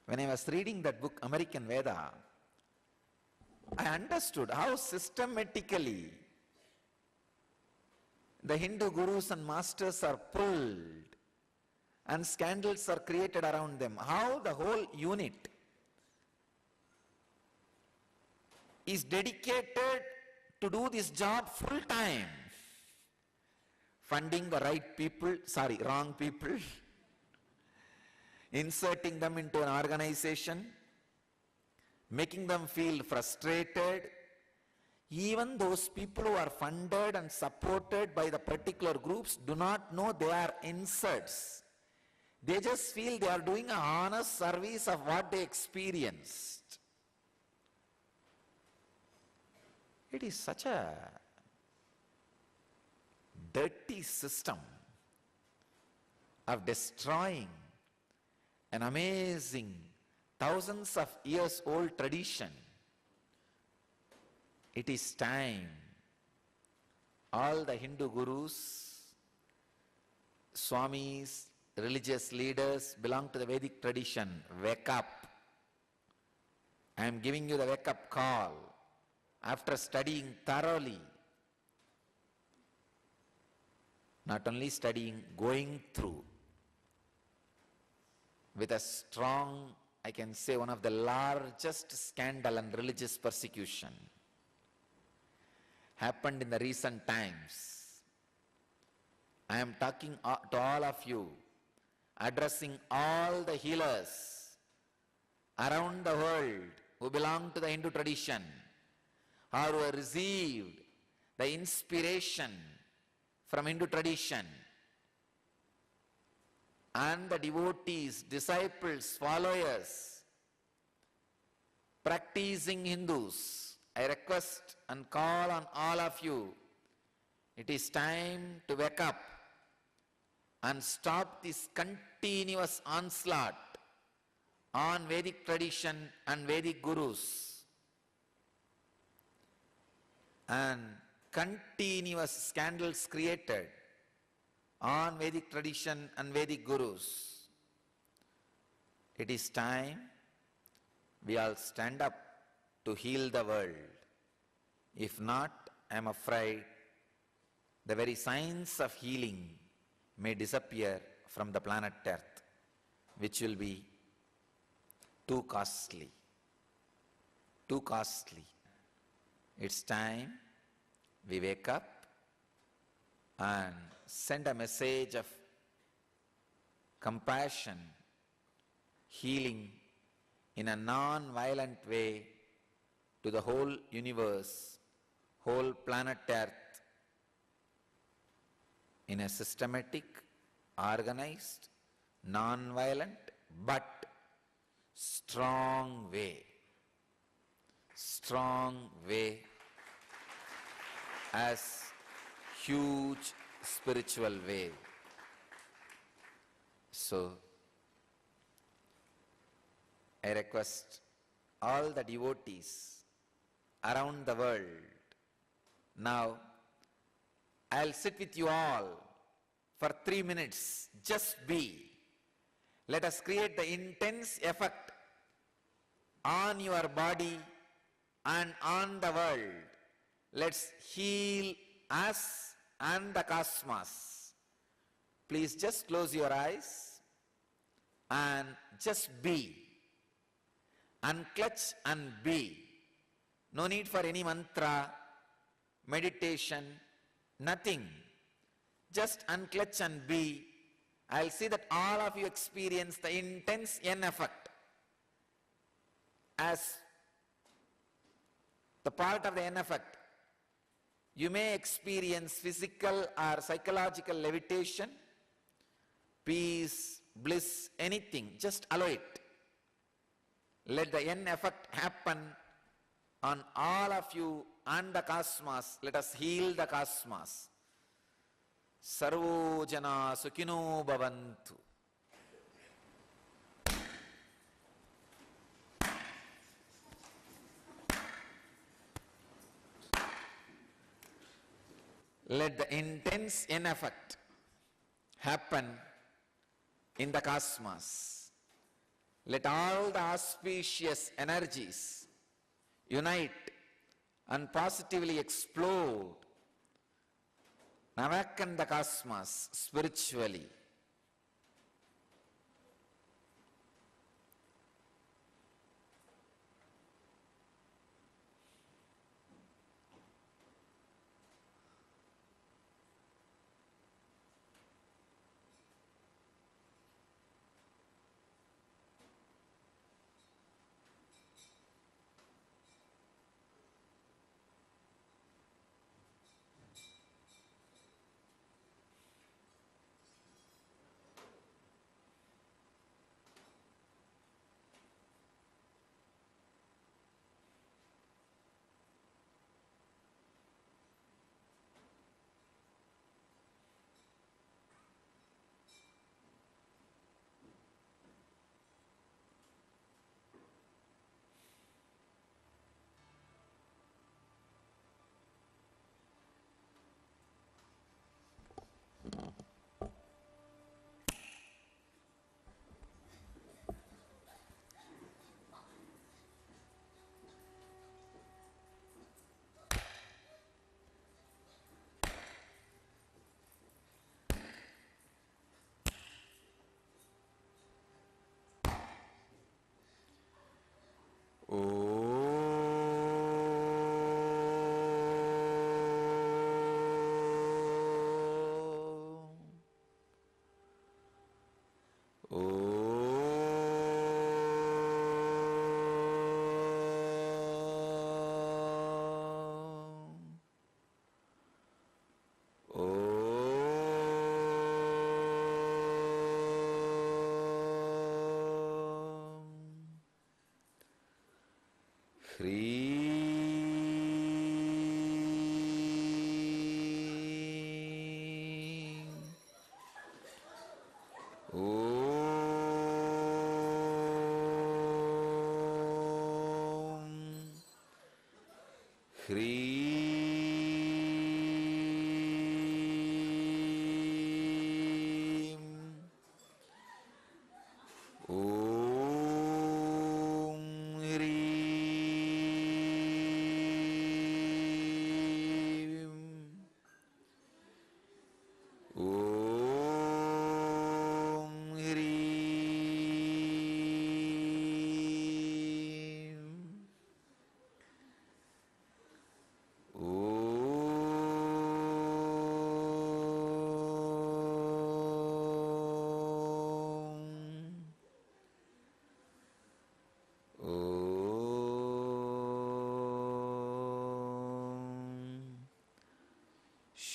When I was reading that book, American Veda, I understood how systematically the Hindu gurus and masters are pulled and scandals are created around them. How the whole unit is dedicated to do this job full time. Funding the wrong people, inserting them into an organization, making them feel frustrated. Even those people who are funded and supported by the particular groups do not know they are inserts. They just feel they are doing an honest service of what they experienced. It is such a dirty system of destroying an amazing, thousands of years old tradition. It is time. All the Hindu gurus, Swamis, religious leaders belong to the Vedic tradition. Wake up. I am giving you the wake up call. After studying thoroughly, not only studying, going through with a strong, I can say one of the largest scandal and religious persecution happened in the recent times. I am talking to all of you, addressing all the healers around the world who belong to the Hindu tradition or who have received the inspiration from Hindu tradition, and the devotees, disciples, followers, practicing Hindus. I request and call on all of you, it is time to wake up and stop this continuous onslaught on Vedic tradition and Vedic gurus and continuous scandals created on Vedic tradition and Vedic gurus. It is time we all stand up to heal the world. If not, I am afraid the very signs of healing may disappear from the planet Earth, which will be too costly. Too costly. It's time we wake up and send a message of compassion, healing in a non-violent way to the whole universe, whole planet Earth, in a systematic, organized, non-violent, but strong way. Strong way as huge spiritual wave. So, I request all the devotees around the world. Now, I'll sit with you all for 3 minutes. Just be. Let us create the intense effect on your body and on the world. Let's heal us and the cosmos. Please just close your eyes and just be. Unclutch and be. No need for any mantra, meditation, nothing. Just unclutch and be. I'll see that all of you experience the intense N effect as the part of the N effect. You may experience physical or psychological levitation, peace, bliss, anything. Just allow it. Let the N effect happen on all of you and the cosmos. Let us heal the cosmos. Sarvo jana sukhino bhavantu. Let the intense N effect happen in the cosmos. Let all the auspicious energies unite and positively explode and awaken the cosmos spiritually. Hreem. Om Hreem. Om Hreem.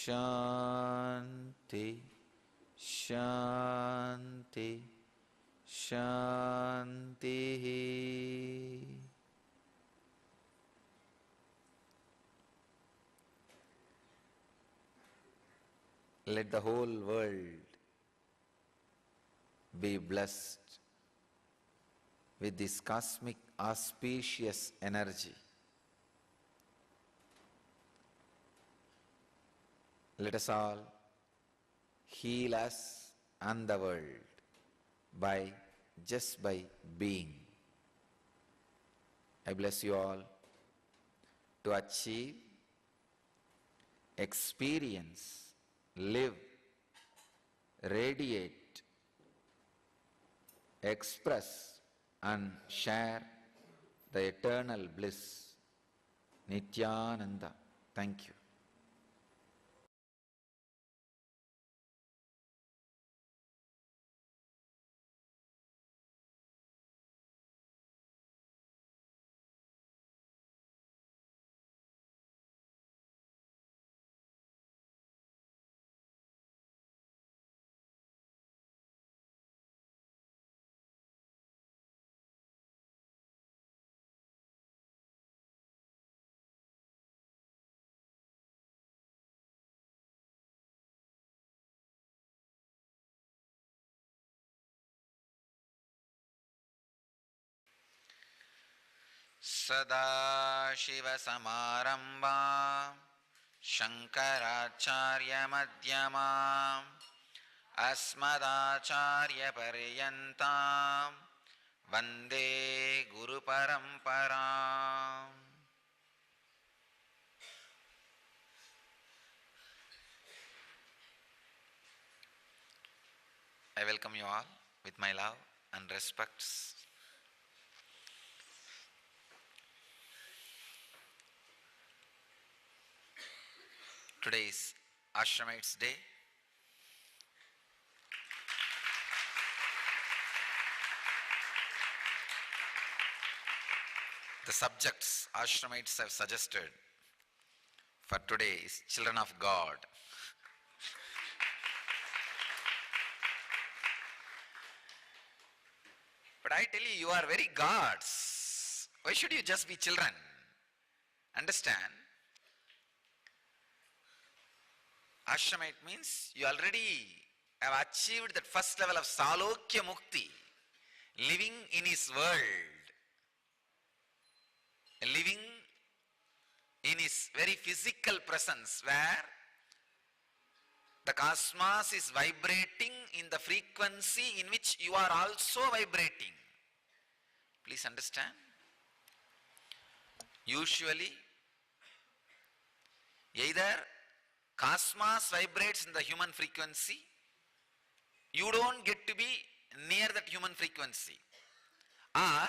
Shanti, Shanti, Shanti. Let the whole world be blessed with this cosmic auspicious energy. Let us all heal us and the world just by being. I bless you all to achieve, experience, live, radiate, express and share the eternal bliss. Nityananda. Thank you. Sadashivasamarambham Shankaracharya-madhyamam Asmadacharya-paryantam Vande Guru-paramparam. I welcome you all with my love and respects. Today is Ashramites Day. The subjects Ashramites have suggested for today is Children of God. But I tell you, you are very gods. Why should you just be children? Understand? Ashramite means you already have achieved that first level of Salokya Mukti, living in his world, living in his very physical presence where the cosmos is vibrating in the frequency in which you are also vibrating. Please understand. Usually, either cosmos vibrates in the human frequency, you don't get to be near that human frequency, or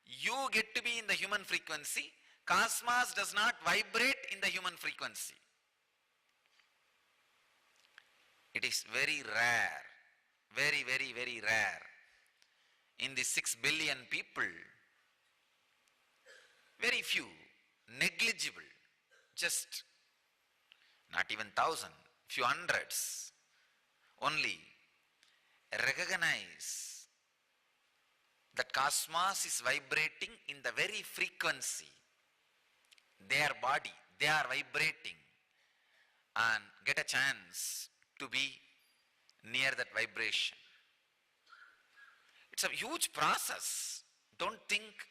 you get to be in the human frequency, cosmos does not vibrate in the human frequency. It is very rare, very, very, very rare. In the 6 billion people, very few, negligible, just not even 1,000, few hundreds, only recognize that cosmos is vibrating in the very frequency. Their body, they are vibrating and get a chance to be near that vibration. It's a huge process. Don't think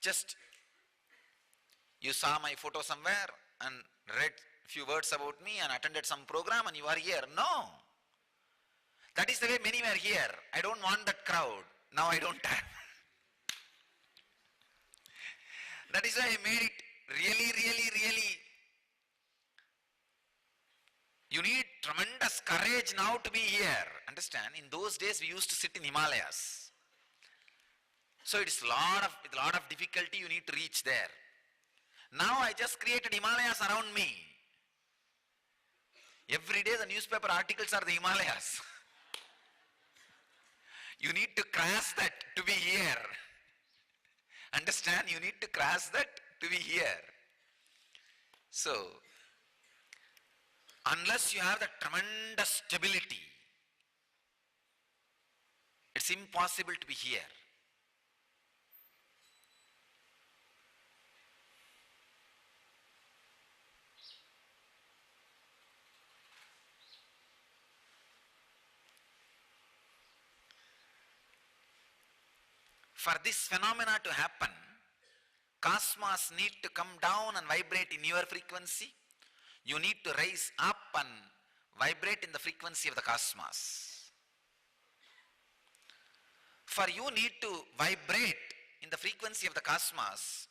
just You saw my photo somewhere and read few words about me and attended some program and you are here. No. That is the way many were here. I don't want that crowd. Now I don't have. That is why I made it really. You need tremendous courage now to be here. Understand? In those days we used to sit in Himalayas. So it's with a lot of difficulty you need to reach there. Now I just created Himalayas around me. Every day the newspaper articles are the Himalayas. You need to cross that to be here. Understand? You need to cross that to be here. So, unless you have the tremendous stability, it's impossible to be here. For this phenomena to happen, cosmos need to come down and vibrate in your frequency. You need to rise up and vibrate in the frequency of the cosmos. For you need to vibrate in the frequency of the cosmos,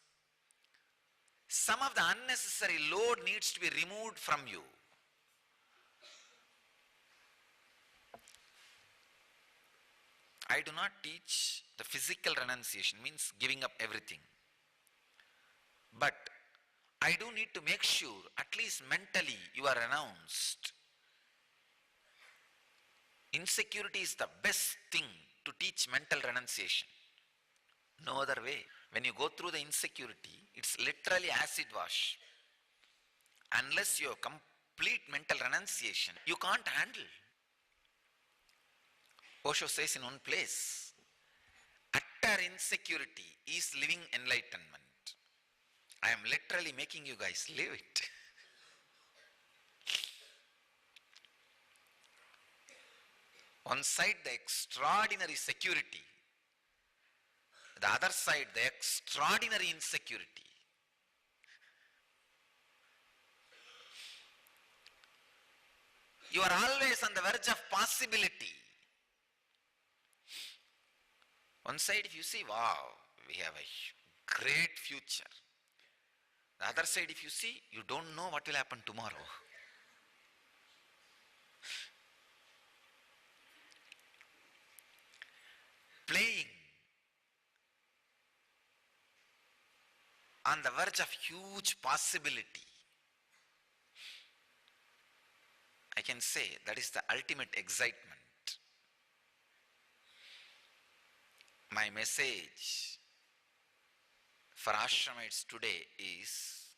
some of the unnecessary load needs to be removed from you. I do not teach the physical renunciation, means giving up everything. But I do need to make sure, at least mentally, you are renounced. Insecurity is the best thing to teach mental renunciation. No other way. When you go through the insecurity, it's literally acid wash. Unless you have complete mental renunciation, you can't handle. Osho says in one place, utter insecurity is living enlightenment. I am literally making you guys live it. One side the extraordinary security, the other side the extraordinary insecurity. You are always on the verge of possibility. One side if you see, wow, we have a great future. The other side if you see, you don't know what will happen tomorrow. Playing on the verge of huge possibility. I can say that is the ultimate excitement. My message for ashramites today is,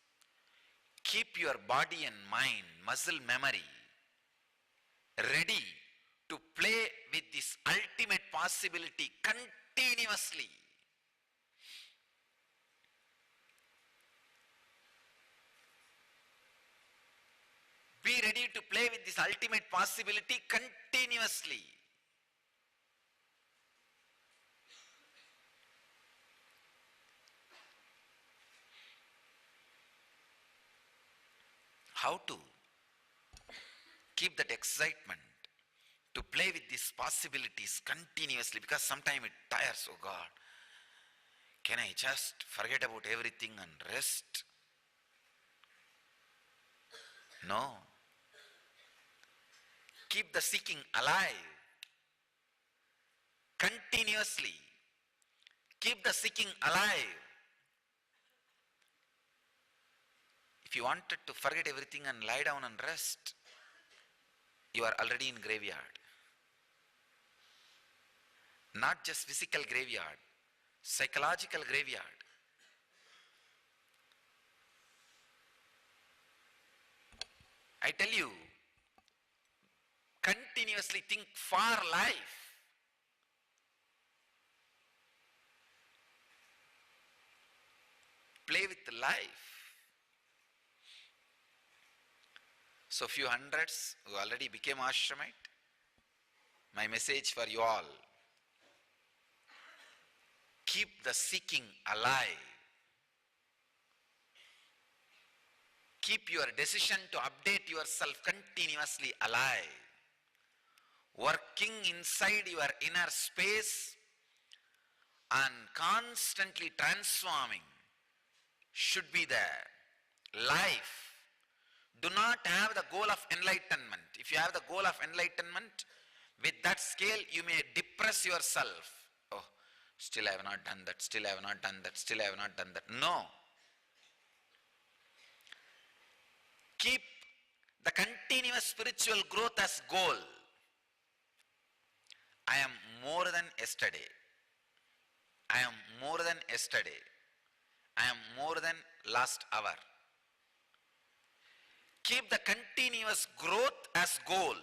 keep your body and mind, muscle memory ready to play with this ultimate possibility continuously. Be ready to play with this ultimate possibility continuously. How to keep that excitement to play with these possibilities continuously, because sometimes it tires. Oh God, can I just forget about everything and rest? No. Keep the seeking alive continuously. Keep the seeking alive. If you wanted to forget everything and lie down and rest, you are already in graveyard. Not just physical graveyard, psychological graveyard. I tell you, continuously think for life. Play with life. So few hundreds who already became ashramite, my message for you all, keep the seeking alive. Keep your decision to update yourself continuously alive. Working inside your inner space and constantly transforming should be the life. Do not have the goal of enlightenment. If you have the goal of enlightenment, with that scale you may depress yourself. Oh, still I have not done that, still I have not done that, still I have not done that. No. Keep the continuous spiritual growth as goal. I am more than yesterday. I am more than yesterday. I am more than last hour. Keep the continuous growth as goal.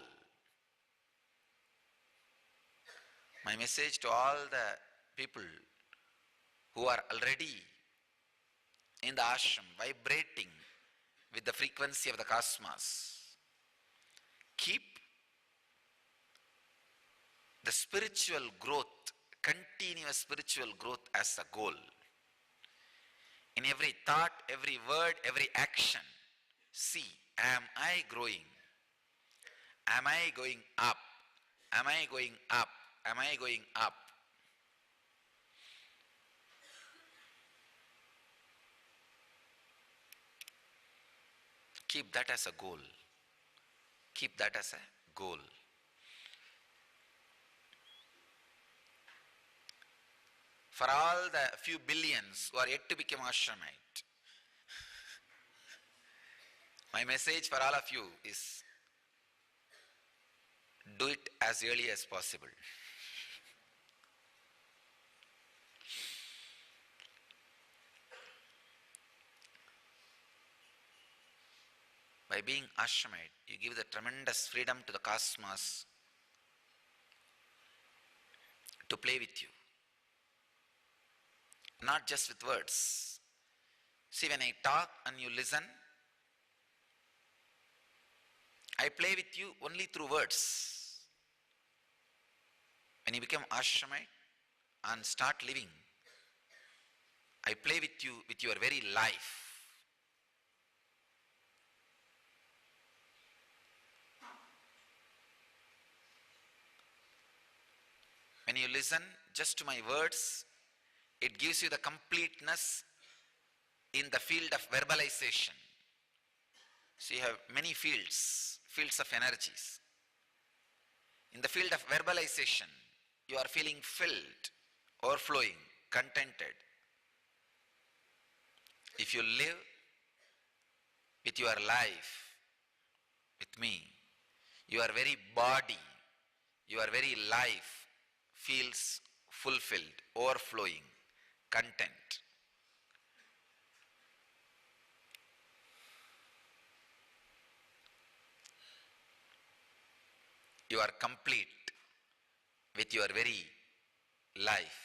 My message to all the people who are already in the ashram, vibrating with the frequency of the cosmos. Keep the spiritual growth, continuous spiritual growth as a goal. In every thought, every word, every action, see, am I growing? Am I going up? Am I going up? Am I going up? Keep that as a goal. Keep that as a goal. For all the few billions who are yet to become ashramite, my message for all of you is do it as early as possible. By being ashramite, you give the tremendous freedom to the cosmos to play with you. Not just with words. See, when I talk and you listen, I play with you only through words. When you become ashramite and start living, I play with you with your very life. When you listen just to my words, it gives you the completeness in the field of verbalization. So you have many fields of energies. In the field of verbalization, you are feeling filled, overflowing, contented. If you live with your life, with me, your very body, your very life feels fulfilled, overflowing, content. You are complete with your very life.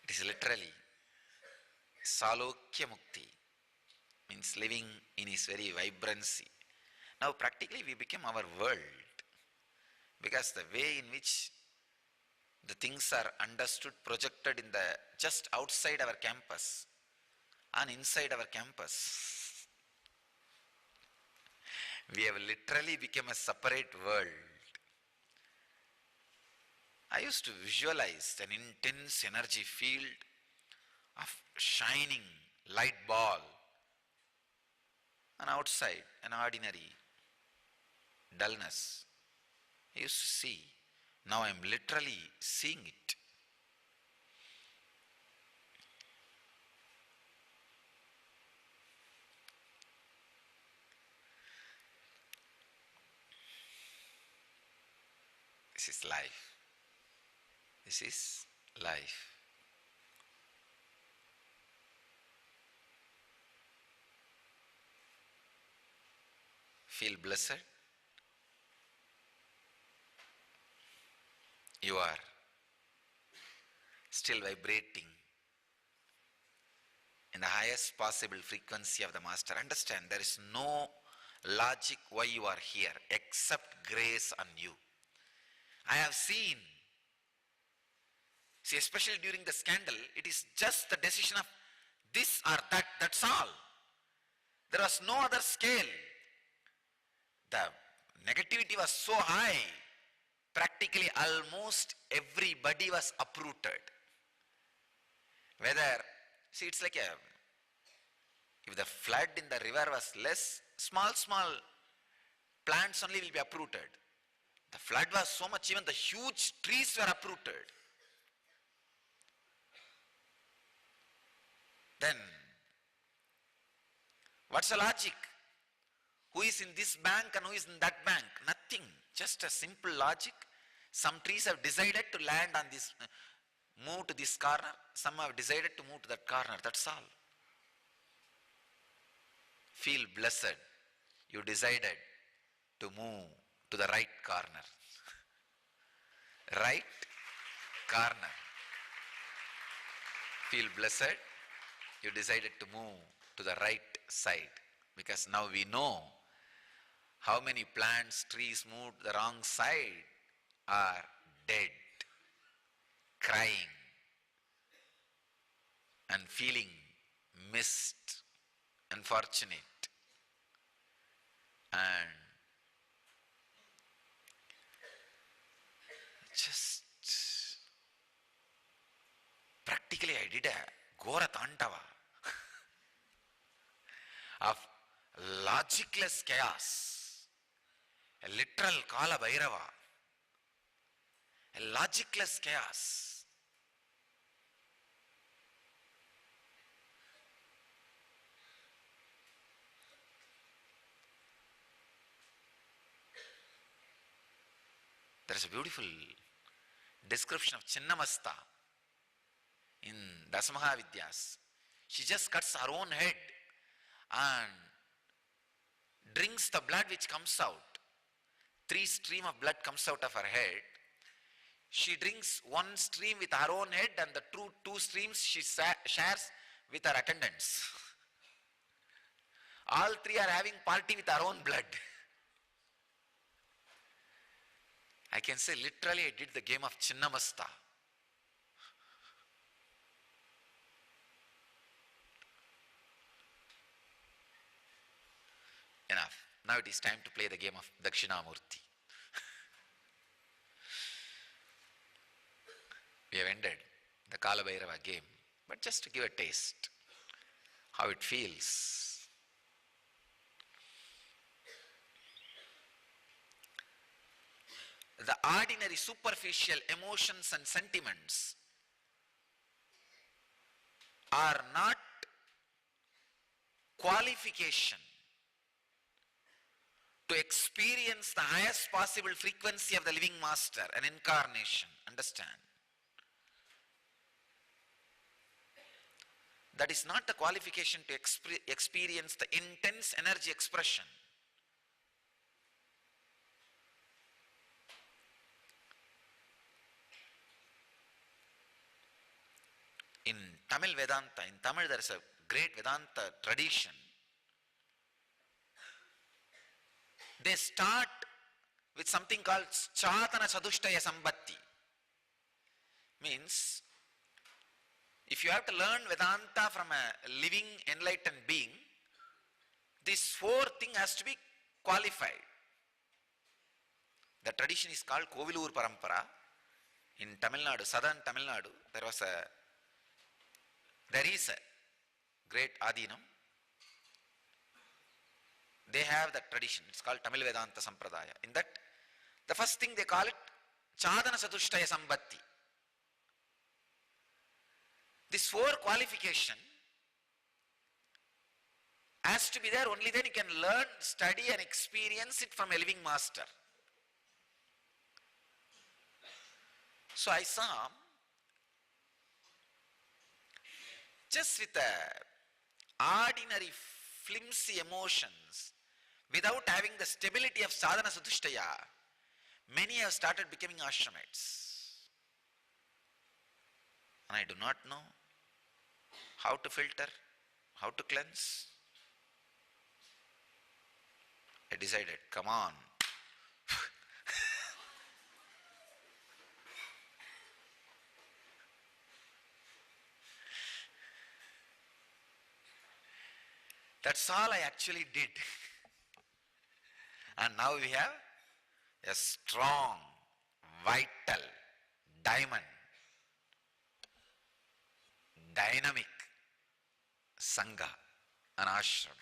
It is literally Salokya Mukti, means living in his very vibrancy. Now practically we become our world, because the way in which the things are understood, projected in the just outside our campus and inside our campus, we have literally become a separate world. I used to visualize an intense energy field of shining light ball, and outside an ordinary dullness. I used to see. Now I am literally seeing it. This is life. This is life. Feel blessed. You are still vibrating in the highest possible frequency of the Master. Understand, there is no logic why you are here, except grace on you. I have seen, see, especially during the scandal, it is just the decision of this or that, that's all. There was no other scale. The negativity was so high, practically almost everybody was uprooted. Whether, see, it's like if the flood in the river was less, small plants only will be uprooted. The flood was so much, even the huge trees were uprooted. Then, what's the logic? Who is in this bank and who is in that bank? Nothing. Just a simple logic. Some trees have decided to land on this, move to this corner. Some have decided to move to that corner. That's all. Feel blessed. You decided to move to the right corner. Right corner. Feel blessed. You decided to move to the right side. Because now we know how many plants, trees moved the wrong side are dead, crying and feeling missed, unfortunate. And just practically I did a Ghora Tandava of logicless chaos, a literal Kala Bhairava, a logicless chaos. There is a beautiful description of Chinnamasta in Dasamaha Vidyas. She just cuts her own head and drinks the blood which comes out. 3 streams of blood comes out of her head. She drinks 1 stream with her own head, and the 2 streams she shares with her attendants. All 3 are having party with her own blood. I can say literally I did the game of Chinnamasta. Enough. Now it is time to play the game of Dakshinamurti. We have ended the Kala Bhairava game, but just to give a taste, how it feels. The ordinary superficial emotions and sentiments are not qualification to experience the highest possible frequency of the living master, an incarnation. Understand? That is not the qualification to experience the intense energy expression. In Tamil Vedanta, in Tamil there is a great Vedanta tradition. They start with something called Chatana Chadushtaya Sambatti. Means, if you have to learn Vedanta from a living, enlightened being, this 4 thing has to be qualified. The tradition is called Kovilur Parampara. In Tamil Nadu, southern Tamil Nadu, there is a great Adinam. They have that tradition. It's called Tamil Vedanta Sampradaya. In that, the first thing they call it Chadana Chatushtaya Sambatti. This 4 qualification has to be there, only then you can learn, study and experience it from a living master. So I saw, just with the ordinary flimsy emotions, without having the stability of sadhana sadhushtaya, many have started becoming ashramites. And I do not know how to filter, how to cleanse. I decided, come on. That's all I actually did. And now we have a strong, vital, diamond, dynamic Sangha, an ashram.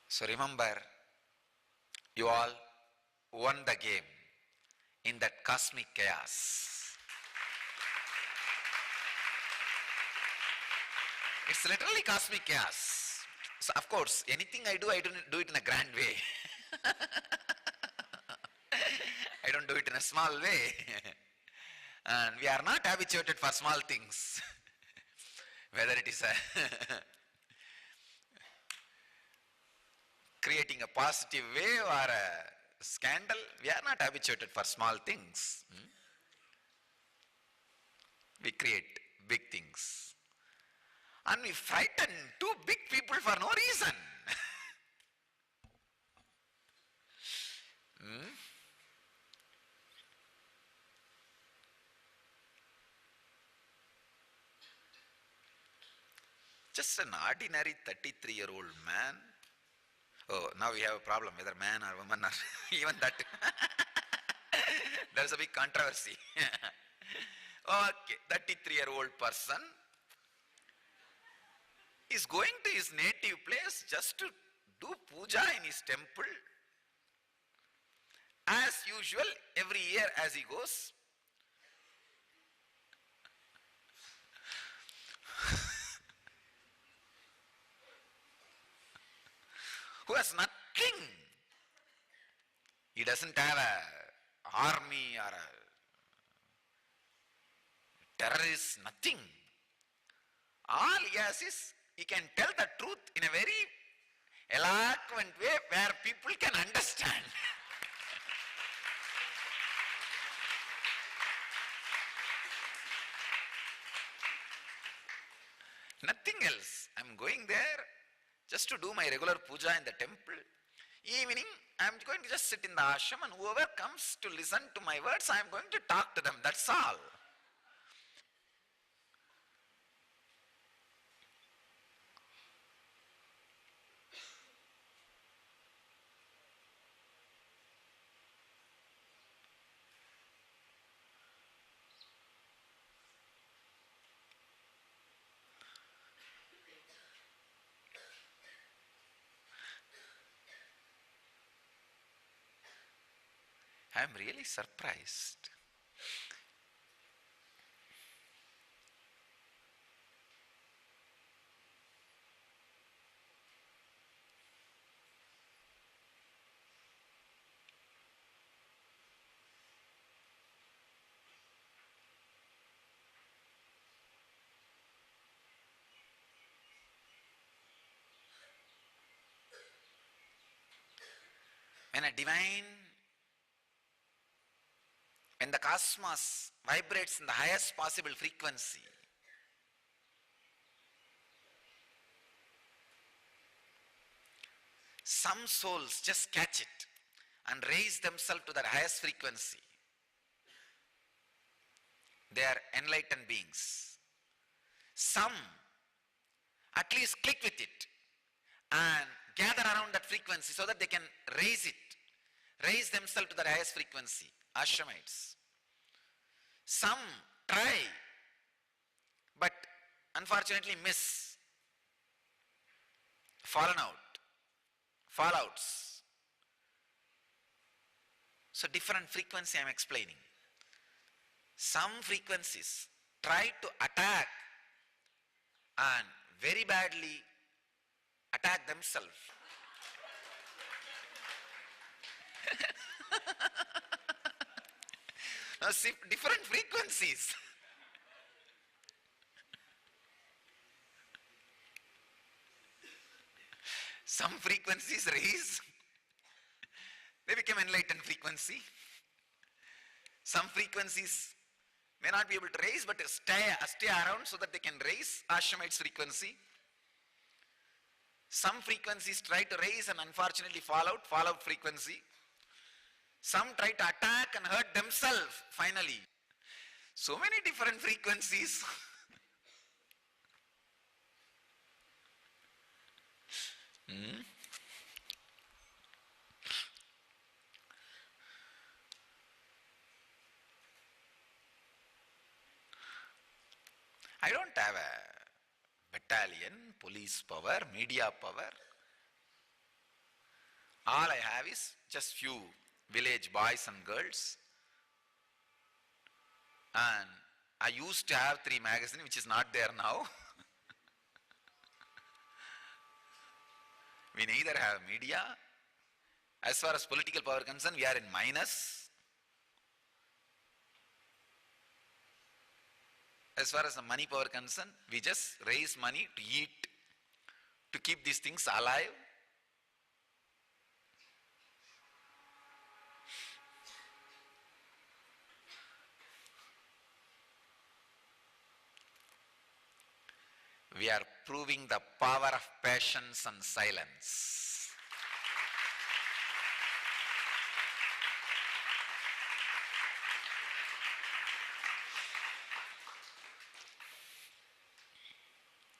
So remember, you all won the game in that cosmic chaos. It's literally cosmic chaos. So of course, anything I don't do it in a grand way. I don't do it in a small way. And we are not habituated for small things. Whether it is a creating a positive wave or a scandal, we are not habituated for small things. We create big things. And we frighten two big people for no reason. Just an ordinary 33-year-old man. Oh, now we have a problem, whether man or woman or even that. There's a big controversy. Okay, 33-year-old person is going to his native place just to do puja in his temple. As usual, every year as he goes. Who has nothing. He doesn't have an army or a terrorist, nothing. All he has is, he can tell the truth in a very eloquent way where people can understand. Nothing else. I'm going there just to do my regular puja in the temple. Evening, I'm going to just sit in the ashram, and whoever comes to listen to my words, I'm going to talk to them. That's all. I'm really surprised. When the cosmos vibrates in the highest possible frequency, some souls just catch it and raise themselves to that highest frequency. They are enlightened beings. Some at least click with it and gather around that frequency so that they can raise themselves to the highest frequency, ashramites. Some try, but unfortunately miss, fallen out, fallouts. So different frequency I am explaining. Some frequencies try to attack and very badly attack themselves. Now see, different frequencies. Some frequencies raise, they become enlightened frequency. Some frequencies may not be able to raise, but stay around so that they can raise Ashramite's frequency. Some frequencies try to raise and unfortunately fall out frequency. Some try to attack and hurt themselves finally. So many different frequencies. I don't have a battalion, police power, media power. All I have is just few village boys and girls. And I used to have 3 magazines, which is not there now. We neither have media. As far as political power concerned, we are in minus. As far as the money power concerned, we just raise money to eat, to keep these things alive. We are proving the power of patience and silence.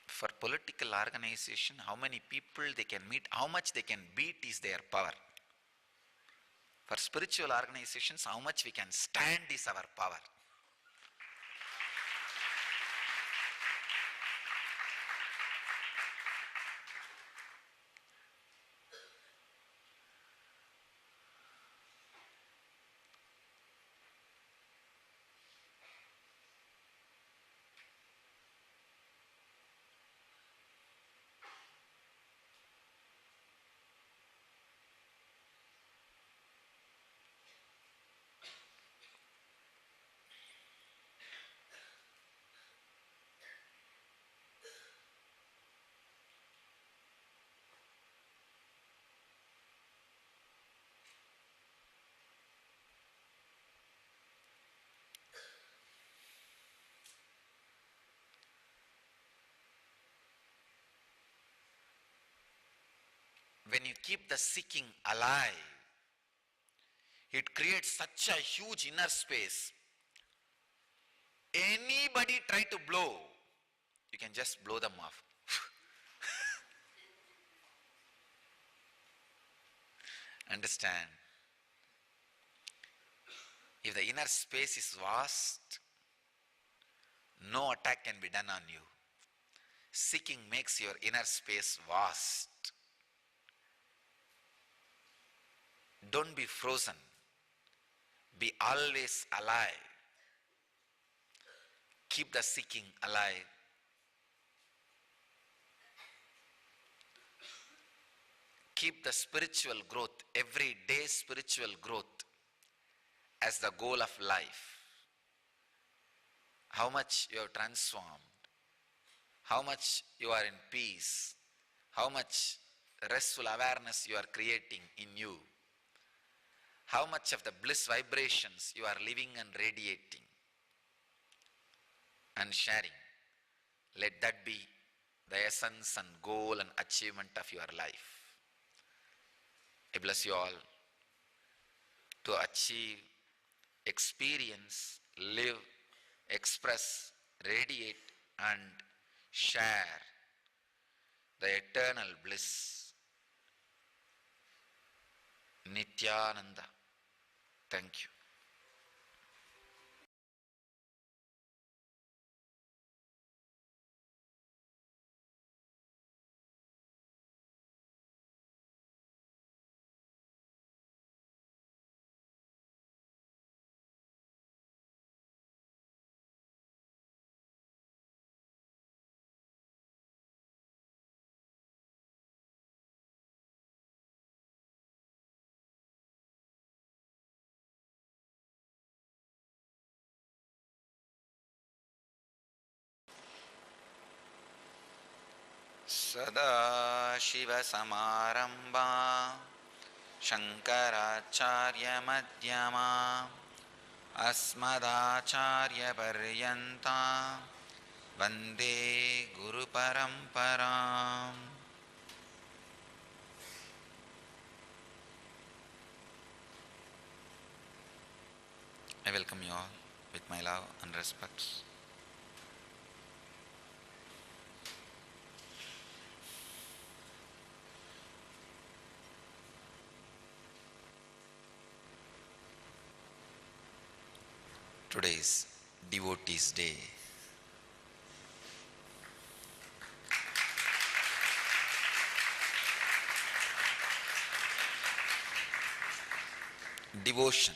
For political organization, how many people they can meet, how much they can beat is their power. For spiritual organizations, how much we can stand is our power. When you keep the seeking alive, it creates such a huge inner space. Anybody try to blow, you can just blow them off. Understand? If the inner space is vast, no attack can be done on you. Seeking makes your inner space vast. Don't be frozen. Be always alive. Keep the seeking alive. Keep the spiritual growth, everyday spiritual growth as the goal of life. How much you have transformed, how much you are in peace, how much restful awareness you are creating in you, how much of the bliss vibrations you are living and radiating and sharing. Let that be the essence and goal and achievement of your life. I bless you all to achieve, experience, live, express, radiate and share the eternal bliss. Nityananda. Thank you. सदाशिवसमारम्भा शङ्कराचार्यमध्यमा अस्मदाचार्यपर्यन्ता वन्दे गुरुपरम्पराम्. I welcome you all with my love and respect. Today is Devotees Day. Devotion,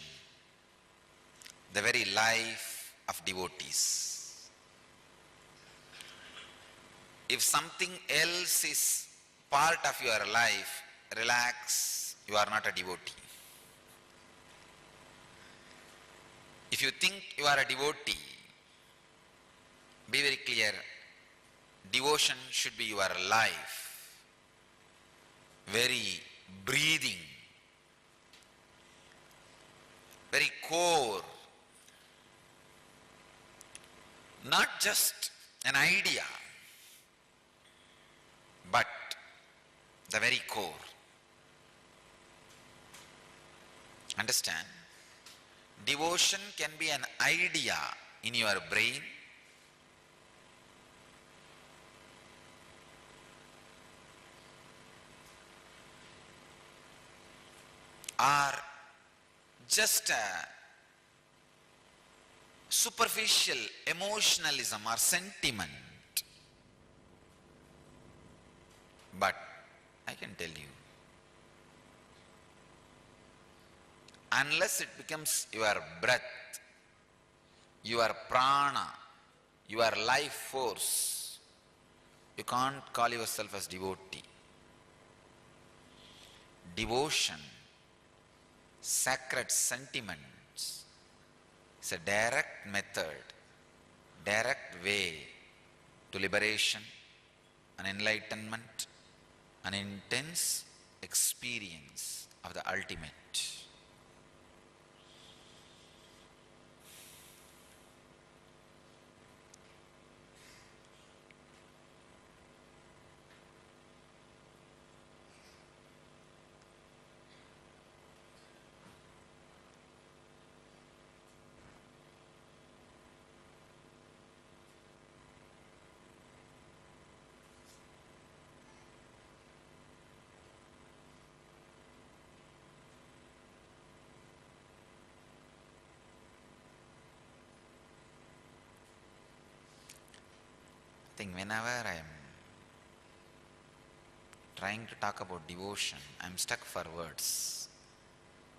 the very life of devotees. If something else is part of your life, relax, you are not a devotee. If you think you are a devotee, be very clear, devotion should be your life, very breathing, very core, not just an idea, but the very core. Understand? Devotion can be an idea in your brain, or just a superficial emotionalism or sentiment. But I can tell you, unless it becomes your breath, your prana, your life force, you can't call yourself as devotee. Devotion, sacred sentiments, is a direct method, direct way to liberation and enlightenment, an intense experience of the ultimate. I think whenever I am trying to talk about devotion, I am stuck for words,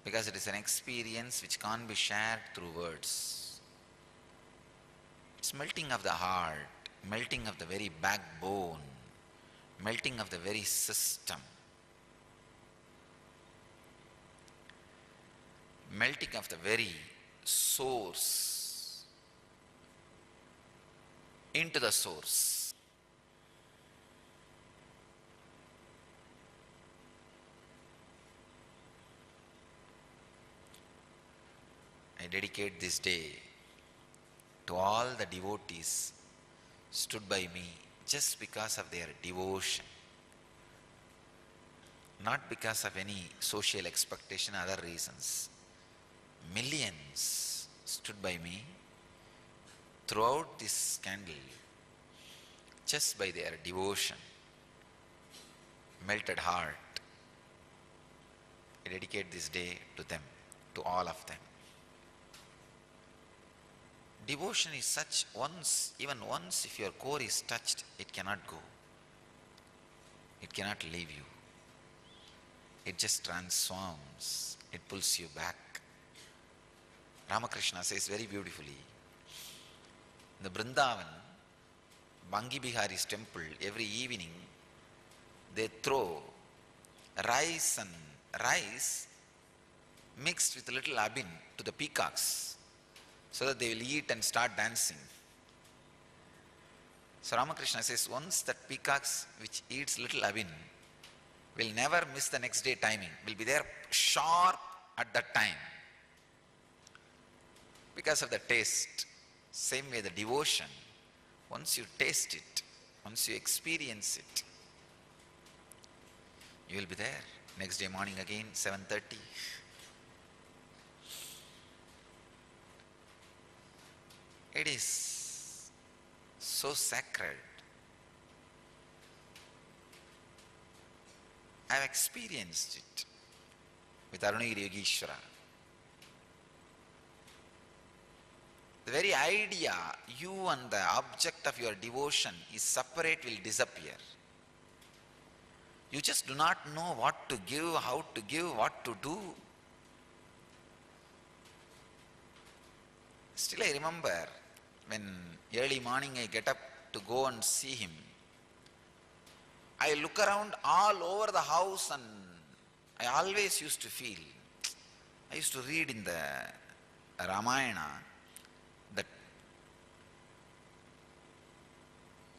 because it is an experience which can't be shared through words. It's melting of the heart, melting of the very backbone, melting of the very system, melting of the very source into the source. I dedicate this day to all the devotees stood by me just because of their devotion, not because of any social expectation, other reasons. Millions stood by me throughout this candle just by their devotion, melted heart. I dedicate this day to them, to all of them. Devotion is such, even once if your core is touched, it cannot go. It cannot leave you. It just transforms. It pulls you back. Ramakrishna says very beautifully, in the Vrindavan, Bangi Bihari's temple, every evening they throw rice mixed with a little abin to the peacocks, so that they will eat and start dancing. So Ramakrishna says, once that peacocks which eats little avin will never miss the next day timing, will be there sharp at that time because of the taste. Same way the devotion, once you taste it, once you experience it, you will be there. Next day morning again, 7:30. It is so sacred. I have experienced it with Arunagiri Yogeshwara. The very idea you and the object of your devotion is separate will disappear. You just do not know what to give, how to give, what to do. Still I remember when early morning I get up to go and see him, I look around all over the house and I always used to feel, I used to read in the Ramayana that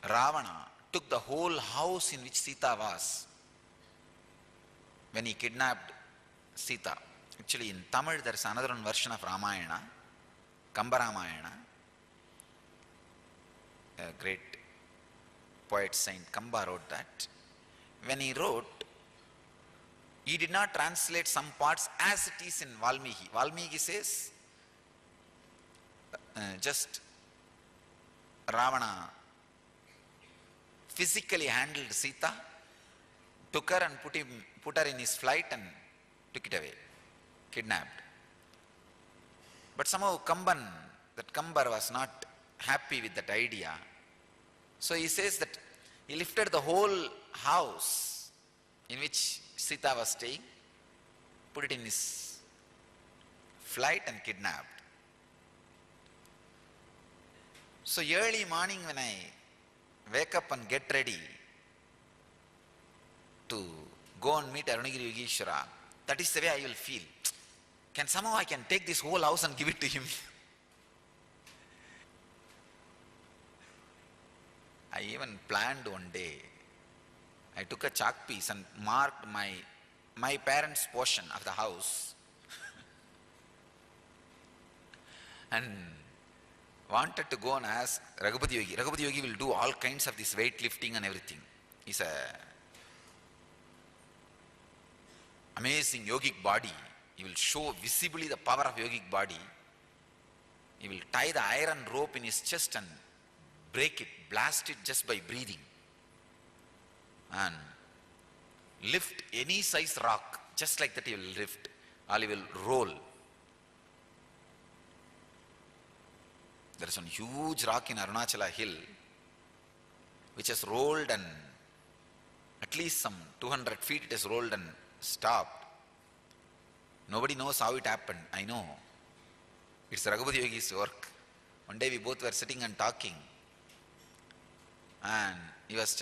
Ravana took the whole house in which Sita was when he kidnapped Sita. Actually in Tamil there is another one version of Ramayana, Kamba Ramayana. A great poet saint Kamba wrote that. When he wrote, he did not translate some parts as it is in Valmiki. Valmiki says, just Ravana physically handled Sita, took her and put her in his flight and took it away, kidnapped. But somehow Kambar was not happy with that idea. So he says that he lifted the whole house in which Sita was staying, put it in his flight and kidnapped. So early morning when I wake up and get ready to go and meet Arunagiri Yogeshwara, that is the way I will feel. Somehow I can take this whole house and give it to him. I even planned one day, I took a chalk piece and marked my parents' portion of the house and wanted to go and ask Raghupati Yogi. Raghupati Yogi will do all kinds of this weightlifting and everything. He's a amazing yogic body. He will show visibly the power of yogic body. He will tie the iron rope in his chest and break it, blast it just by breathing, and lift any size rock, just like that he will lift, or he will roll. There is one huge rock in Arunachala hill which has rolled and at least some 200 feet it has rolled and stopped. Nobody knows how it happened. I know. It's Raghupati Yogi's work. One day we both were sitting and talking, and he was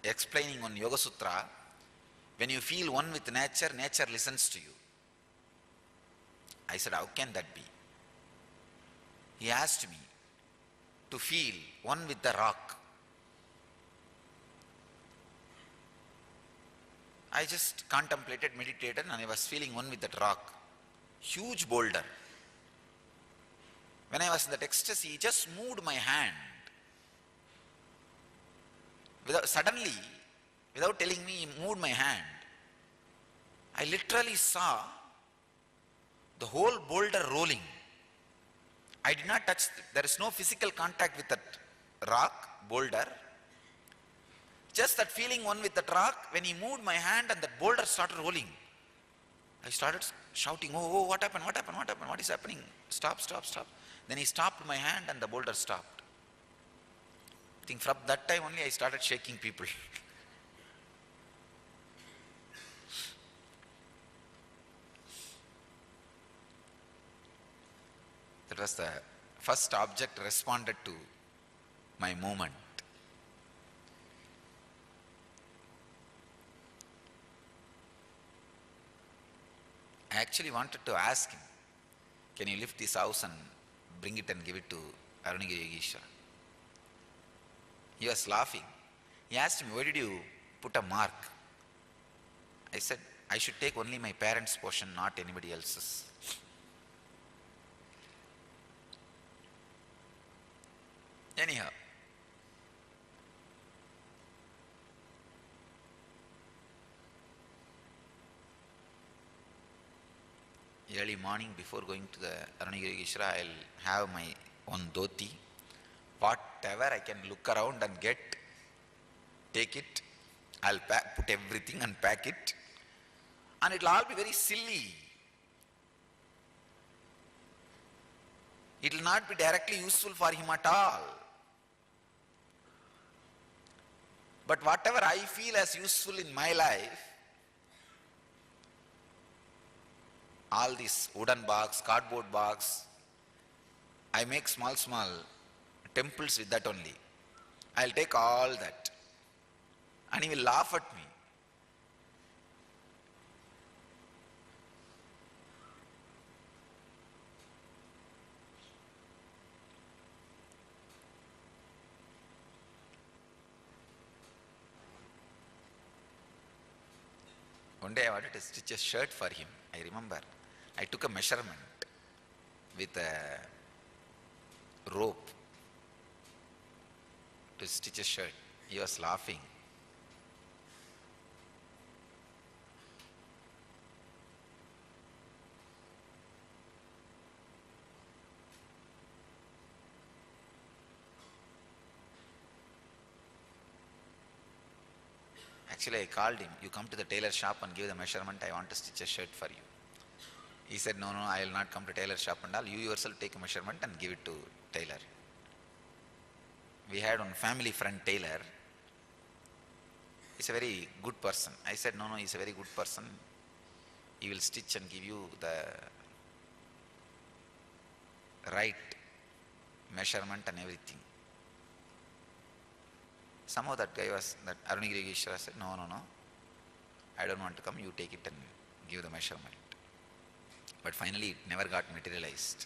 explaining on Yoga Sutra, when you feel one with nature, nature listens to you. I said, how can that be? He asked me to feel one with the rock. I just contemplated, meditated, and I was feeling one with that rock. Huge boulder. When I was in that ecstasy, he just moved my hand. Suddenly, without telling me, he moved my hand. I literally saw the whole boulder rolling. I did not touch, there is no physical contact with that rock, boulder. Just that feeling one with that rock, when he moved my hand and that boulder started rolling, I started shouting, oh, what happened, what happened, what happened, what is happening? Stop, stop, stop. Then he stopped my hand and the boulder stopped. I think from that time only I started shaking people. That was the first object responded to my movement. I actually wanted to ask him, can you lift this house and bring it and give it to Arunagiri Yogeshwara? He was laughing. He asked me, why did you put a mark? I said, I should take only my parents' portion, not anybody else's. Anyhow, early morning before going to the Arunagirishwara, I'll have my one dhoti. Whatever I can look around and get, take it. I'll put everything and pack it. And it'll all be very silly. It will not be directly useful for him at all. But whatever I feel as useful in my life, all these wooden box, cardboard box, I make small temples with that only. I'll take all that. And he will laugh at me. One day I wanted to stitch a shirt for him. I remember. I took a measurement with a rope to stitch a shirt. He was laughing. Actually, I called him, you come to the tailor shop and give the measurement, I want to stitch a shirt for you. He said, no, I will not come to tailor shop and all, you yourself take a measurement and give it to tailor. We had one family friend tailor. He's a very good person. I said, no, he's a very good person. He will stitch and give you the right measurement and everything. Somehow that Arunagirishwara said, no, I don't want to come, you take it and give the measurement. But finally it never got materialized.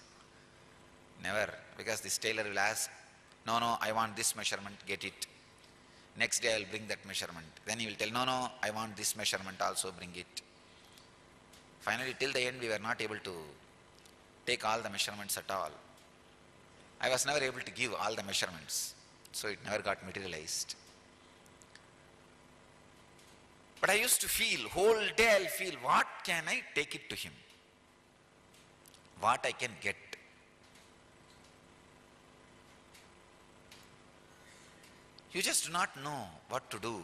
Never, because this tailor will ask, no, I want this measurement, get it. Next day I will bring that measurement. Then he will tell, no, I want this measurement also, bring it. Finally, till the end we were not able to take all the measurements at all. I was never able to give all the measurements. So it never got materialized. But I used to feel, whole day I'll feel, what can I take it to him? What I can get? You just do not know what to do.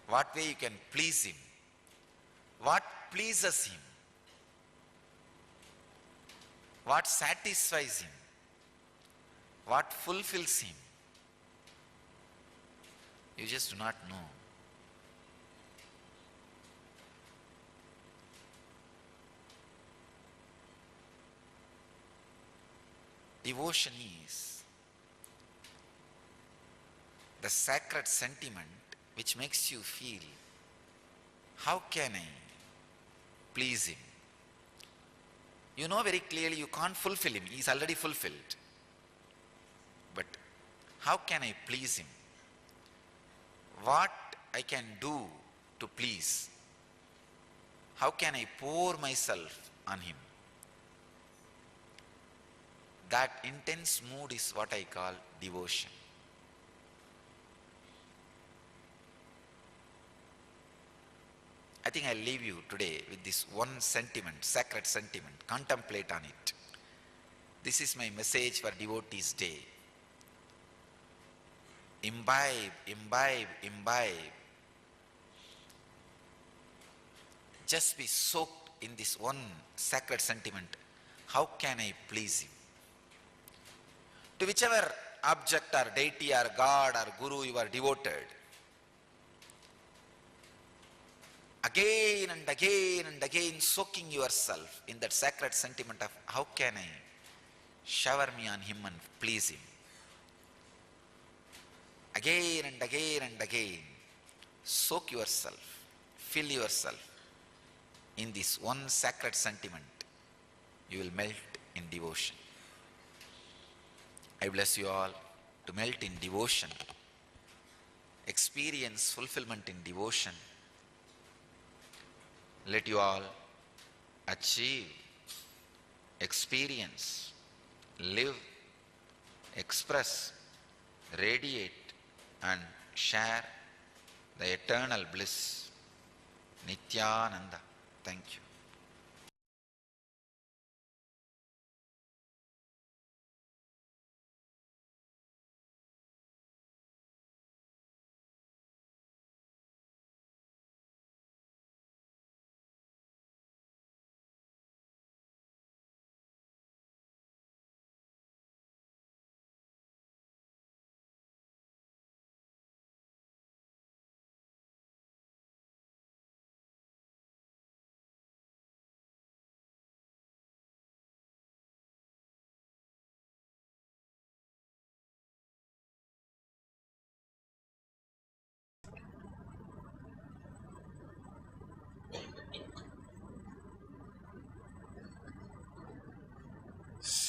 What way you can please him? What pleases him? What satisfies him? What fulfills him? You just do not know. Devotion is the sacred sentiment which makes you feel, how can I please him? You know very clearly you can't fulfill him. He is already fulfilled. But how can I please him? What I can do to please? How can I pour myself on him? That intense mood is what I call devotion. I think I'll leave you today with this one sentiment, sacred sentiment. Contemplate on it. This is my message for Devotees' Day. Imbibe, imbibe, imbibe. Just be soaked in this one sacred sentiment. How can I please him? To whichever object or deity or God or Guru you are devoted, again and again and again soaking yourself in that sacred sentiment of how can I shower me on him and please him. Again and again and again, soak yourself, fill yourself in this one sacred sentiment. You will melt in devotion. I bless you all to to melt in devotion, experience fulfillment in devotion. Let you all achieve, experience, live, express, radiate and share the eternal bliss. Nityananda. Thank you.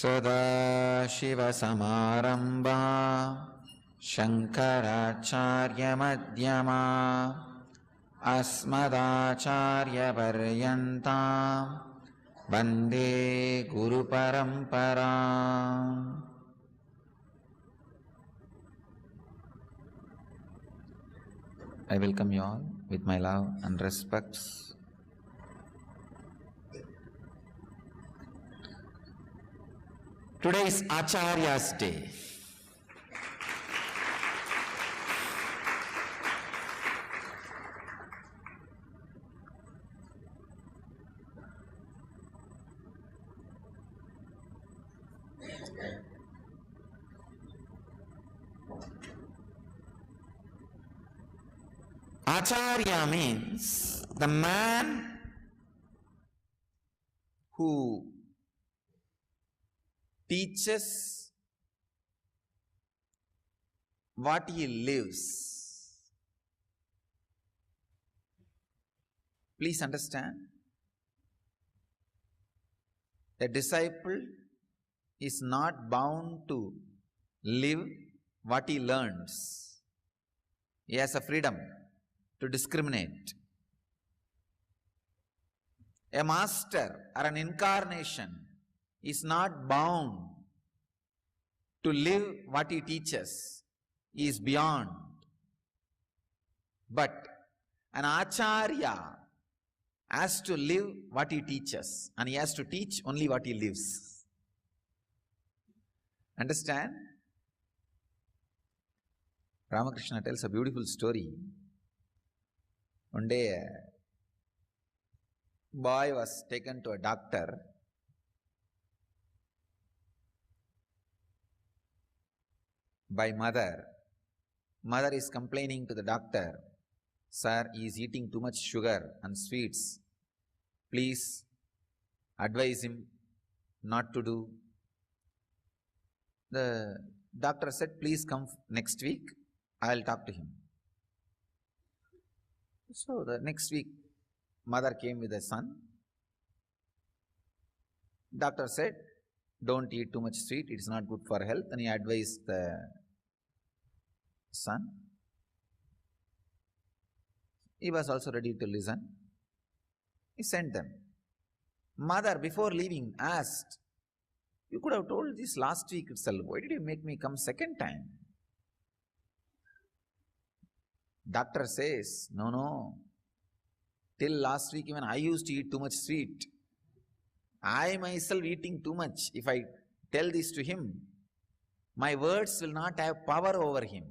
सदाशिवसमारम्भा शङ्कराचार्यमध्यमा अस्मदाचार्यपर्यन्तां वन्दे गुरुपरम्पराम्. I welcome you all with my love and respects. Today is Acharya's Day. Acharya means the man who teaches what he lives. Please understand, a disciple is not bound to live what he learns. He has a freedom to discriminate. A master or an incarnation is not bound to live what he teaches. He is beyond. But an acharya has to live what he teaches, and he has to teach only what he lives. Understand? Ramakrishna tells a beautiful story. One day a boy was taken to a doctor. By mother. Mother is complaining to the doctor, "Sir, he is eating too much sugar and sweets. Please advise him not to do." The doctor said, "Please come next week, I will talk to him." So the next week, mother came with a son. Doctor said, "Don't eat too much sweet, it is not good for health," and he advised the son. He was also ready to listen. He sent them. Mother, before leaving, asked, "You could have told this last week itself. Why did you make me come second time?" Doctor says, No. Till last week even I used to eat too much sweet. I myself eating too much. If I tell this to him, my words will not have power over him.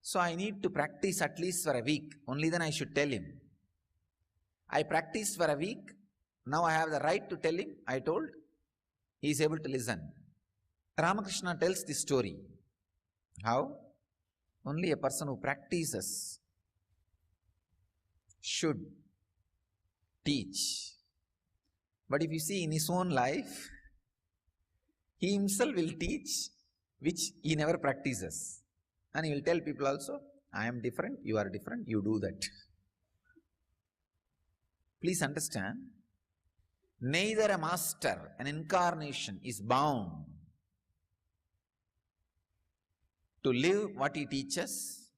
So I need to practice at least for a week. Only then I should tell him. I practiced for a week. Now I have the right to tell him. I told. He is able to listen. Ramakrishna tells this story. How? Only a person who practices should teach. But if you see in his own life, he himself will teach which he never practices. And he will tell people also, "I am different, you are different, you do that." Please understand, Neither a master, an incarnation, is bound to live what he teaches,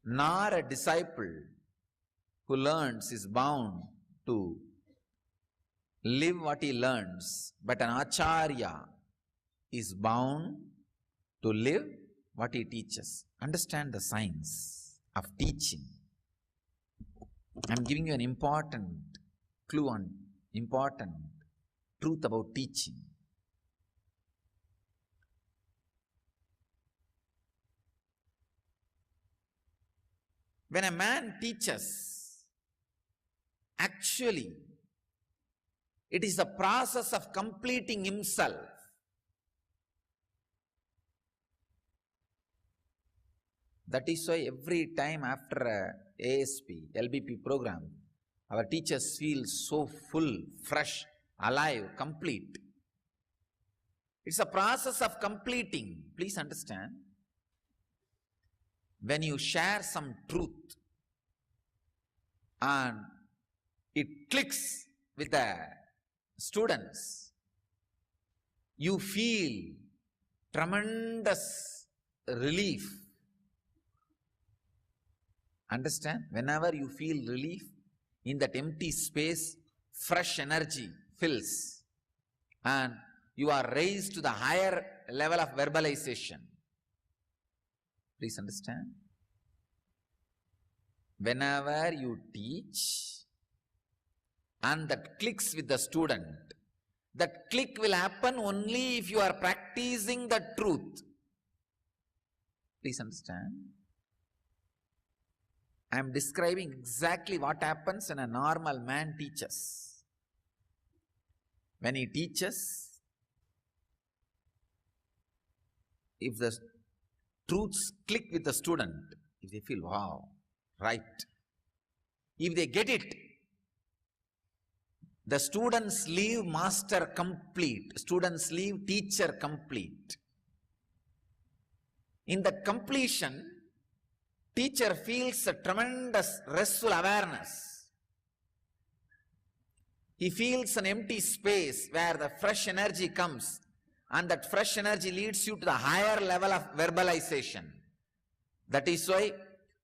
nor a disciple who learns is bound to live what he learns, but an acharya is bound to live what he teaches. Understand the science of teaching. I am giving you an important clue on important truth about teaching. When a man teaches, actually, it is the process of completing himself. That is why every time after a ASP, LBP program, our teachers feel so full, fresh, alive, complete. It's a process of completing. Please understand. When you share some truth and it clicks with the students, you feel tremendous relief. Understand? Whenever you feel relief, in that empty space, fresh energy fills and you are raised to the higher level of verbalization. Please understand? Whenever you teach and that clicks with the student, that click will happen only if you are practicing the truth. Please understand? I am describing exactly what happens when a normal man teaches. When he teaches, if the truths click with the student, if they feel, wow, right. If they get it, the students leave master complete, students leave teacher complete. In that completion, teacher feels a tremendous restful awareness. He feels an empty space where the fresh energy comes, and that fresh energy leads you to the higher level of verbalization. That is why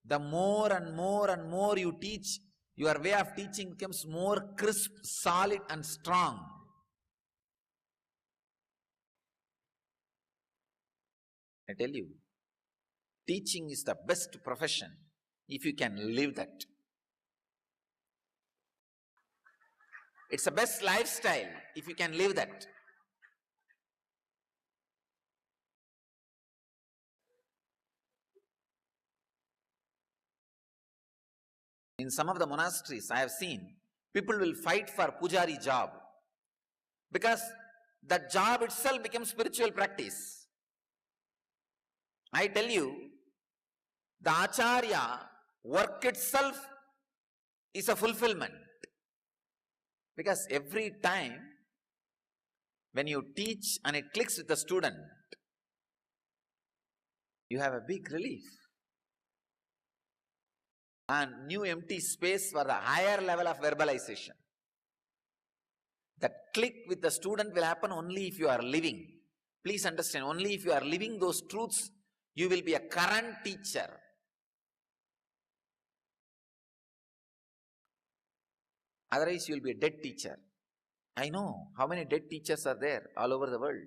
the more and more and more you teach, your way of teaching becomes more crisp, solid and strong. I tell you, teaching is the best profession if you can live that. It's the best lifestyle if you can live that. In some of the monasteries I have seen, people will fight for pujari job because that job itself becomes spiritual practice. I tell you, the acharya work itself is a fulfillment. Because every time when you teach and it clicks with the student, you have a big relief. And new empty space for the higher level of verbalization. That click with the student will happen only if you are living. Please understand, only if you are living those truths, you will be a current teacher. Otherwise, you will be a dead teacher. I know how many dead teachers are there all over the world.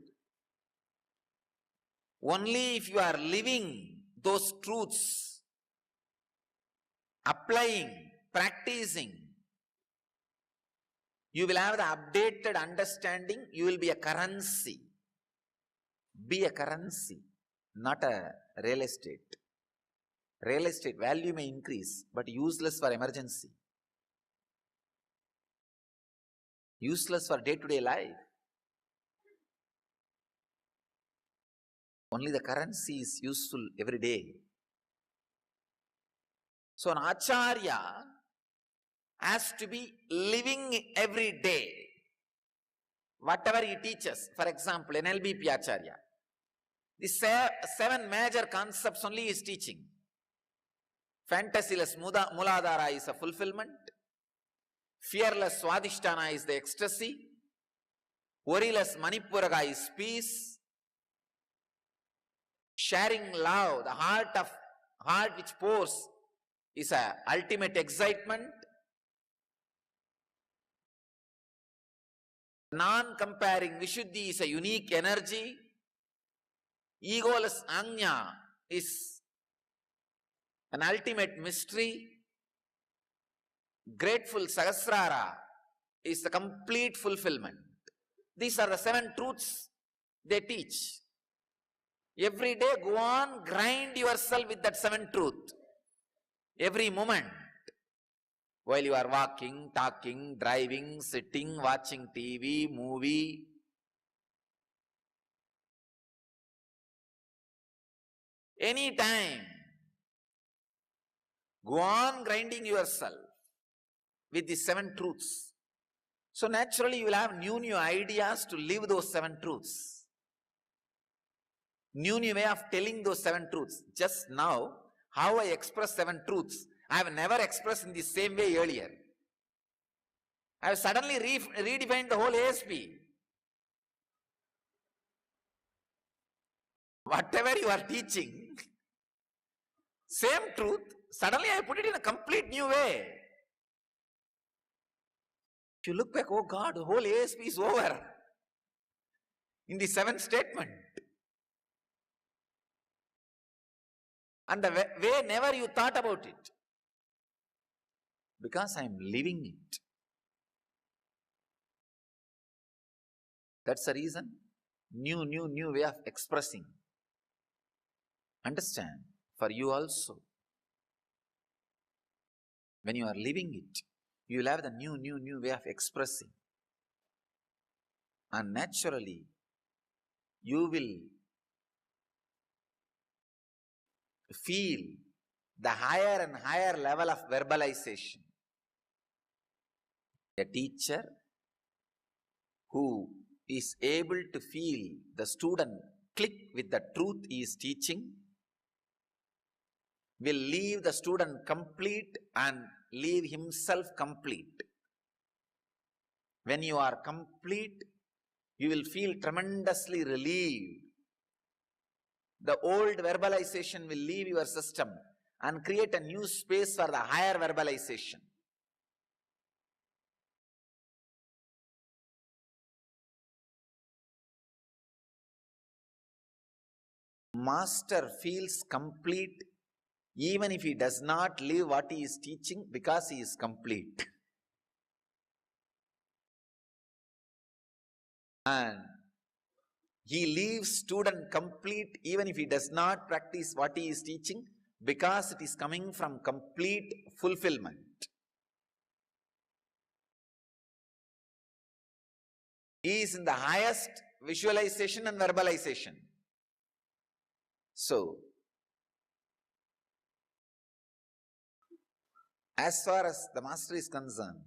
Only if you are living those truths, applying, practicing, you will have the updated understanding, you will be a currency. Be a currency, not a real estate. Real estate value may increase, but useless for emergency. Useless for day-to-day life. Only the currency is useful every day. So an acharya has to be living every day. Whatever he teaches, for example, an LBP acharya, the 7 major concepts only he is teaching. Fantasyless Muladhara is a fulfillment. Fearless Swadhisthana is the ecstasy. Worryless Manipuraga is peace. Sharing love, the heart which pours is a ultimate excitement. Non-comparing Vishuddhi is a unique energy. Egoless Anya is an ultimate mystery. Grateful Sahasrara is the complete fulfillment. These are the 7 truths they teach. Every day go on, grind yourself with that 7 truth. Every moment. While you are walking, talking, driving, sitting, watching TV, movie. Anytime. Go on grinding yourself with the 7 truths. So naturally you will have new ideas to live those 7 truths. New way of telling those 7 truths. Just now, how I express 7 truths, I have never expressed in the same way earlier. I have suddenly redefined the whole ASP. Whatever you are teaching, same truth, suddenly I put it in a complete new way. If you look back, oh God, the whole ASP is over in the 7th statement. And the way never you thought about it. Because I am living it. That's the reason. New way of expressing. Understand, for you also. When you are living it, you will have the new way of expressing. And naturally, you will feel the higher and higher level of verbalization. A teacher who is able to feel the student click with the truth he is teaching will leave the student complete and leave himself complete. When you are complete, you will feel tremendously relieved. The old verbalization will leave your system and create a new space for the higher verbalization. Master feels complete even if he does not live what he is teaching because he is complete. And he leaves student complete even if he does not practice what he is teaching because it is coming from complete fulfillment. He is in the highest visualization and verbalization. So, as far as the master is concerned,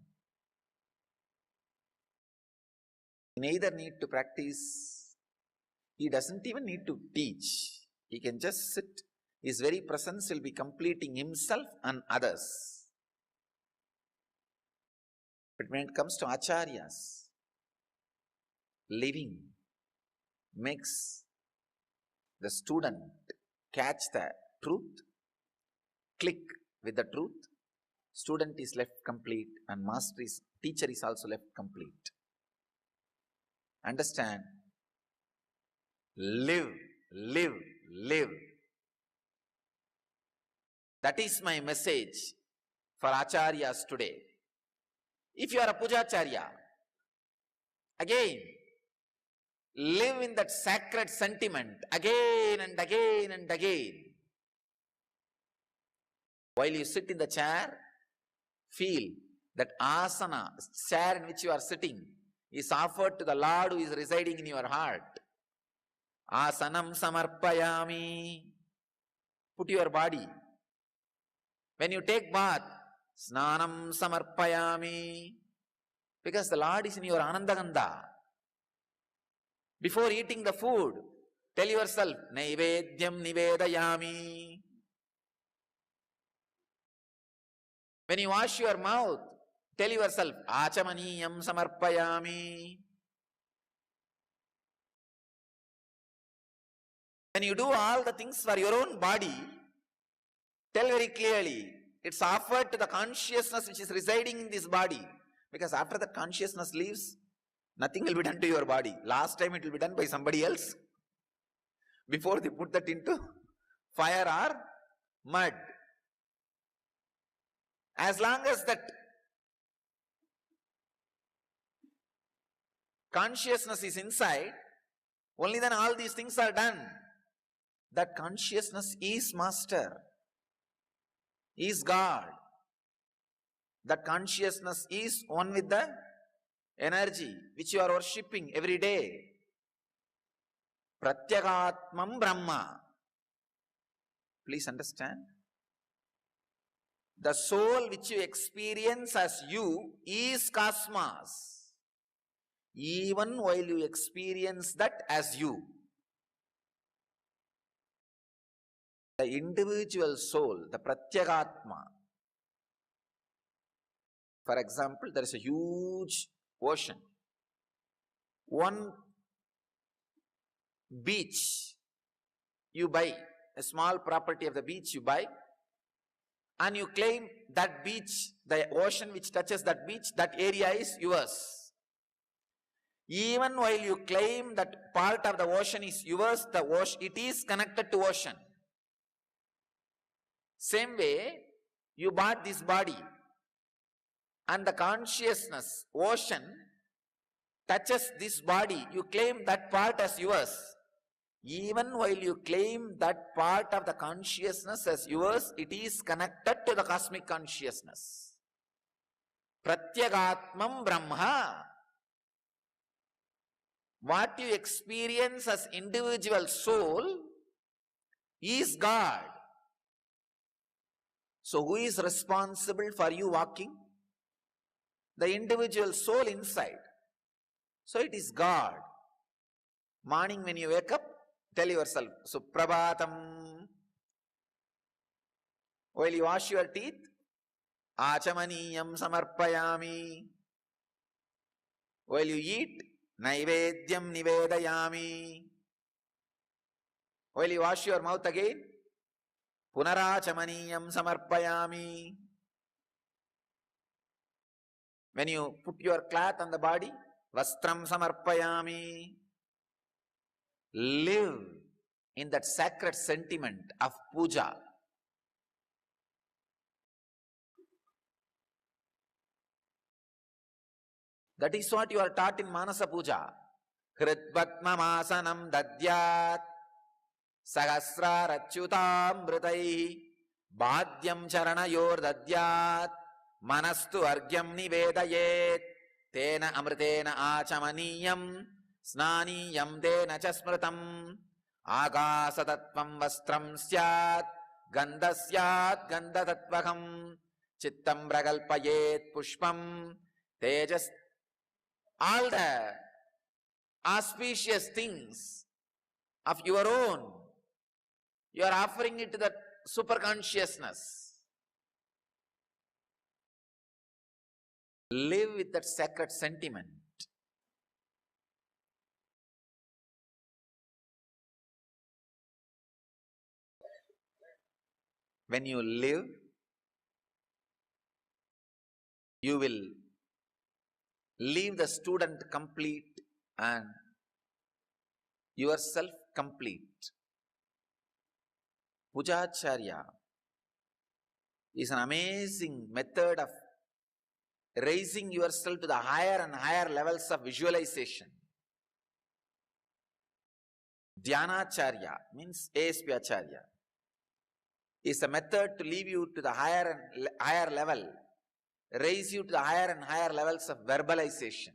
he neither need to practice, he doesn't even need to teach. He can just sit. His very presence will be completing himself and others. But when it comes to acharyas, living makes the student catch the truth, click with the truth, student is left complete and teacher is also left complete. Understand? Live. That is my message for acharyas today. If you are a pujacharya, again, live in that sacred sentiment again and again and again. While you sit in the chair, feel that asana, chair in which you are sitting, is offered to the Lord who is residing in your heart. Asanam samarpayami. Put your body. When you take bath, snanam samarpayami. Because the Lord is in your anandagandha. Before eating the food, tell yourself, naivedyam nivedayami. When you wash your mouth, tell yourself, achamaniyam samarpayami. When you do all the things for your own body, tell very clearly, it's offered to the consciousness which is residing in this body. Because after the consciousness leaves, nothing will be done to your body. Last time it will be done by somebody else before they put that into fire or mud. As long as that consciousness is inside, only then all these things are done. That consciousness is master, is God. That consciousness is one with the energy which you are worshipping every day. Pratyagaatmam Brahma. Please understand. The soul which you experience as you is cosmos. Even while you experience that as you. The individual soul, the Pratyagaatma. For example, there is a huge ocean. One beach you buy, a small property of the beach you buy, and you claim that beach, the ocean which touches that beach, that area is yours. Even while you claim that part of the ocean is yours, it is connected to ocean. Same way, you bought this body, and the consciousness, ocean, touches this body. You claim that part as yours. Even while you claim that part of the consciousness as yours, it is connected to the cosmic consciousness. Pratyagaatmam Brahma. What you experience as individual soul is God. So who is responsible for you walking? The individual soul inside. So it is God. Morning when you wake up, tell yourself, Suprabhatam. While you wash your teeth, Achamaniyam samarpayami. While you eat, Naivedyam nivedayami. While you wash your mouth again, Punarachamaniyam samarpayami. When you put your cloth on the body, Vastram samarpayami. Live in that sacred sentiment of puja. That is what you are taught in Manasa Puja. Hritvatmamasanam dadyat sahasrarachyutam mritai bhadyam charanayor dadyat manastu argyam nivedayet tena amritena achamaniyam snaniyam tena chasmritam agasatatvam vastram syat gandasyat gandatatvaham chittam pragalpayet pushpam tejas. All the auspicious things of your own, you are offering it to the superconsciousness. Live with that sacred sentiment. When you live, you will leave the student complete and yourself complete. Pujacharya is an amazing method of raising yourself to the higher and higher levels of visualization. Dhyanacharya means ASP Acharya is a method to leave you to the higher and higher level, raise you to the higher and higher levels of verbalization.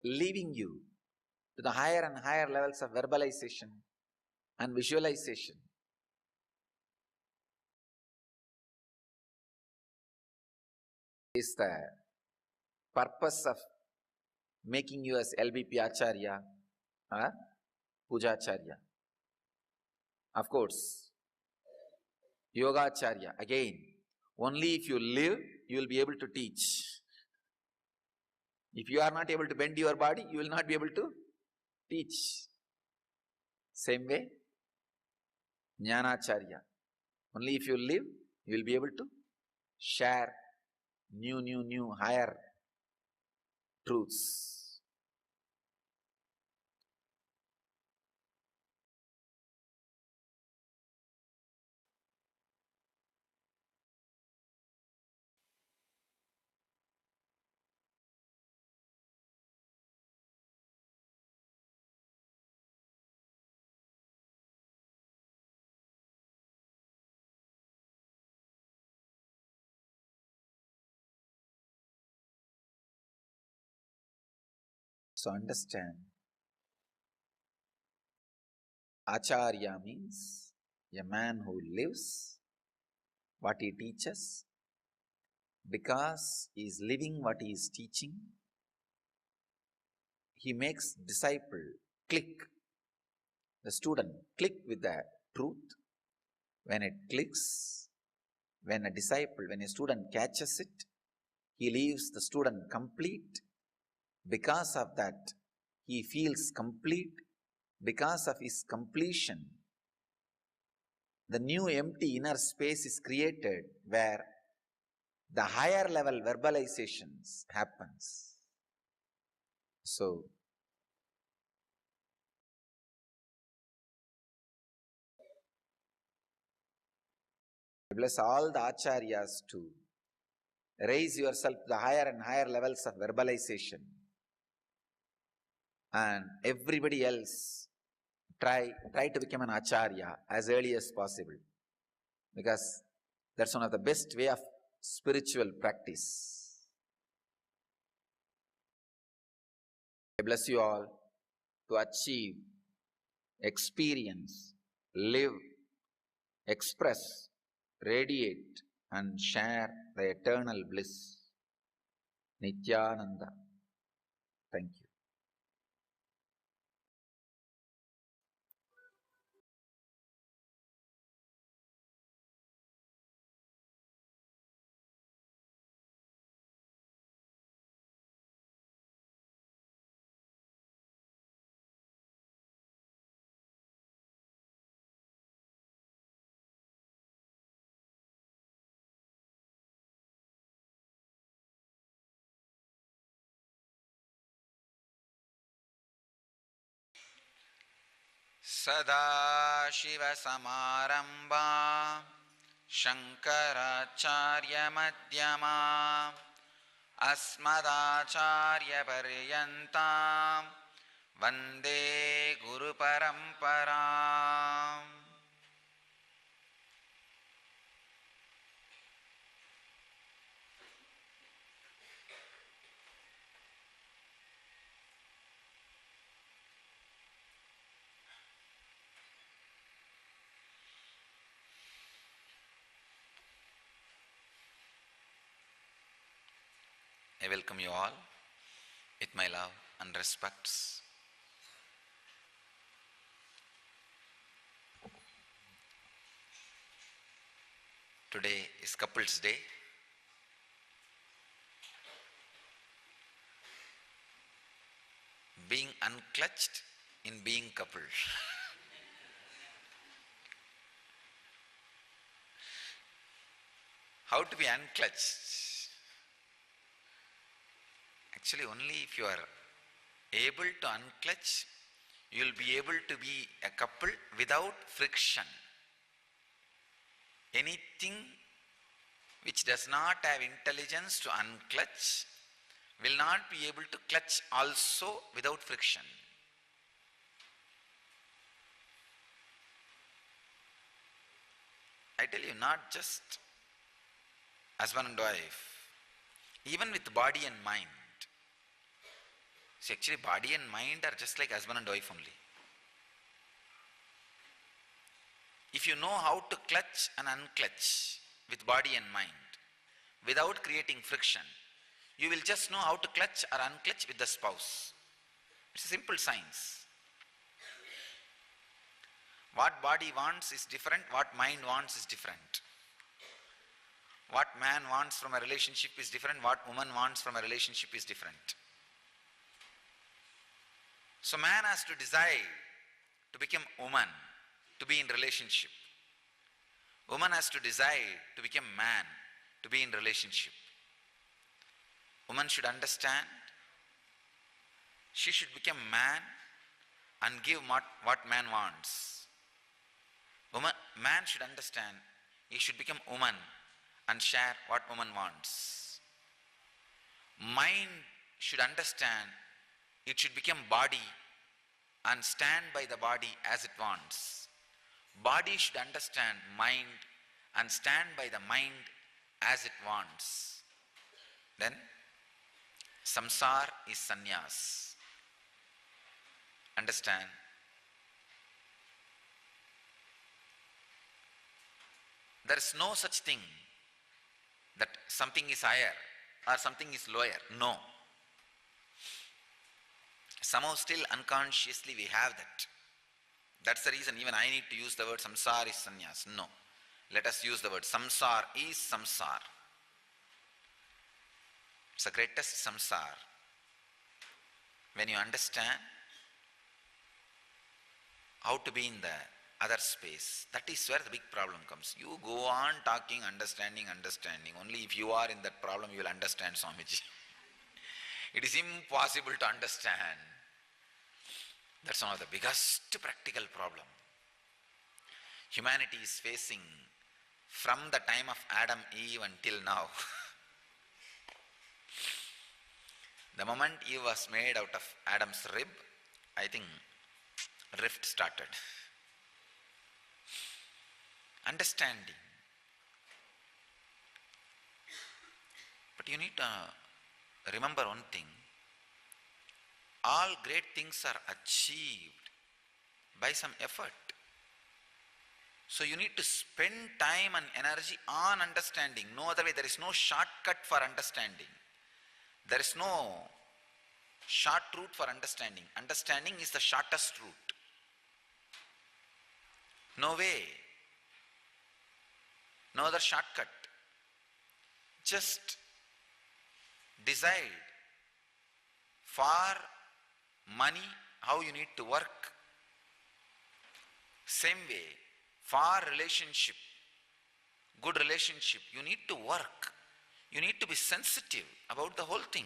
Leaving you to the higher and higher levels of verbalization and visualization. Is the purpose of making you as LBP Acharya or Pujacharya. Of course, Yogacharya, again, Only if you live, you will be able to teach. If you are not able to bend your body, you will not be able to teach. Same way, Jnanacharya. Only if you live, you will be able to share new, higher truths. So understand, Acharya means a man who lives what he teaches. Because he is living what he is teaching, he makes disciple click, the student click with the truth. When it clicks, when a student catches it, he leaves the student complete. Because of that, he feels complete. Because of his completion, the new empty inner space is created where the higher level verbalizations happens. So, I bless all the acharyas to raise yourself to the higher and higher levels of verbalization. And everybody else try to become an acharya as early as possible, because that's one of the best way of spiritual practice. I bless you all to achieve, experience, live, express, radiate and share the eternal bliss. Nityananda. Thank you. Sadashivasamarambha Shankaracharya-madhyama Asmadacharya-paryantam Vande Guru-paramparam. I welcome you all with my love and respects. Today is Couples Day. Being unclutched in being couple. How to be unclutched? Actually, only if you are able to unclutch, you will be able to be a couple without friction. Anything which does not have intelligence to unclutch will not be able to clutch also without friction. I tell you, not just husband and wife, even with body and mind. See, actually body and mind are just like husband and wife only. If you know how to clutch and unclutch with body and mind without creating friction, you will just know how to clutch or unclutch with the spouse. It's a simple science. What body wants is different, what mind wants is different. What man wants from a relationship is different, what woman wants from a relationship is different. So man has to decide to become woman, to be in relationship. Woman has to decide to become man, to be in relationship. Woman should understand, she should become man and give what man wants. Man should understand, he should become woman and share what woman wants. Mind should understand, it should become body and stand by the body as it wants. Body should understand mind and stand by the mind as it wants. Then samsara is sannyas. Understand? There is no such thing that something is higher or something is lower. No. Somehow still unconsciously we have that. That's the reason even I need to use the word samsara is sannyas. No. Let us use the word samsara is samsara. It's the greatest samsara. When you understand how to be in the other space, that is where the big problem comes. You go on talking, understanding. Only if you are in that problem, you will understand, Swamiji. It is impossible to understand. That's one of the biggest practical problem humanity is facing from the time of Adam, Eve until now. The moment Eve was made out of Adam's rib, I think rift started. Understanding. But you need to remember one thing. All great things are achieved by some effort. So you need to spend time and energy on understanding. No other way. There is no shortcut for understanding. There is no short route for understanding. Understanding is the shortest route. No way. No other shortcut. Just decide for money how you need to work. Same way, for relationship, good relationship, you need to work. You need to be sensitive about the whole thing.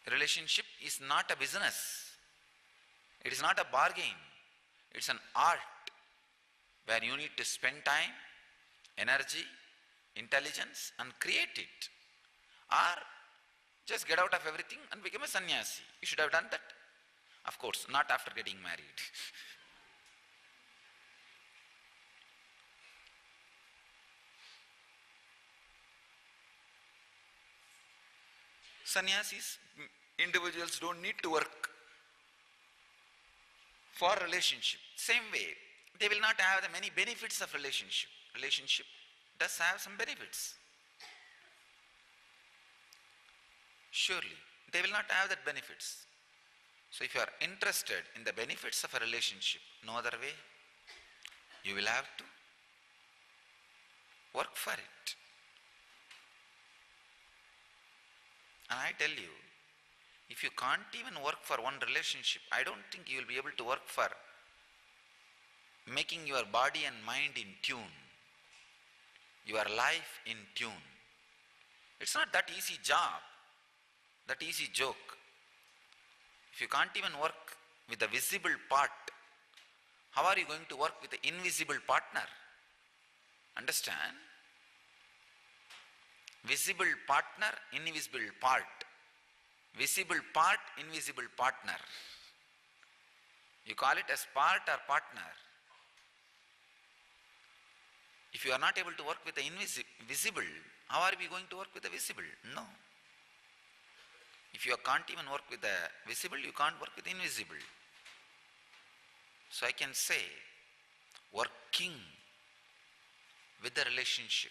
Relationship is not a business. It is not a bargain. It's an art where you need to spend time, energy, intelligence and create it. Or just get out of everything and become a sannyasi. You should have done that. Of course, not after getting married. Sannyasis, individuals don't need to work for relationship. Same way, they will not have the many benefits of relationship. Relationship does have some benefits. Surely, they will not have that benefits. So if you are interested in the benefits of a relationship, no other way, you will have to work for it. And I tell you, if you can't even work for one relationship, I don't think you will be able to work for making your body and mind in tune, your life in tune. It's not that easy job, that easy joke. If you can't even work with the visible part, how are you going to work with the invisible partner? Understand? Visible partner, invisible part. Visible part, invisible partner. You call it as part or partner. If you are not able to work with the invisible, how are we going to work with the visible? No. If you can't even work with the visible, you can't work with the invisible. So I can say, working with the relationship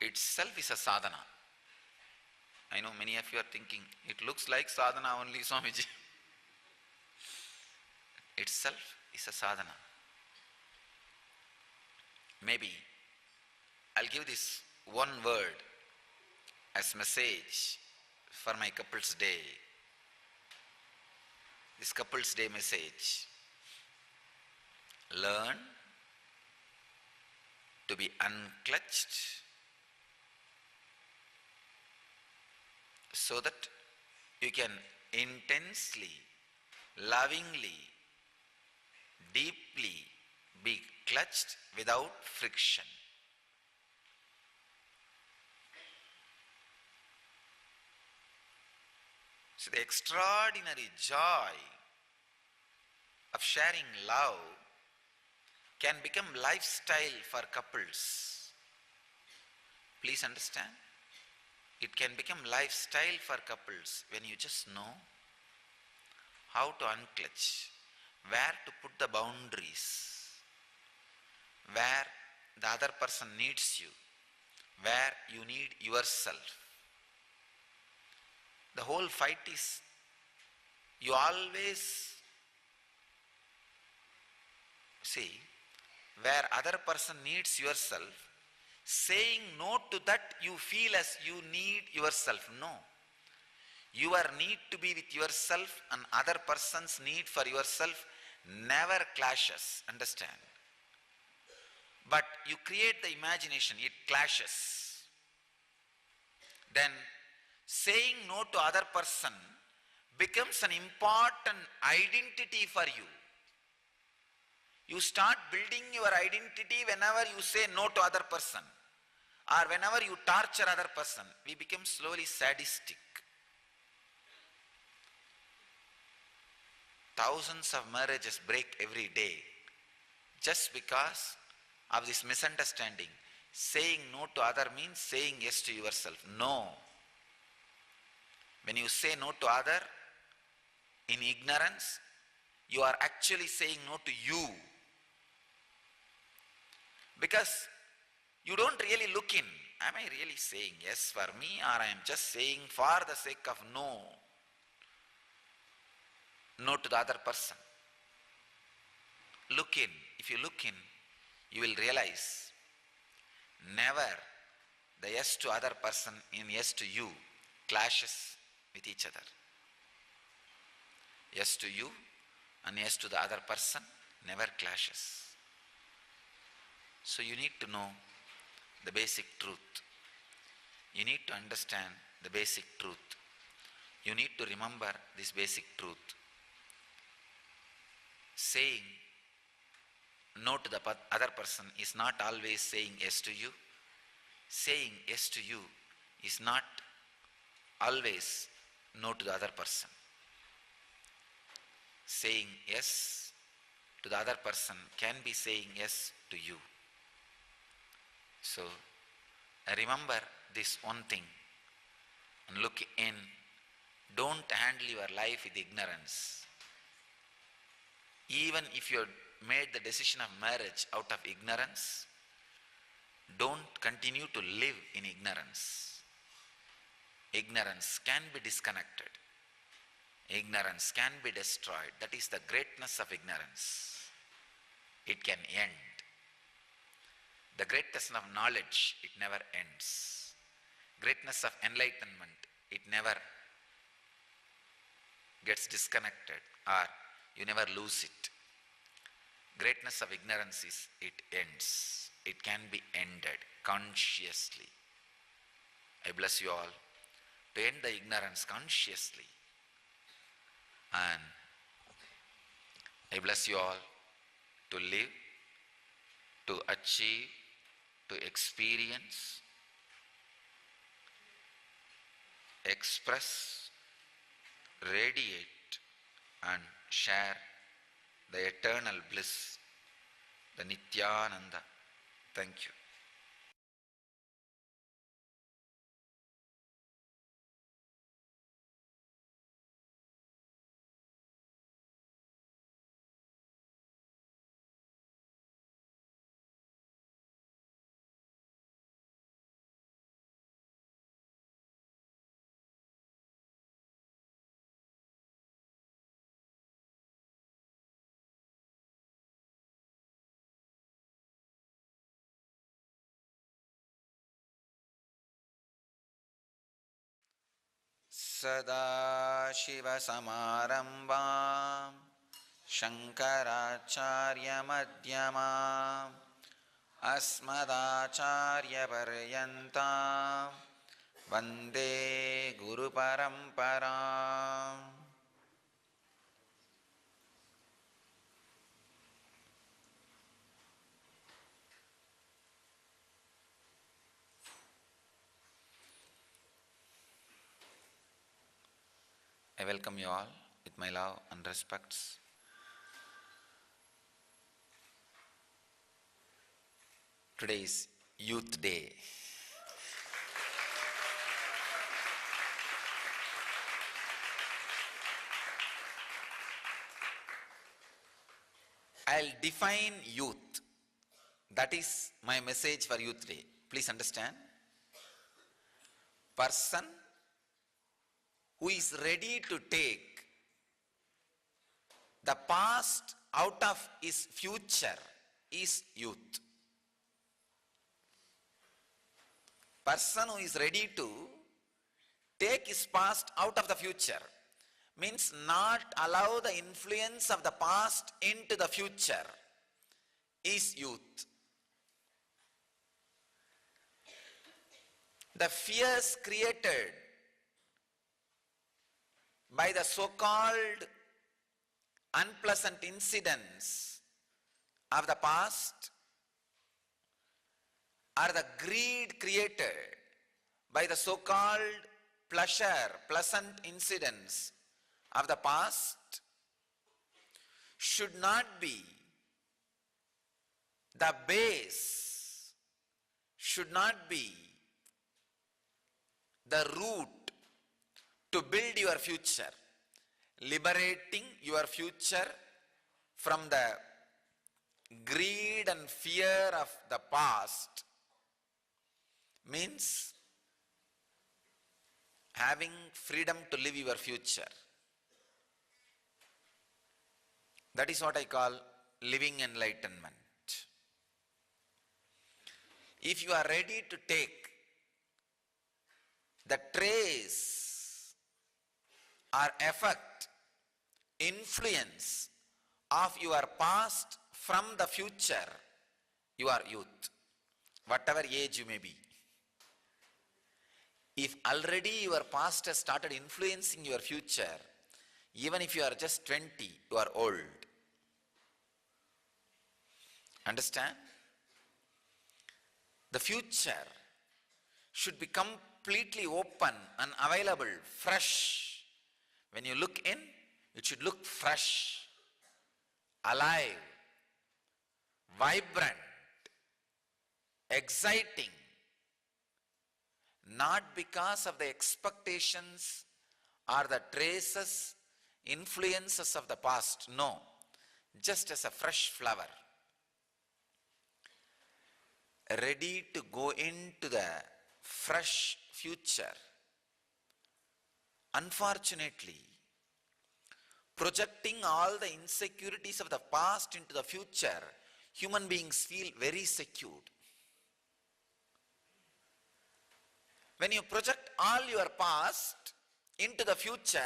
itself is a sadhana. I know many of you are thinking, it looks like sadhana only, Swamiji. Itself is a sadhana. Maybe I'll give this one word as message for my couples day. This couples day message. Learn to be unclutched so that you can intensely, lovingly, deeply be clutched without friction. So the extraordinary joy of sharing love can become lifestyle for couples. Please understand. It can become lifestyle for couples when you just know how to unclutch, where to put the boundaries, where the other person needs you, where you need yourself. The whole fight is you always see where other person needs yourself, saying no to that you feel as you need yourself. No. Your need to be with yourself and other person's need for yourself never clashes. Understand? But you create the imagination, it clashes. Then saying no to other person becomes an important identity for you. You start building your identity whenever you say no to other person or whenever you torture other person. We become slowly sadistic. Thousands of marriages break every day just because of this misunderstanding. Saying no to other means saying yes to yourself. No. When you say no to other in ignorance, you are actually saying no to you. Because you don't really look in. Am I really saying yes for me, or I am just saying for the sake of no? No to the other person. Look in. If you look in, you will realize never the yes to other person in yes to you clashes with each other. Yes to you and yes to the other person never clashes. So you need to know the basic truth. You need to understand the basic truth. You need to remember this basic truth. Saying no to the other person is not always saying yes to you. Saying yes to you is not always no to the other person. Saying yes to the other person can be saying yes to you. So remember this one thing and look in. Don't handle your life with ignorance. Even if you made the decision of marriage out of ignorance, don't continue to live in ignorance. Ignorance can be disconnected. Ignorance can be destroyed. That is the greatness of ignorance. It can end. The greatness of knowledge, it never ends. Greatness of enlightenment, it never gets disconnected or you never lose it. Greatness of ignorance is it ends. It can be ended consciously. I bless you all to end the ignorance consciously. And I bless you all to live, to achieve, to experience, express, radiate and share the eternal bliss, the Nityananda. Thank you. सदाशिवसमारम्भां शङ्कराचार्यमध्यमाम् अस्मदाचार्यपर्यन्तां वन्दे गुरुपरम्पराम्. I welcome you all with my love and respects. Today is Youth Day. I'll define youth. That is my message for Youth Day. Please understand. Person who is ready to take the past out of his future is youth. Person who is ready to take his past out of the future means not allow the influence of the past into the future is youth. The fears created by the so-called unpleasant incidents of the past or the greed created by the so-called pleasant incidents of the past should not be the base, should not be the root to build your future. Liberating your future from the greed and fear of the past means having freedom to live your future. That is what I call living enlightenment. If you are ready to take the trace or effect, influence of your past from the future, you are youth, whatever age you may be. If already your past has started influencing your future, even if you are just 20, you are old. Understand? The future should be completely open and available, fresh. When you look in, it should look fresh, alive, vibrant, exciting. Not because of the expectations or the traces, influences of the past. No, just as a fresh flower, ready to go into the fresh future. Unfortunately, projecting all the insecurities of the past into the future, human beings feel very secure. When you project all your past into the future,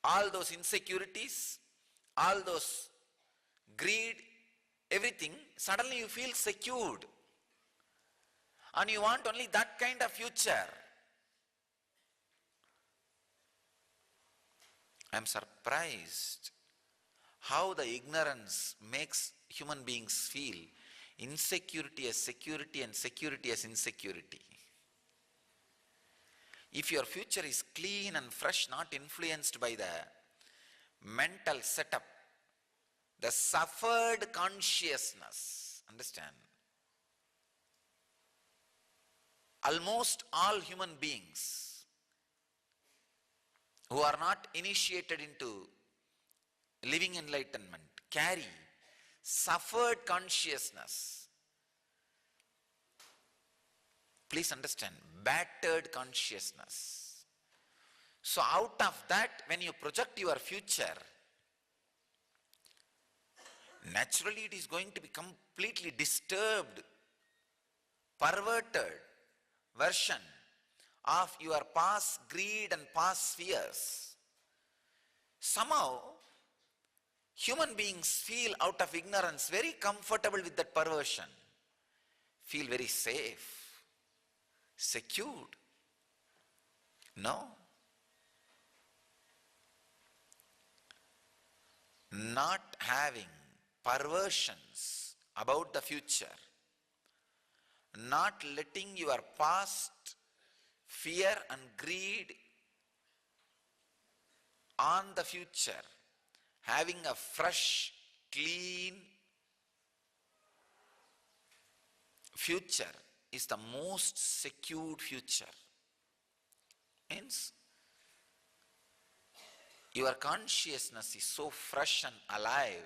all those insecurities, all those greed, everything, suddenly you feel secured. And you want only that kind of future. I am surprised how the ignorance makes human beings feel insecurity as security and security as insecurity. If your future is clean and fresh, not influenced by the mental setup, the suffered consciousness, understand? Almost all human beings who are not initiated into living enlightenment carry suffered consciousness. Please understand, battered consciousness. So out of that, when you project your future, naturally it is going to be completely disturbed, perverted version of your past greed and past fears. Somehow, human beings feel out of ignorance very comfortable with that perversion, feel very safe, secured. No. Not having perversions about the future, not letting your past fear and greed on the future, having a fresh, clean future is the most secured future. Hence, your consciousness is so fresh and alive,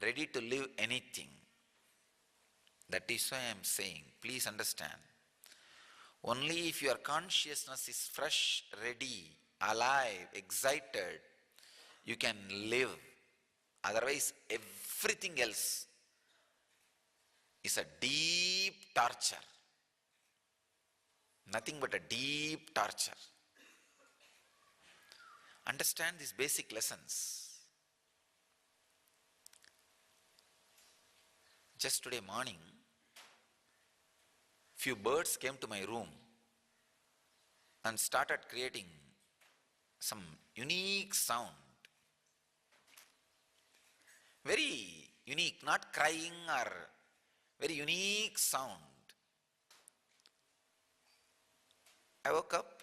ready to live anything. That is why I am saying, please understand, only if your consciousness is fresh, ready, alive, excited, you can live. Otherwise, everything else is a deep torture. Nothing but a deep torture. Understand these basic lessons. Just today morning, few birds came to my room and started creating some unique sound. Very unique, not crying or very unique sound. I woke up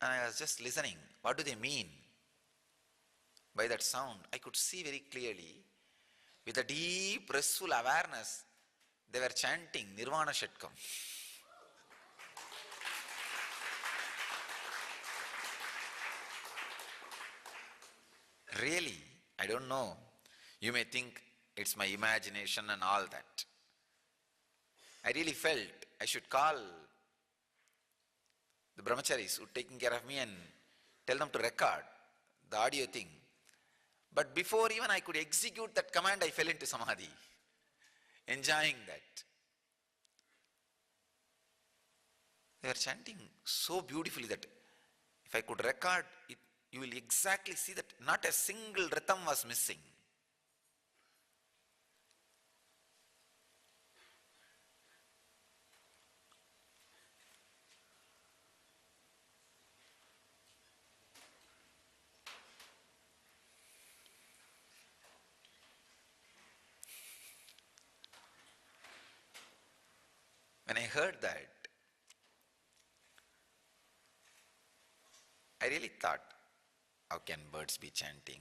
and I was just listening. What do they mean by that sound? I could see very clearly, with a deep, restful awareness, they were chanting Nirvana Shatkam. Really, I don't know. You may think it's my imagination and all that. I really felt I should call the brahmacharis who are taking care of me and tell them to record the audio thing. But before even I could execute that command, I fell into samadhi, enjoying that. They were chanting so beautifully that if I could record it, you will exactly see that not a single rhythm was missing. When I heard that, I really thought, how can birds be chanting?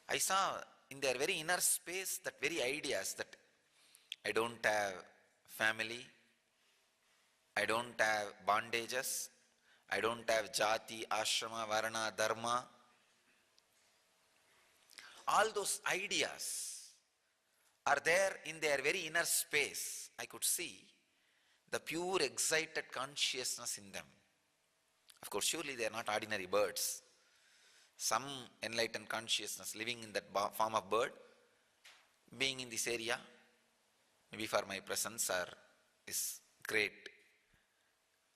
I saw in their very inner space that very ideas that I don't have family, I don't have bondages, I don't have jati, ashrama, varna, dharma. All those ideas are there in their very inner space. I could see the pure excited consciousness in them. Of course, surely they are not ordinary birds. Some enlightened consciousness living in that form of bird, being in this area, maybe for my presence is great.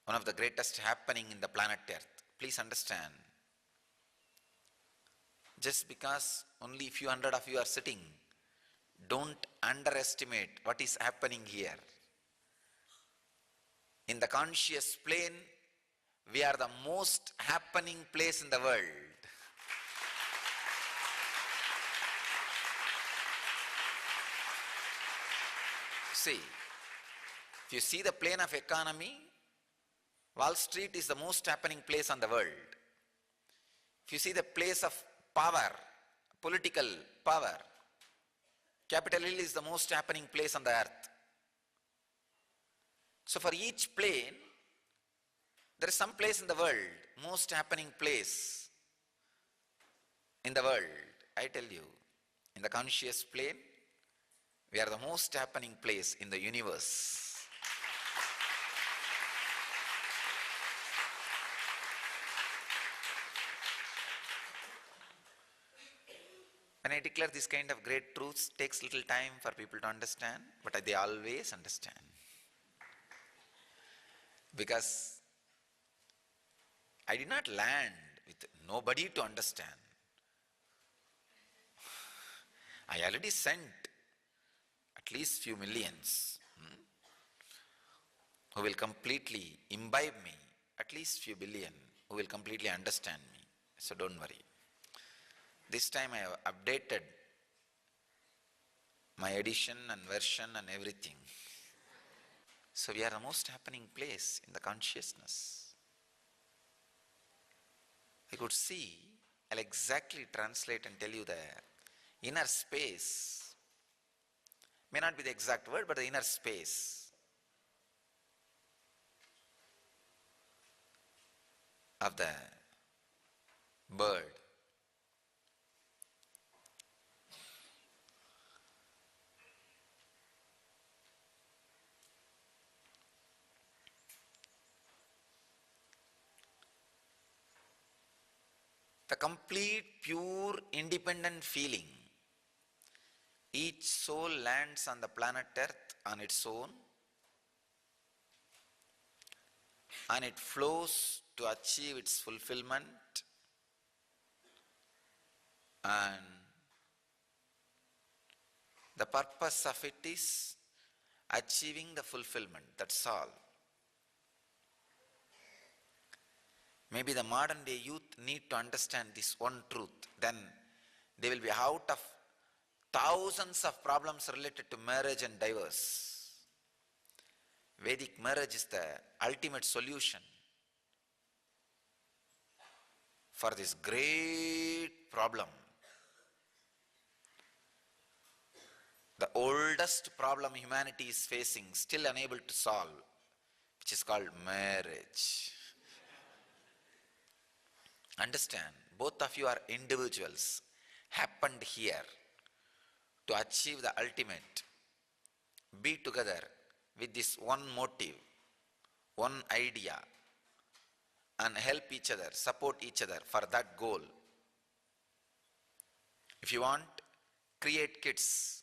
One of the greatest happening in the planet Earth. Please understand. Just because only few hundred of you are sitting, don't underestimate what is happening here. In the conscious plane, we are the most happening place in the world. See, if you see the plane of economy, Wall Street is the most happening place on the world. If you see the place of power, political power, Capitol Hill is the most happening place on the earth. So for each plane, there is some place in the world, most happening place in the world. I tell you, in the conscious plane, we are the most happening place in the universe. When I declare this kind of great truths, it takes little time for people to understand, but they always understand. Because I did not land with nobody to understand. I already sent at least few millions who will completely imbibe me, at least few billion who will completely understand me. So don't worry. This time I have updated my edition and version and everything. So we are the most happening place in the consciousness. I could see, I'll exactly translate and tell you the inner space. May not be the exact word, but the inner space of the bird. The complete, pure, independent feeling. Each soul lands on the planet Earth on its own, and it flows to achieve its fulfillment, and the purpose of it is achieving the fulfillment. That's all. Maybe the modern day youth need to understand this one truth. Then they will be out of thousands of problems related to marriage and divorce. Vedic marriage is the ultimate solution for this great problem. The oldest problem humanity is facing, still unable to solve, which is called marriage. Understand, both of you are individuals, happened here to achieve the ultimate. Be together with this one motive, one idea, and help each other, support each other for that goal. If you want, create kids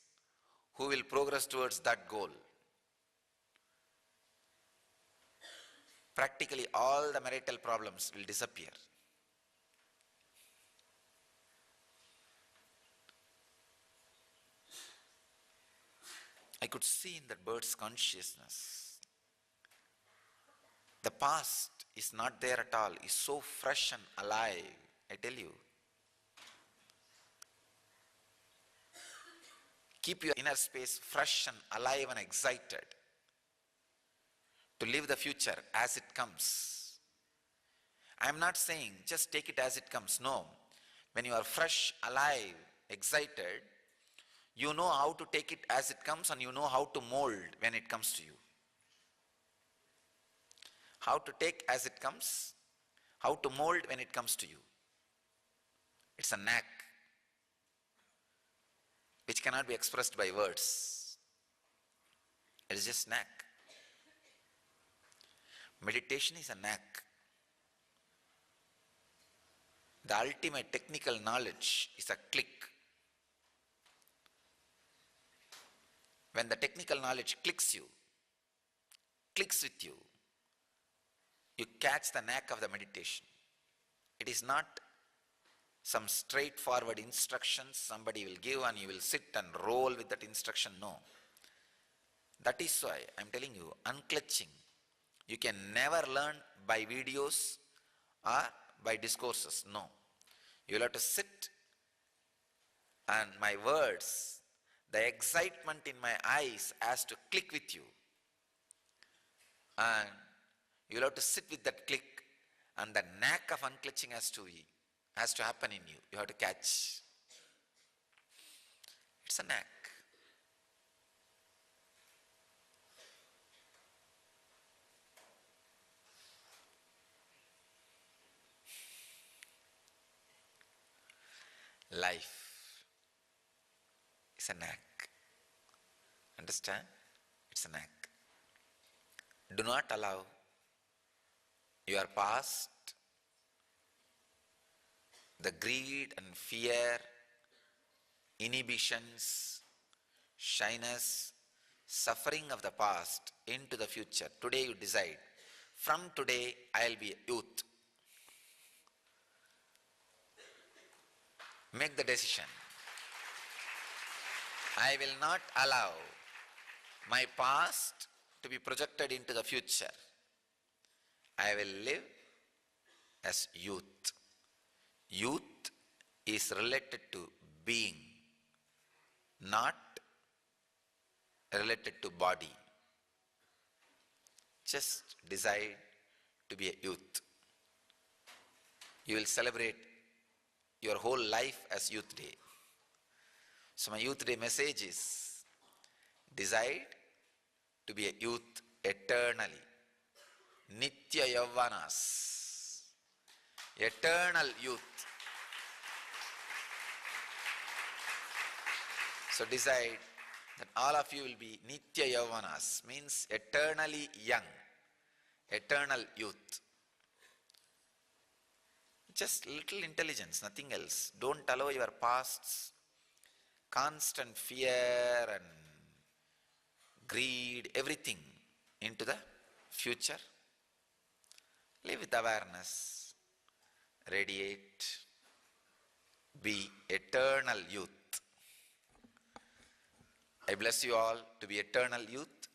who will progress towards that goal. Practically all the marital problems will disappear. I could see in that bird's consciousness. The past is not there at all, is so fresh and alive, I tell you. Keep your inner space fresh and alive and excited to live the future as it comes. I am not saying just take it as it comes, no. When you are fresh, alive, excited, you know how to take it as it comes and you know how to mold when it comes to you. How to take as it comes, how to mold when it comes to you. It's a knack which cannot be expressed by words. It is just knack. Meditation is a knack. The ultimate technical knowledge is a click. When the technical knowledge clicks with you, you catch the knack of the meditation. It is not some straightforward instructions somebody will give and you will sit and roll with that instruction. No. That is why I am telling you, unclutching. You can never learn by videos or by discourses. No. You will have to sit and my words, the excitement in my eyes has to click with you. And you will have to sit with that click, and the knack of unclutching has to happen in you. You have to catch. It's a knack. Life is a knack. Understand? It's a knack. Do not allow your past, the greed and fear, inhibitions, shyness, suffering of the past into the future. Today you decide, From today, I'll be a youth. Make the decision. I will not allow my past to be projected into the future. I will live as youth. Youth is related to being, not related to body. Just decide to be a youth. You will celebrate your whole life as Youth Day. So my Youth Day message is, decide to be a youth eternally. Nitya Yavanas. Eternal youth. So decide that all of you will be Nitya Yavanas, means eternally young, eternal youth. Just little intelligence, nothing else. Don't allow your past's constant fear and greed, everything into the future. Live with awareness, radiate, be eternal youth. I bless you all to be eternal youth.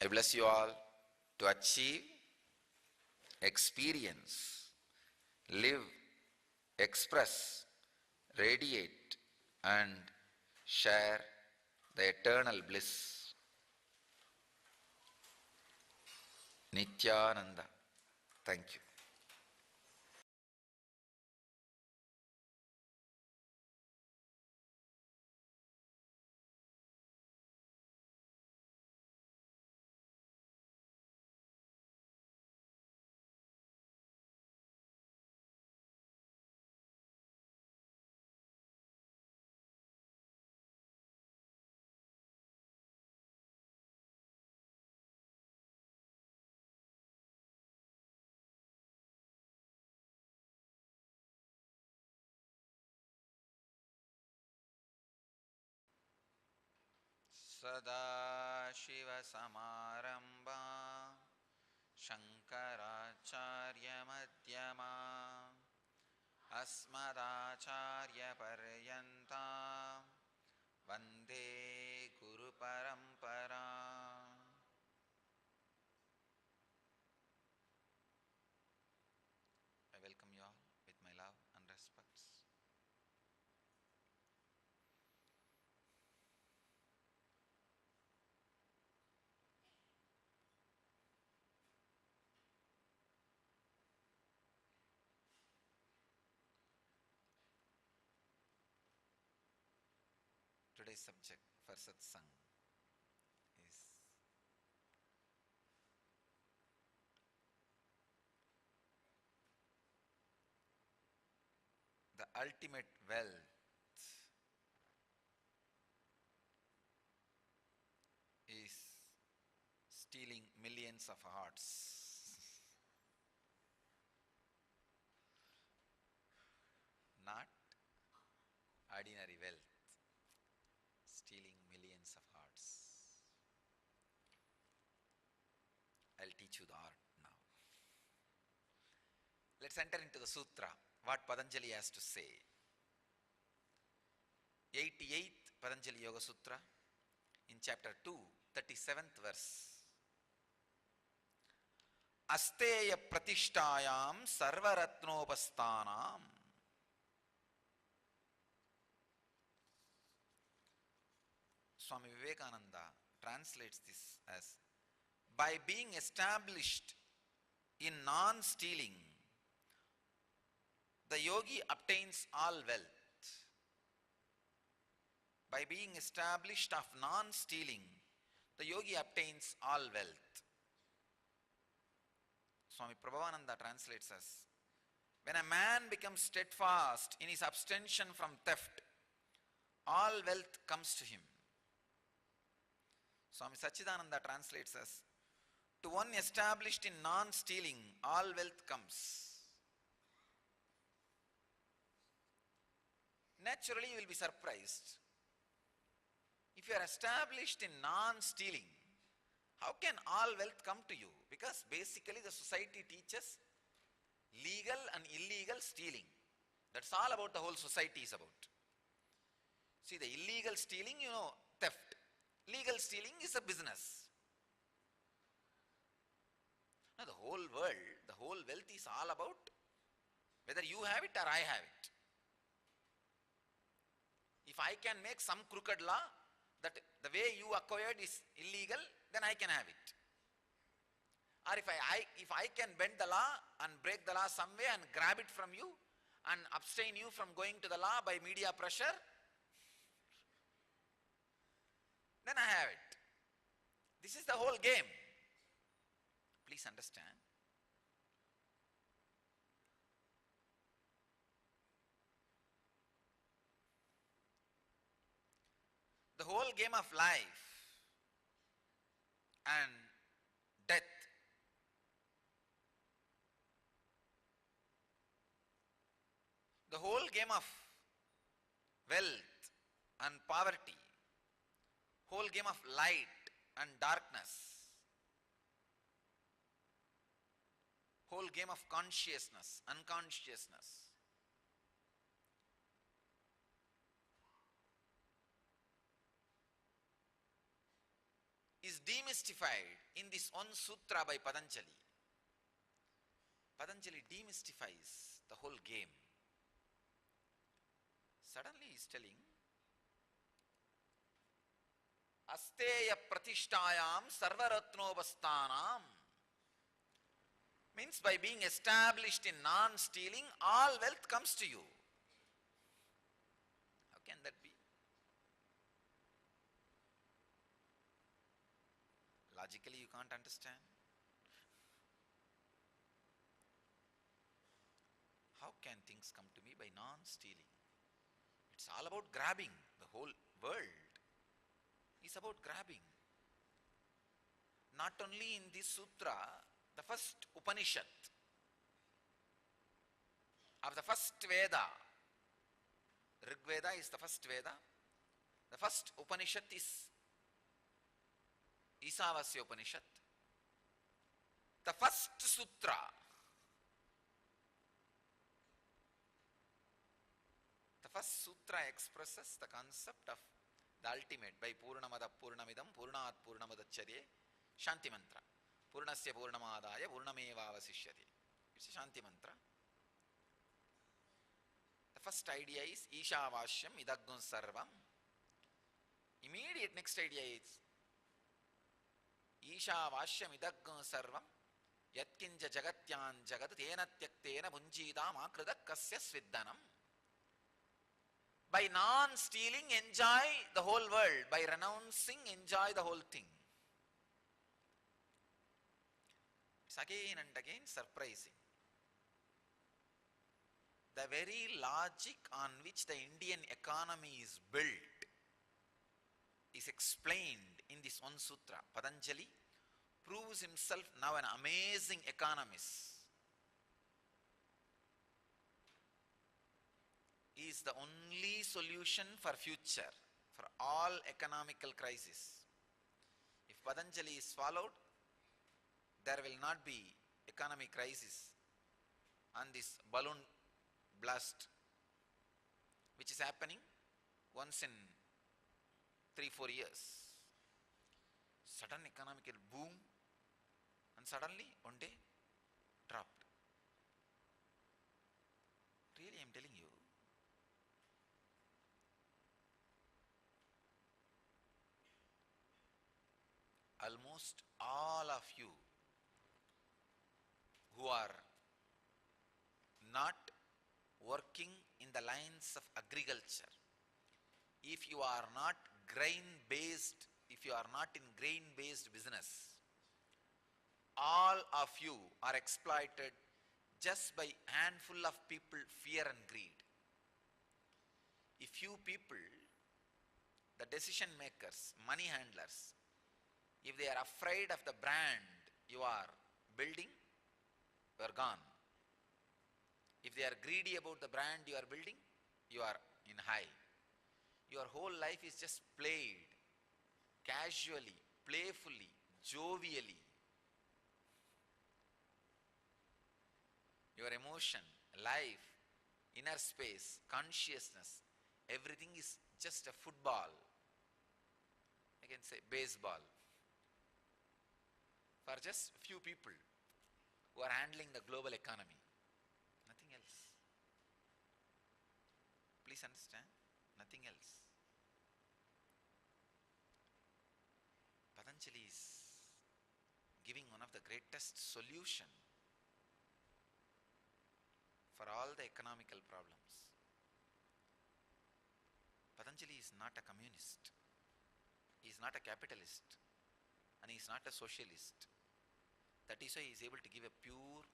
I bless you all to achieve, experience, live, express, radiate, and share the eternal bliss. Nityananda. Thank you. Sadashivasamarambha Shankaracharya-madhyama Asmadacharya-paryanta Vande Guru-parampara. I welcome you all with my love and respects. Today's subject for satsang is the ultimate wealth is stealing millions of hearts, not ordinary wealth, stealing millions of hearts. I'll teach you the art now. Let's enter into the sutra, what Patanjali has to say. 88th Patanjali Yoga Sutra, in chapter 2, 37th verse. Asteya pratishtayam sarvaratnopasthanam. Swami Vivekananda translates this as, by being established in non-stealing, the yogi obtains all wealth. By being established of non-stealing, the yogi obtains all wealth. Swami Prabhavananda translates as, when a man becomes steadfast in his abstention from theft, all wealth comes to him. Swami Sachidananda translates as, to one established in non-stealing, all wealth comes. Naturally, you will be surprised. If you are established in non-stealing, How can all wealth come to you? Because basically the society teaches legal and illegal stealing. That's all about the whole society is about. See, the illegal stealing, theft. Legal stealing is a business. Now the whole world, the whole wealth is all about whether you have it or I have it. If I can make some crooked law that the way you acquired is illegal, then I can have it. Or if I can bend the law and break the law some way and grab it from you and abstain you from going to the law by media pressure, then I have it. This is the whole game. Please understand. The whole game of life and death, the whole game of wealth and poverty, whole game of light and darkness, whole game of consciousness, unconsciousness, is demystified in this one sutra by Patanjali. Patanjali demystifies the whole game. Suddenly he is telling, Asteya pratishtayam sarvaratnobasthanam, means by being established in non-stealing, all wealth comes to you. How can that be? Logically you can't understand. How can things come to me by non-stealing? It's all about grabbing. The whole world is about grabbing. Not only in this sutra, the first Upanishad of the first Veda, Rig Veda is the first Veda. The first Upanishad is Isavasya Upanishad. The first sutra, expresses the concept of the ultimate by Purnamada Purnamidam Purnat Purnamadacharye Shanti Mantra. Purnasya Purnamadaya Purnameva Vasishyati. It's a Shanti Mantra. The first idea is Ishavashyam Idaggun Sarvam. Immediate next idea is Ishavashyam Idaggun Sarvam Yatkinja Jagatyan Jagat Tena Tyaktena Bunjidam Akrida Kasya Sviddanam. By non-stealing, enjoy the whole world. By renouncing, enjoy the whole thing. It's again and again surprising. The very logic on which the Indian economy is built is explained in this one sutra. Patanjali proves himself now an amazing economist. He is the only solution for future, for all economical crises. If Patanjali is followed, there will not be economic crisis on this balloon blast, which is happening once in 3-4 years. Sudden economical boom, and suddenly one day dropped. Really, I am telling you. Almost all of you who are not working in the lines of agriculture, if you are not grain-based, if you are not in grain-based business, all of you are exploited just by handful of people, fear and greed. If few people, the decision makers, money handlers, if they are afraid of the brand you are building, you are gone. If they are greedy about the brand you are building, you are in high. Your whole life is just played, casually, playfully, jovially. Your emotion, life, inner space, consciousness, everything is just a football. I can say baseball. For just few people who are handling the global economy. Nothing else. Please understand? Nothing else. Patanjali is giving one of the greatest solution for all the economical problems. Patanjali is not a communist. He is not a capitalist. And he is not a socialist. That is why he is able to give a pure,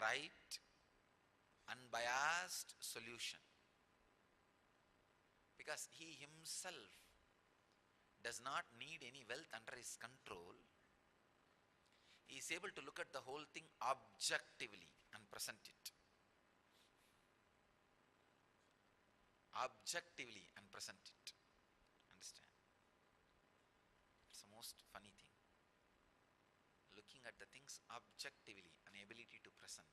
right, unbiased solution. Because he himself does not need any wealth under his control. He is able to look at the whole thing objectively and present it. Objectively and present it. Understand? It's the most funny thing. Looking at the things objectively, an ability to present.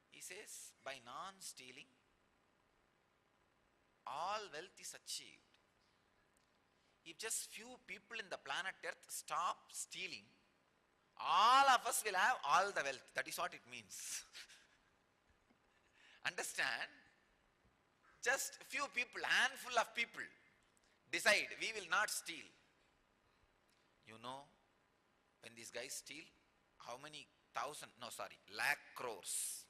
He says, by non-stealing, all wealth is achieved. If just few people in the planet Earth stop stealing, all of us will have all the wealth. That is what it means. Understand? Just few people, handful of people decide we will not steal. You know, when these guys steal, how many lakh crores.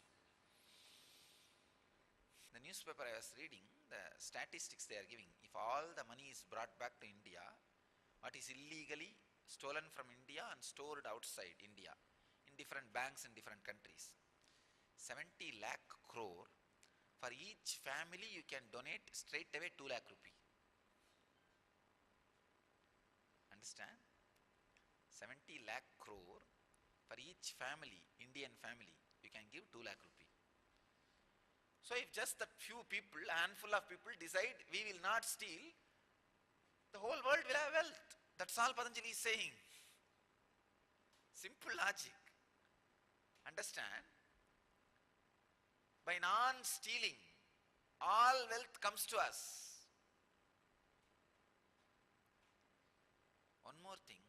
The newspaper I was reading, the statistics they are giving, if all the money is brought back to India, what is illegally stolen from India and stored outside India in different banks in different countries, 70 lakh crore, for each family you can donate straight away 2 lakh rupee. Understand? 70 lakh crore for each family, Indian family, you can give 2 lakh rupee. So if just that few people, a handful of people decide we will not steal, the whole world will have wealth. That's all Patanjali is saying. Simple logic. Understand? By non-stealing, all wealth comes to us. One more thing,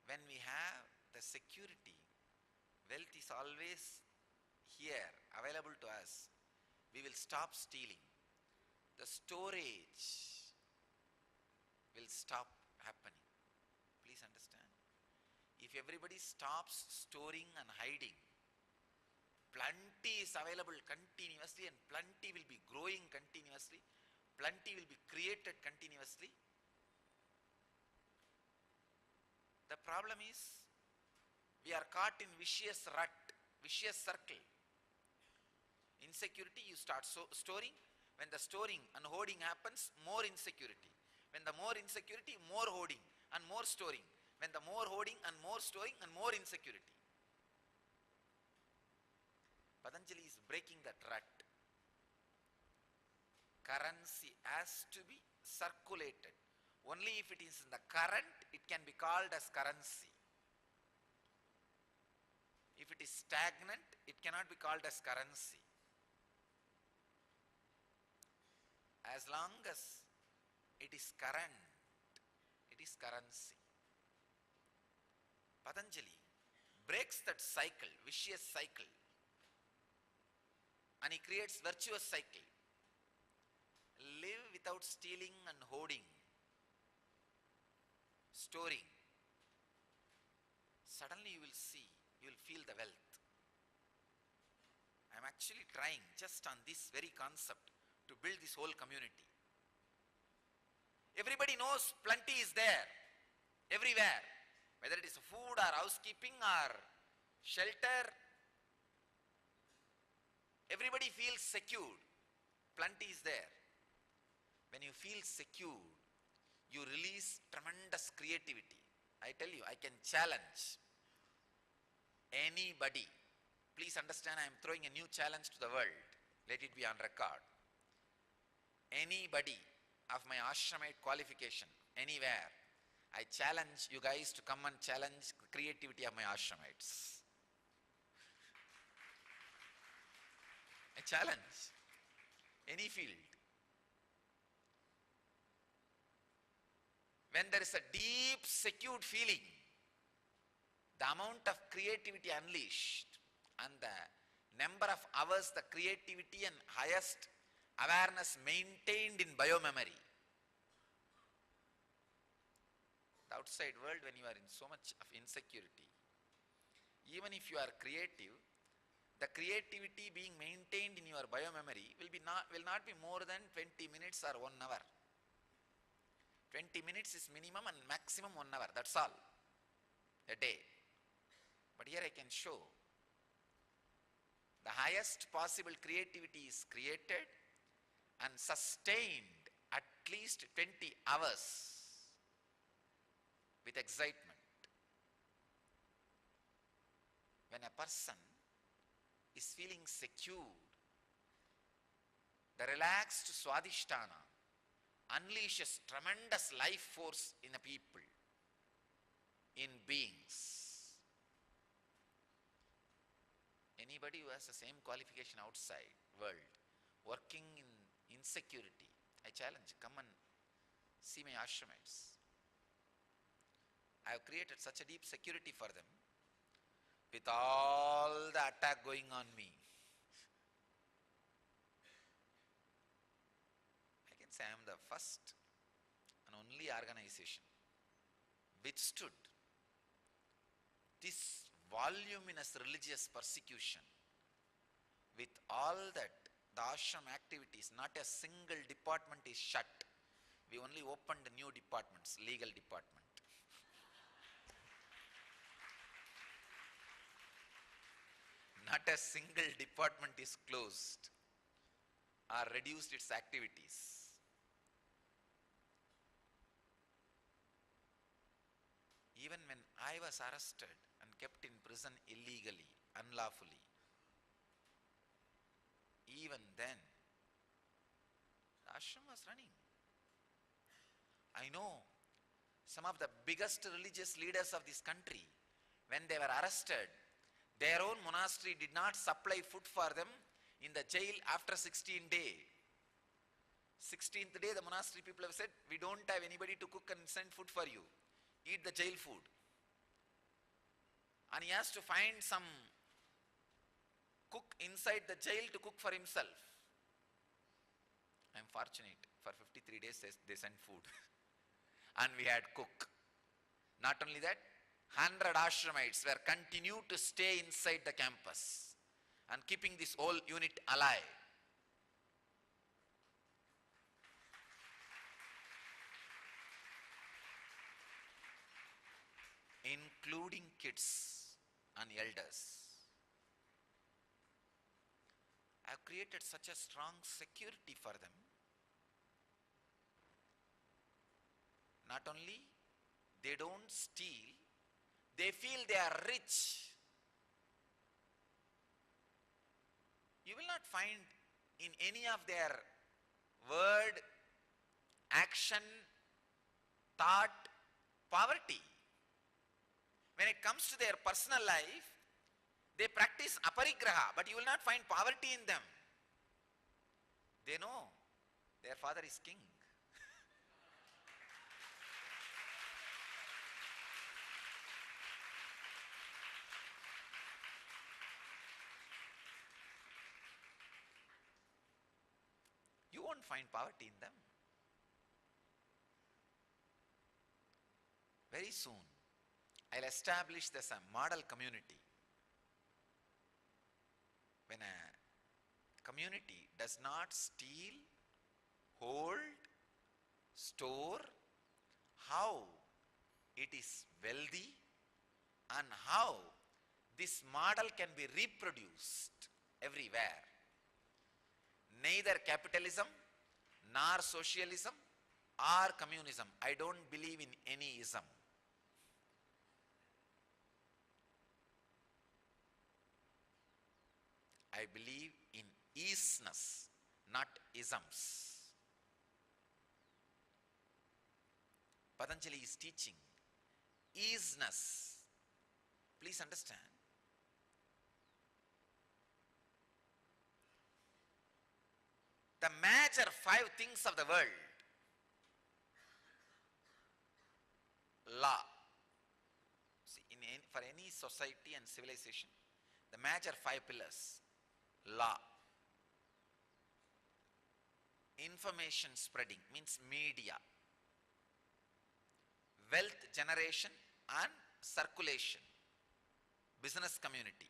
when we have the security, wealth is always here, available to us, we will stop stealing. The storage will stop happening. Please understand. If everybody stops storing and hiding, plenty is available continuously and plenty will be growing continuously, plenty will be created continuously. The problem is, we are caught in vicious rut, vicious circle. Insecurity, you start storing. When the storing and hoarding happens, more insecurity. When the more insecurity, more hoarding and more storing. When the more hoarding and more storing and more insecurity. Patanjali is breaking that rut. Currency has to be circulated. Only if it is in the current, it can be called as currency. If it is stagnant, it cannot be called as currency. As long as it is current, it is currency. Patanjali breaks that cycle, vicious cycle, and he creates virtuous cycle. Live without stealing and hoarding, storing. Suddenly you will see, you will feel the wealth. I am actually trying just on this very concept to build this whole community. Everybody knows plenty is there, everywhere. Whether it is food or housekeeping or shelter, everybody feels secured. Plenty is there. When you feel secured, you release tremendous creativity. I tell you, I can challenge anybody. Please understand, I am throwing a new challenge to the world. Let it be on record. Anybody of my ashramite qualification anywhere, I challenge you guys to come and challenge the creativity of my ashramites. I challenge any field. When there is a deep, secured feeling, the amount of creativity unleashed and the number of hours the creativity and highest awareness maintained in biomemory. The outside world, when you are in so much of insecurity, even if you are creative, the creativity being maintained in your biomemory will not be more than 20 minutes or 1 hour. 20 minutes is minimum and maximum 1 hour, that's all, a day. But here I can show the highest possible creativity is created and sustained at least 20 hours with excitement. When a person is feeling secure, the relaxed swadhisthana unleashes tremendous life force in the people, in beings. Anybody who has the same qualification outside world, working in insecurity, I challenge, come and see my ashramites. I have created such a deep security for them with all the attack going on me. I can say I am the first and only organization withstood this voluminous religious persecution with all that the ashram activities. Not a single department is shut. We only opened new departments, legal department. Not a single department is closed or reduced its activities. Even when I was arrested and kept in prison illegally, unlawfully, even then, the ashram was running. I know some of the biggest religious leaders of this country, when they were arrested, their own monastery did not supply food for them in the jail after 16th day. 16th day, the monastery people have said, we don't have anybody to cook and send food for you. Eat the jail food. And he has to find some cook inside the jail to cook for himself. I am fortunate. For 53 days they sent food. And we had cook. Not only that, 100 ashramites were continued to stay inside the campus and keeping this whole unit alive. Including kids and elders. I have created such a strong security for them. Not only they don't steal, they feel they are rich. You will not find in any of their word, action, thought, poverty. When it comes to their personal life, they practice aparigraha, but you will not find poverty in them. They know their father is king. You won't find poverty in them. Very soon, I'll establish this a model community. When a community does not steal, hold, store, how it is wealthy and how this model can be reproduced everywhere. Neither capitalism nor socialism or communism. I don't believe in any ism. I believe in isness, not isms. Patanjali is teaching easiness. Please understand. The major 5 things of the world, law. See, for any society and civilization, the major 5 pillars, law, information spreading means media, wealth generation and circulation, business community,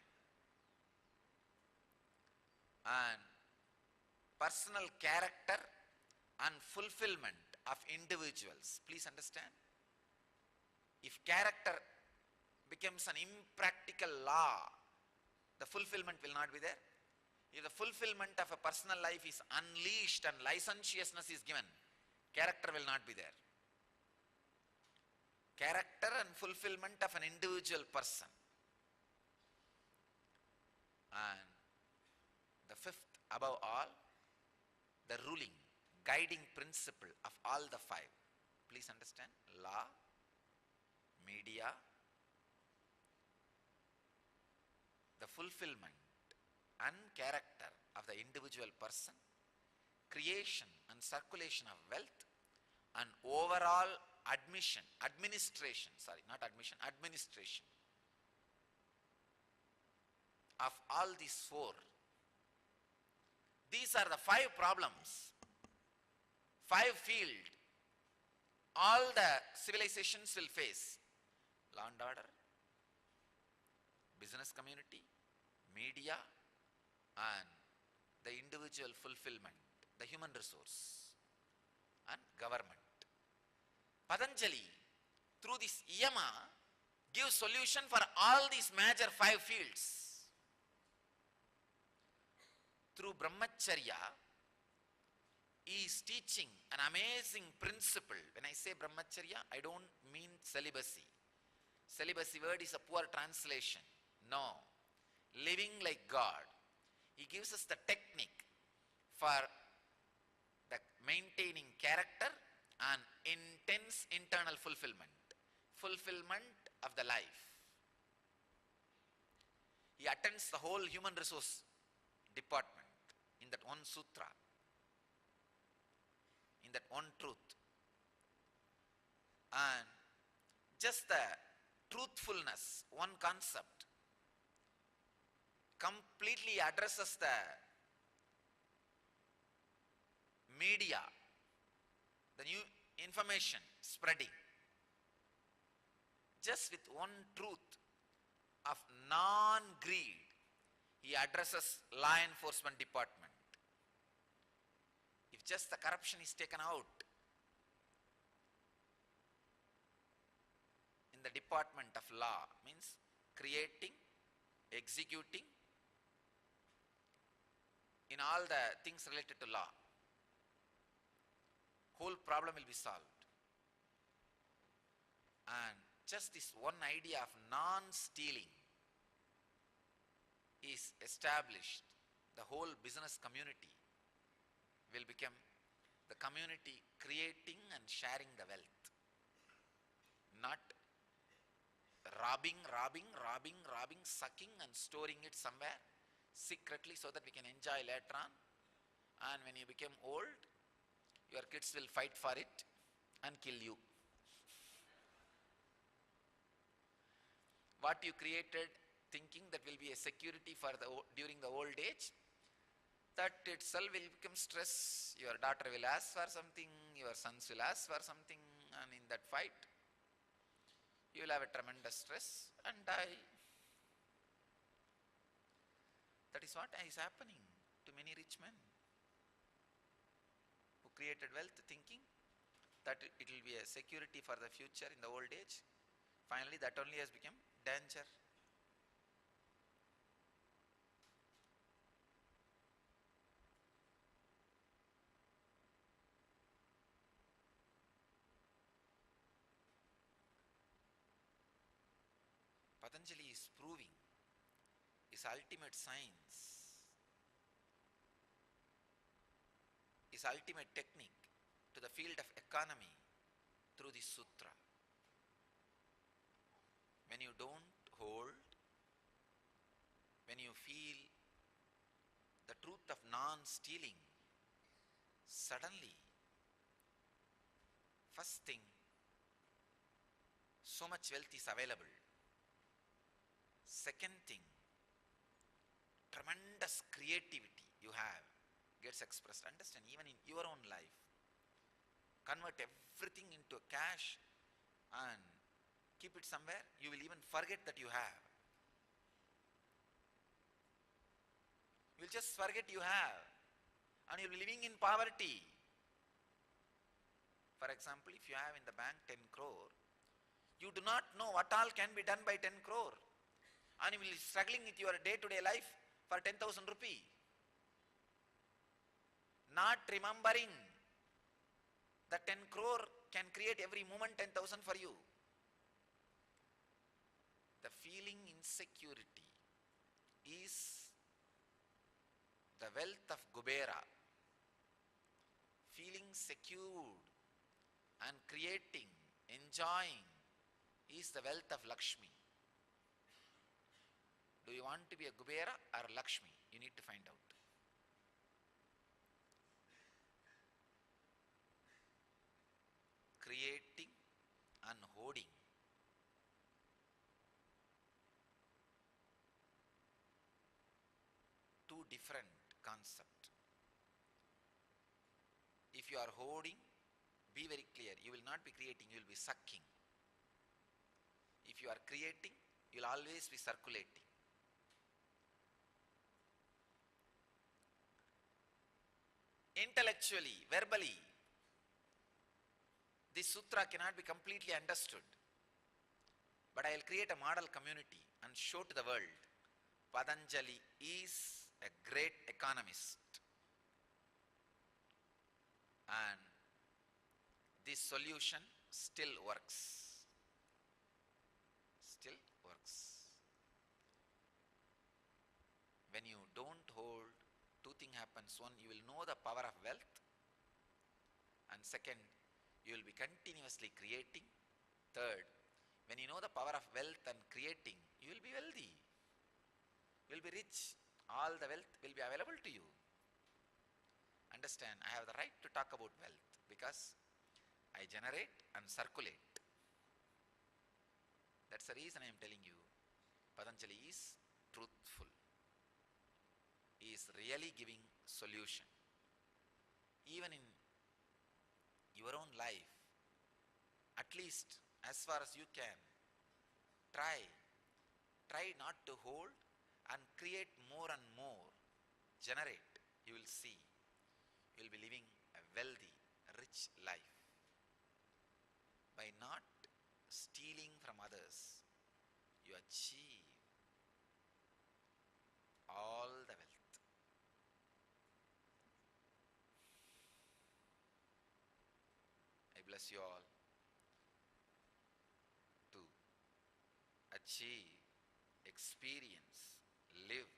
and personal character and fulfillment of individuals. Please understand. If character becomes an impractical law, the fulfillment will not be there. If the fulfillment of a personal life is unleashed and licentiousness is given, character will not be there. Character and fulfillment of an individual person. And the 5th, above all, the ruling, guiding principle of all the 5. Please understand. Law, media, the fulfillment and character of the individual person, creation and circulation of wealth, and overall administration of all these 4. These are the 5 problems, 5 fields all the civilizations will face: law and order, business community, media, and the individual fulfillment, the human resource, and government. Patanjali, through this yama, gives solution for all these major 5 fields. Through brahmacharya, he is teaching an amazing principle. When I say brahmacharya, I don't mean celibacy. Celibacy word is a poor translation. No. Living like God. He gives us the technique for the maintaining character and intense internal fulfillment. Fulfillment of the life. He attends the whole human resource department in that one sutra, in that one truth. And just the truthfulness, one concept, completely addresses the media, the new information spreading. Just with one truth of non-greed, he addresses law enforcement department. If just the corruption is taken out in the department of law, means creating, executing, in all the things related to law, whole problem will be solved. And just this one idea of non-stealing is established, the whole business community will become the community creating and sharing the wealth. Not robbing, sucking and storing it somewhere secretly so that we can enjoy later on. And when you become old, your kids will fight for it and kill you. What you created thinking that will be a security for during the old age, that itself will become stress. Your daughter will ask for something, your sons will ask for something, and in that fight, you will have a tremendous stress and die. That is what is happening to many rich men who created wealth thinking that it will be a security for the future in the old age. Finally, that only has become danger. Patanjali is proving his ultimate science, his ultimate technique to the field of economy, through the sutra. When you don't hold, when you feel the truth of non-stealing, suddenly, first thing, so much wealth is available. Second thing, tremendous creativity you have gets expressed. Understand, even in your own life, convert everything into cash and keep it somewhere, you will even forget that you have. You will just forget you have, and you will be living in poverty. For example, if you have in the bank 10 crore, you do not know what all can be done by 10 crore, and you will be struggling with your day-to-day life for 10,000 rupee. Not remembering that 10 crore can create every moment 10,000 for you. The feeling insecurity is the wealth of Kubera. Feeling secured and creating, enjoying is the wealth of Lakshmi. Do you want to be a Kubera or Lakshmi? You need to find out. Creating and hoarding. Two different concepts. If you are hoarding, be very clear, you will not be creating, you will be sucking. If you are creating, you will always be circulating. Intellectually, verbally, this sutra cannot be completely understood. But I will create a model community and show to the world, Patanjali is a great economist. And this solution still works. Still works. When you don't hold, two things happens. One, you will know the power of wealth. And second, you will be continuously creating. Third, when you know the power of wealth and creating, you will be wealthy. You will be rich. All the wealth will be available to you. Understand, I have the right to talk about wealth because I generate and circulate. That's the reason I am telling you, Patanjali is truthful. He is really giving solution. Even in your own life, at least as far as you can, try not to hold and create more and more. Generate. You will see. You will be living a wealthy, rich life. By not stealing from others, you achieve all the wealth. I bless you all to achieve, experience, live,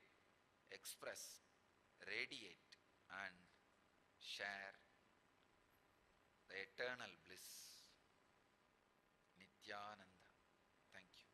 express, radiate and share the eternal bliss. Nityananda. Thank you.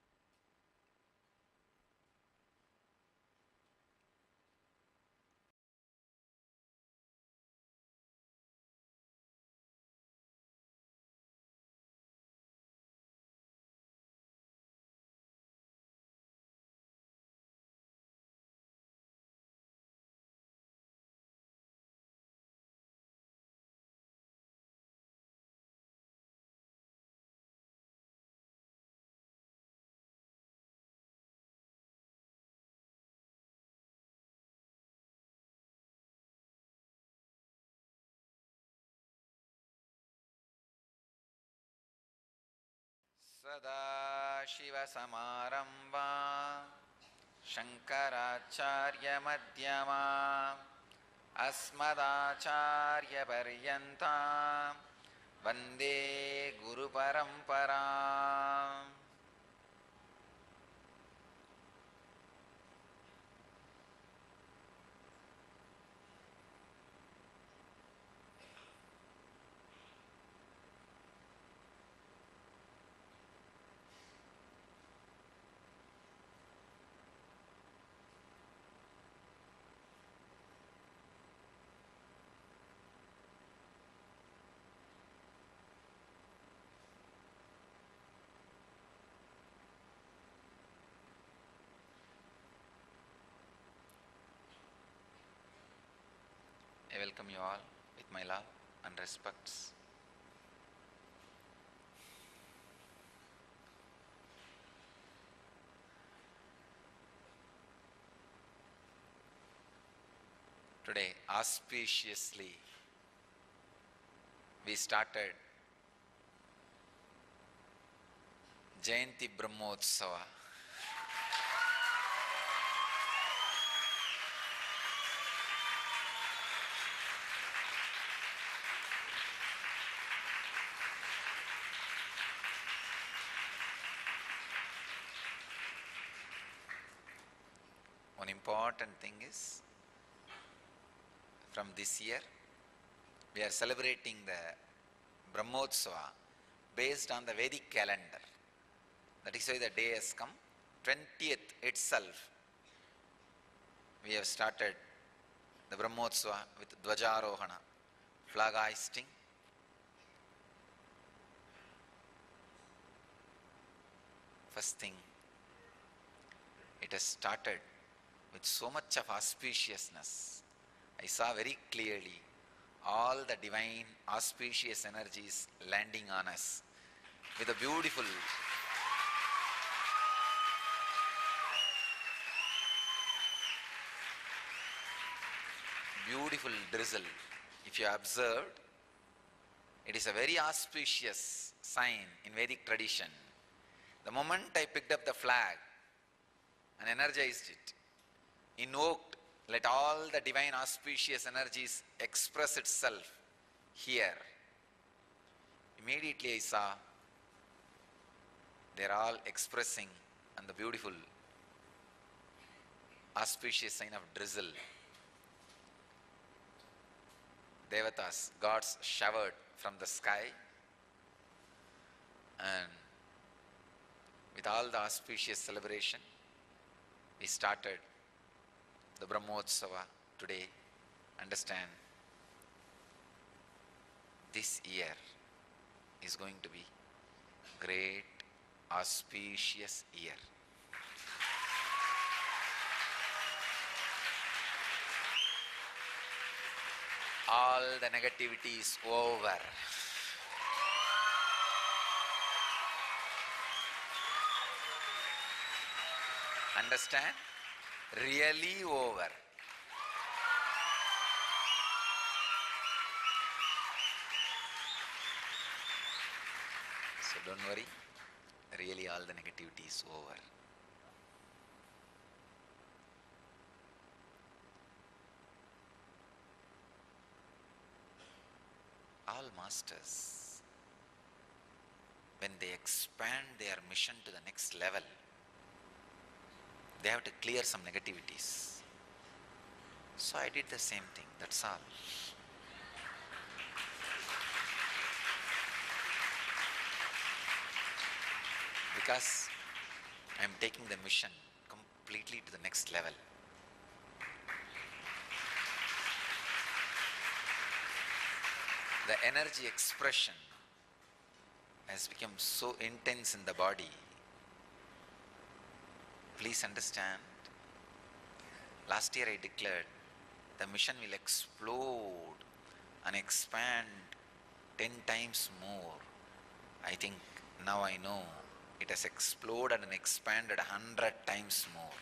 सदाशिवसमारम्भा शङ्कराचार्यमध्यमा अस्मदाचार्यपर्यन्ता वन्दे गुरुपरम्परा. I welcome you all with my love and respects. Today, auspiciously, we started Jayanti Brahmotsava. One important thing is, from this year, we are celebrating the Brahmotsava based on the Vedic calendar. That is why the day has come. 20th itself, we have started the Brahmotsava with Dvajarohana, flag hoisting. First thing, it has started with so much of auspiciousness. I saw very clearly all the divine auspicious energies landing on us with a beautiful drizzle. If you observed, it is a very auspicious sign in Vedic tradition. The moment I picked up the flag and energized it, invoked, let all the divine auspicious energies express itself here. Immediately I saw they are all expressing on the beautiful auspicious sign of drizzle. Devatas, gods showered from the sky, and with all the auspicious celebration, we started the Brahmotsava today. Understand, this year is going to be great auspicious year. All the negativity is over. Understand? Really over. So don't worry, really all the negativity is over. All masters, when they expand their mission to the next level, they have to clear some negativities. So I did the same thing, that's all. Because I am taking the mission completely to the next level. The energy expression has become so intense in the body. Please understand, last year I declared the mission will explode and expand 10 times more. I think now I know it has exploded and expanded 100 times more.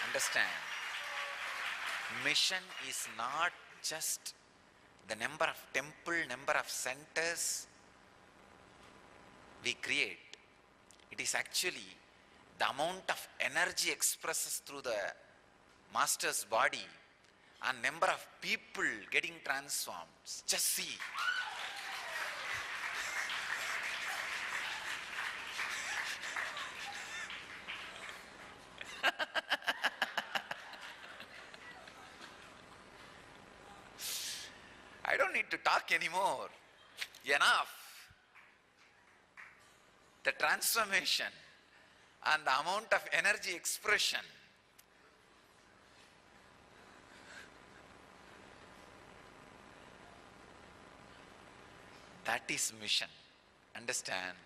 Understand, mission is not just the number of temple, number of centers we create. It is actually the amount of energy expresses through the master's body and number of people getting transformed. Just see. I don't need to talk anymore. Enough. The transformation and the amount of energy expression. That is mission. Understand?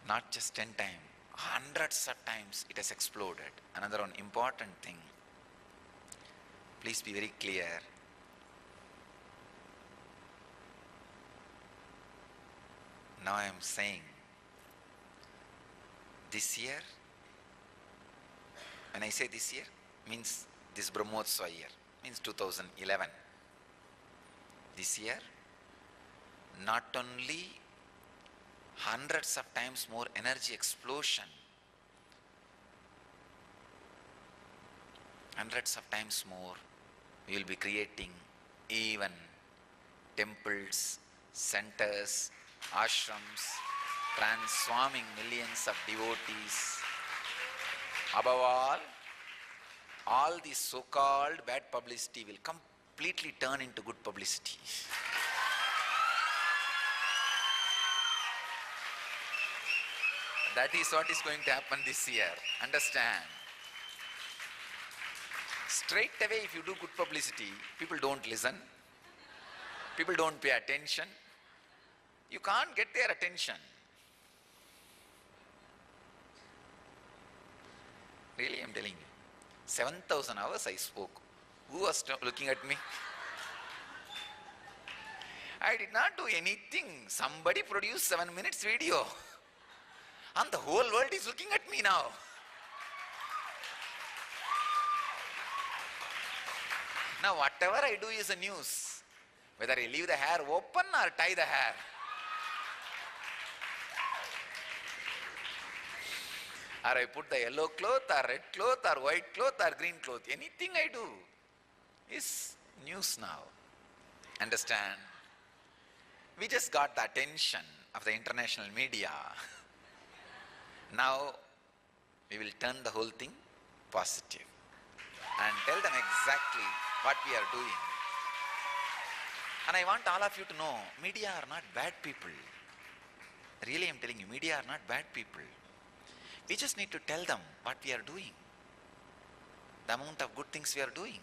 Not just 10 times, hundreds of times it has exploded. Another one important thing. Please be very clear. Now I am saying, this year, when I say this year, means this Brahmotsava year, means 2011. This year, not only hundreds of times more energy explosion, hundreds of times more, we will be creating even temples, centers, ashrams, transforming millions of devotees. Above all the so-called bad publicity will completely turn into good publicity. That is what is going to happen this year. Understand? Straight away, if you do good publicity, people don't listen. People don't pay attention. You can't get their attention. Really, I'm telling you. 7,000 hours I spoke. Who was looking at me? I did not do anything. Somebody produced 7 minutes video. And the whole world is looking at me now. Now whatever I do is a news. Whether I leave the hair open or tie the hair. Or I put the yellow cloth or red cloth or white cloth or green cloth. Anything I do is news now. Understand? We just got the attention of the international media. Now we will turn the whole thing positive and tell them exactly what we are doing. And I want all of you to know, media are not bad people. Really, I'm telling you, media are not bad people. We just need to tell them what we are doing, the amount of good things we are doing.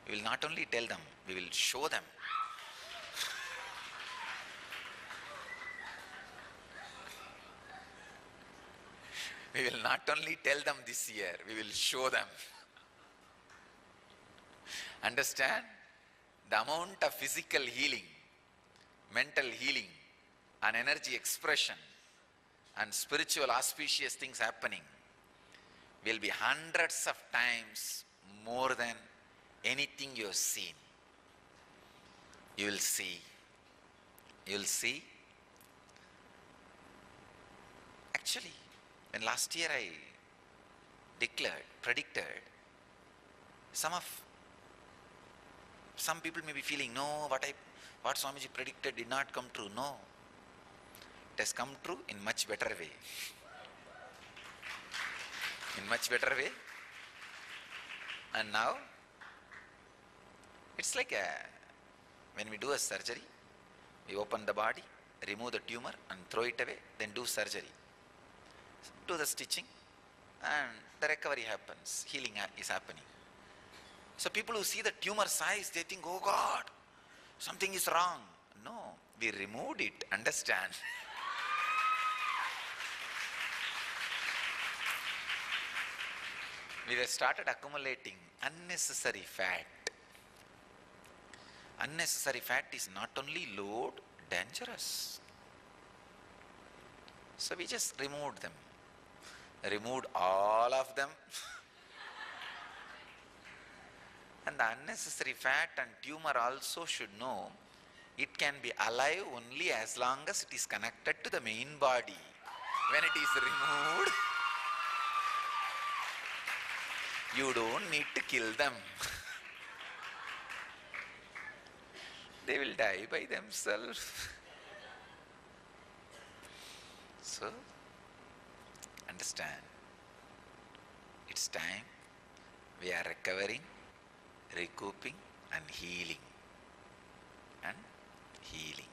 We will not only tell them, we will show them. We will not only tell them this year, we will show them. Understand? The amount of physical healing, mental healing, and energy expression, and spiritual auspicious things happening will be hundreds of times more than anything you have seen. You will see. You will see. Actually, when last year I predicted, some people may be feeling, no, what Swamiji predicted did not come true. No, it has come true in much better way. In much better way. And now, it's like when we do a surgery, we open the body, remove the tumor and throw it away, then do surgery. Do the stitching and the recovery happens, healing is happening. So people who see the tumor size, they think, oh God, something is wrong. No, we removed it, understand? We have started accumulating unnecessary fat. Unnecessary fat is not only load, dangerous. So we just removed them. Removed all of them. And the unnecessary fat and tumor also should know it can be alive only as long as it is connected to the main body. When it is removed, you don't need to kill them. They will die by themselves. So, understand, it's time we are recovering, recouping and healing. And healing.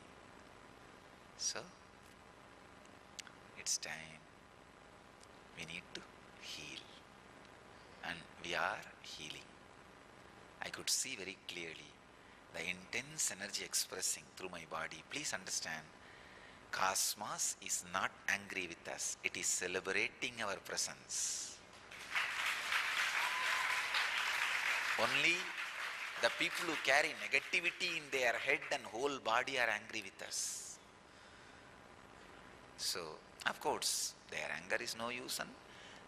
So, it's time we need to heal. And we are healing. I could see very clearly the intense energy expressing through my body. Please understand, Cosmos is not angry with us. It is celebrating our presence. Only the people who carry negativity in their head and whole body are angry with us. So, of course, their anger is no use and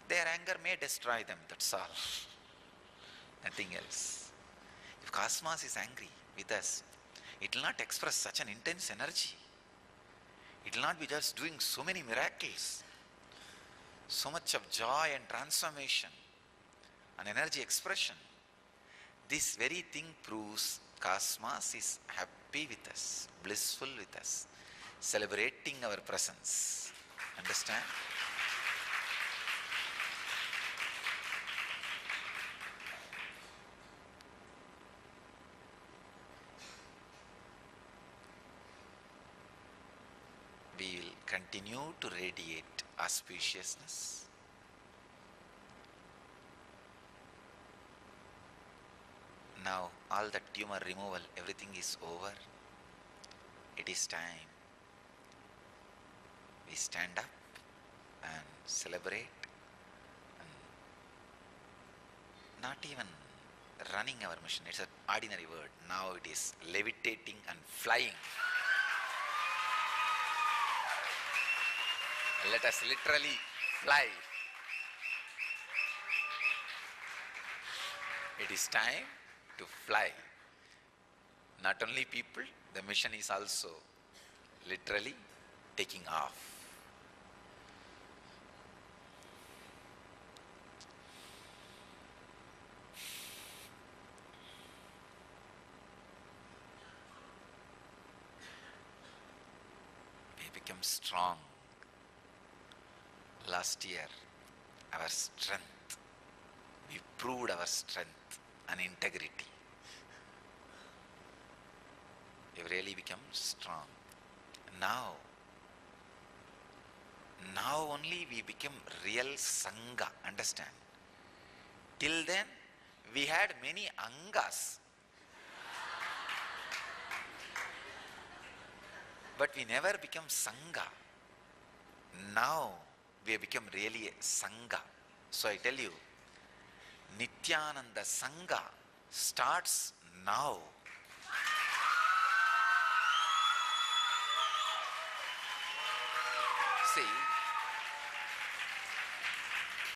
their anger may destroy them, that's all. Nothing else. If cosmos is angry with us, it will not express such an intense energy. It will not be just doing so many miracles, so much of joy and transformation and energy expression. This very thing proves cosmos is happy with us, blissful with us, celebrating our presence. Understand? We will continue to radiate auspiciousness. Now all the tumor removal, everything is over. It is time. We stand up and celebrate. And not even running our mission. It's an ordinary word. Now it is levitating and flying. Let us literally fly. It is time to fly. Not only people, the mission is also literally taking off. We become strong. Last year, our strength, we proved our strength and integrity. We really become strong. Now only we become real Sangha, understand? Till then, we had many Angas. But we never become Sangha. Now, we have become really a Sangha. So I tell you, Nityananda Sangha starts now.